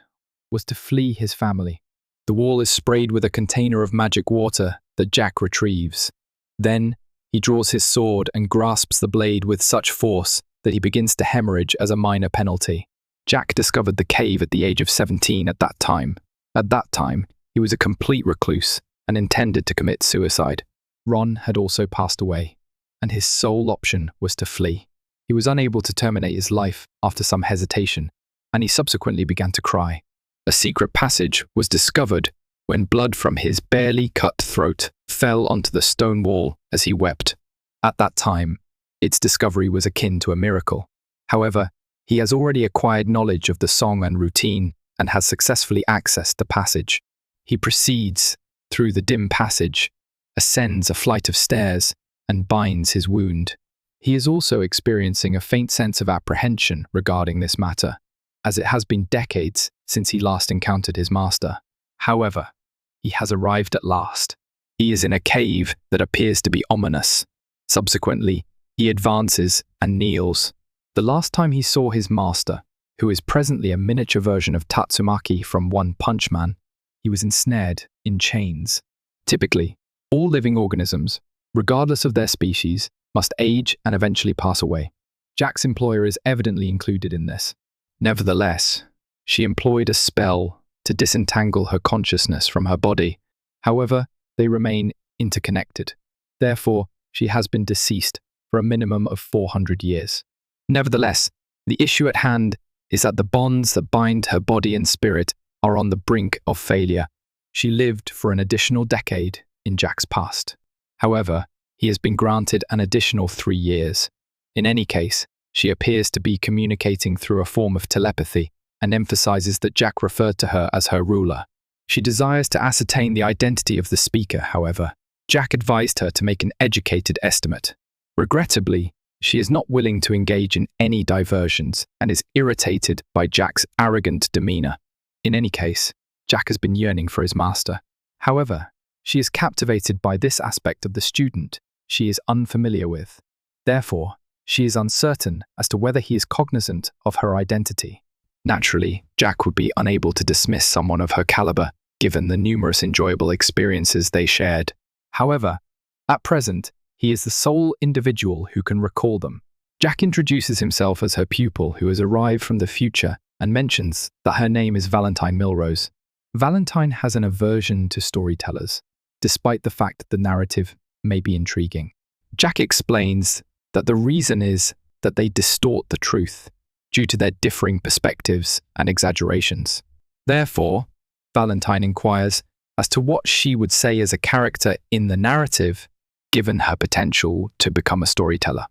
was to flee his family. The wall is sprayed with a container of magic water that Jack retrieves. Then, he draws his sword and grasps the blade with such force that he begins to hemorrhage as a minor penalty. Jack discovered the cave at the age of 17 at that time. At that time, he was a complete recluse and intended to commit suicide. Ron had also passed away, and his sole option was to flee. He was unable to terminate his life after some hesitation, and he subsequently began to cry. A secret passage was discovered when blood from his barely cut throat fell onto the stone wall as he wept. At that time, its discovery was akin to a miracle. However, he has already acquired knowledge of the song and routine and has successfully accessed the passage. He proceeds through the dim passage, ascends a flight of stairs, and binds his wound. He is also experiencing a faint sense of apprehension regarding this matter, as it has been decades since he last encountered his master. However, he has arrived at last. He is in a cave that appears to be ominous. Subsequently, he advances and kneels. The last time he saw his master, who is presently a miniature version of Tatsumaki from One Punch Man, he was ensnared in chains. Typically, all living organisms, regardless of their species, must age and eventually pass away. Jack's employer is evidently included in this. Nevertheless, she employed a spell to disentangle her consciousness from her body. However, they remain interconnected. Therefore, she has been deceased for a minimum of 400 years. Nevertheless, the issue at hand is that the bonds that bind her body and spirit are on the brink of failure. She lived for an additional decade in Jack's past. However, he has been granted an additional 3 years. In any case, she appears to be communicating through a form of telepathy and emphasizes that Jack referred to her as her ruler. She desires to ascertain the identity of the speaker, however. Jack advised her to make an educated estimate. Regrettably, she is not willing to engage in any diversions and is irritated by Jack's arrogant demeanor. In any case, Jack has been yearning for his master. However, she is captivated by this aspect of the student she is unfamiliar with. Therefore, she is uncertain as to whether he is cognizant of her identity. Naturally, Jack would be unable to dismiss someone of her caliber, given the numerous enjoyable experiences they shared. However, at present, he is the sole individual who can recall them. Jack introduces himself as her pupil who has arrived from the future and mentions that her name is Valentine Milrose. Valentine has an aversion to storytellers, despite the fact the narrative may be intriguing. Jack explains that the reason is that they distort the truth due to their differing perspectives and exaggerations. Therefore, Valentine inquires as to what she would say as a character in the narrative, given her potential to become a storyteller.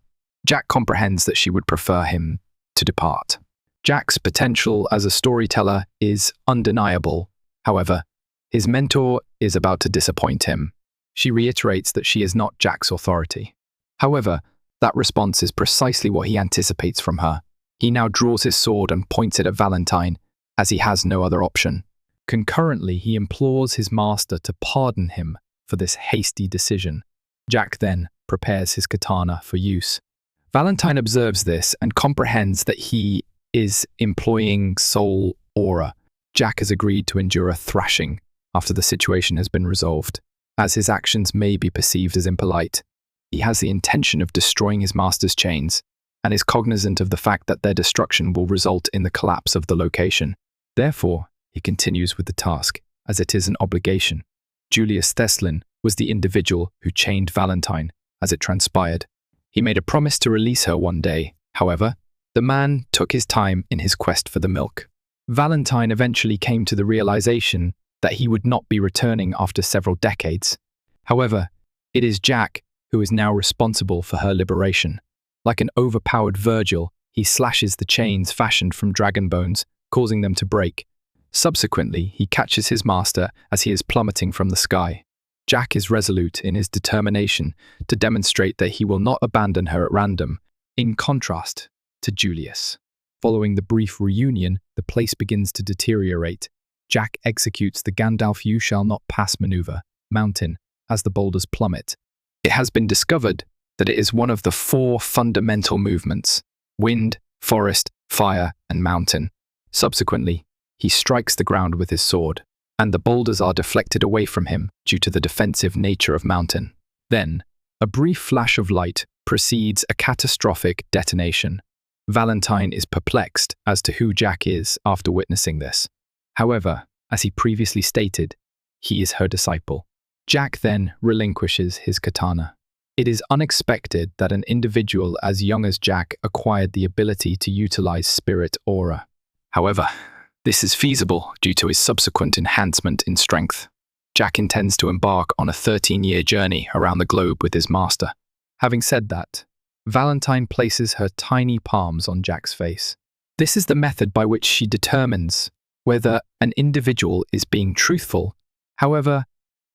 Jack comprehends that she would prefer him to depart. Jack's potential as a storyteller is undeniable. However, his mentor is about to disappoint him. She reiterates that she is not Jack's authority. However, that response is precisely what he anticipates from her. He now draws his sword and points it at Valentine, as he has no other option. Concurrently, he implores his master to pardon him for this hasty decision. Jack then prepares his katana for use. Valentine observes this and comprehends that he is employing soul aura. Jack has agreed to endure a thrashing after the situation has been resolved, as his actions may be perceived as impolite. He has the intention of destroying his master's chains and is cognizant of the fact that their destruction will result in the collapse of the location. Therefore, he continues with the task, as it is an obligation. Julius Theslin was the individual who chained Valentine, as it transpired. He made a promise to release her one day. However, the man took his time in his quest for the milk. Valentine eventually came to the realization that he would not be returning after several decades. However, it is Jack who is now responsible for her liberation. Like an overpowered Virgil, he slashes the chains fashioned from dragon bones, causing them to break. Subsequently, he catches his master as he is plummeting from the sky. Jack is resolute in his determination to demonstrate that he will not abandon her at random, in contrast to Julius. Following the brief reunion, the place begins to deteriorate. Jack executes the Gandalf "You shall not pass" maneuver, mountain, as the boulders plummet. It has been discovered that it is one of the four fundamental movements: wind, forest, fire, and mountain. Subsequently, he strikes the ground with his sword, and the boulders are deflected away from him due to the defensive nature of mountain. Then, a brief flash of light precedes a catastrophic detonation. Valentine is perplexed as to who Jack is after witnessing this. However, as he previously stated, he is her disciple. Jack then relinquishes his katana. It is unexpected that an individual as young as Jack acquired the ability to utilize spirit aura. However, this is feasible due to his subsequent enhancement in strength. Jack intends to embark on a 13-year journey around the globe with his master. Having said that, Valentine places her tiny palms on Jack's face. This is the method by which she determines whether an individual is being truthful. However,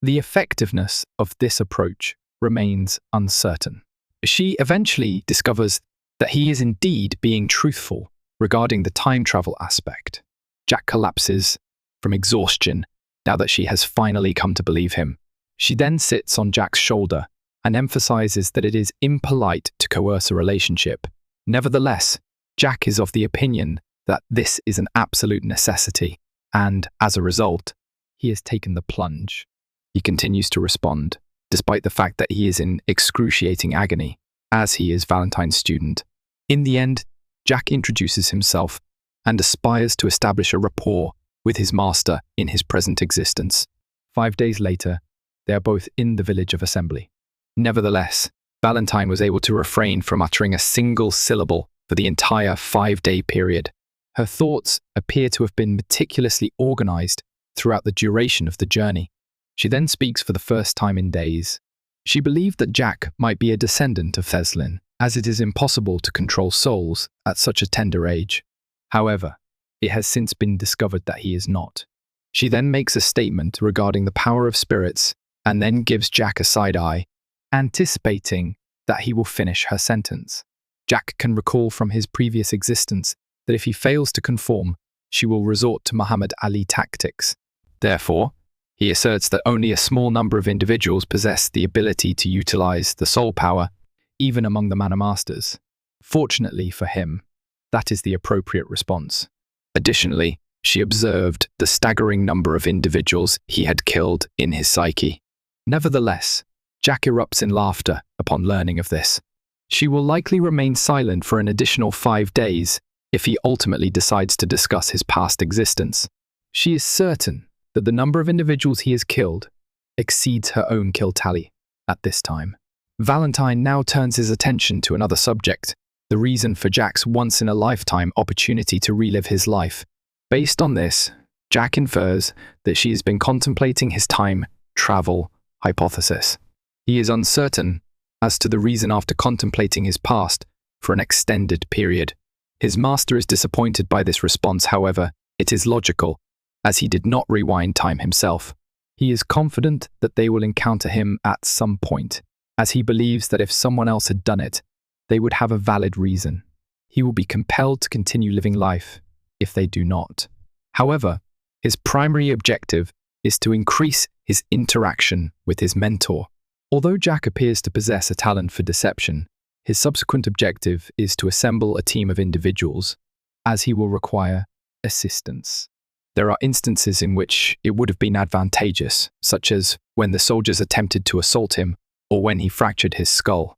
the effectiveness of this approach remains uncertain. She eventually discovers that he is indeed being truthful regarding the time travel aspect. Jack collapses from exhaustion now that she has finally come to believe him. She then sits on Jack's shoulder and emphasizes that it is impolite to coerce a relationship. Nevertheless, Jack is of the opinion that this is an absolute necessity, and as a result, he has taken the plunge. He continues to respond, despite the fact that he is in excruciating agony, as he is Valentine's student. In the end, Jack introduces himself and aspires to establish a rapport with his master in his present existence. 5 days later, they are both in the village of assembly. Nevertheless, Valentine was able to refrain from uttering a single syllable for the entire 5-day period. Her thoughts appear to have been meticulously organized throughout the duration of the journey. She then speaks for the first time in days. She believed that Jack might be a descendant of Theslin, as it is impossible to control souls at such a tender age. However, it has since been discovered that he is not. She then makes a statement regarding the power of spirits and then gives Jack a side eye, anticipating that he will finish her sentence. Jack can recall from his previous existence that if he fails to conform, she will resort to Muhammad Ali tactics. Therefore, he asserts that only a small number of individuals possess the ability to utilize the soul power, even among the Mana Masters. Fortunately for him, that is the appropriate response. Additionally, she observed the staggering number of individuals he had killed in his psyche. Nevertheless, Jack erupts in laughter upon learning of this. She will likely remain silent for an additional 5 days if he ultimately decides to discuss his past existence. She is certain that the number of individuals he has killed exceeds her own kill tally at this time. Valentine now turns his attention to another subject, the reason for Jack's once-in-a-lifetime opportunity to relive his life. Based on this, Jack infers that she has been contemplating his time travel hypothesis. He is uncertain as to the reason after contemplating his past for an extended period. His master is disappointed by this response, however, it is logical, as he did not rewind time himself. He is confident that they will encounter him at some point, as he believes that if someone else had done it, they would have a valid reason. He will be compelled to continue living life if they do not. However, his primary objective is to increase his interaction with his mentor. Although Jack appears to possess a talent for deception, his subsequent objective is to assemble a team of individuals, as he will require assistance. There are instances in which it would have been advantageous, such as when the soldiers attempted to assault him or when he fractured his skull.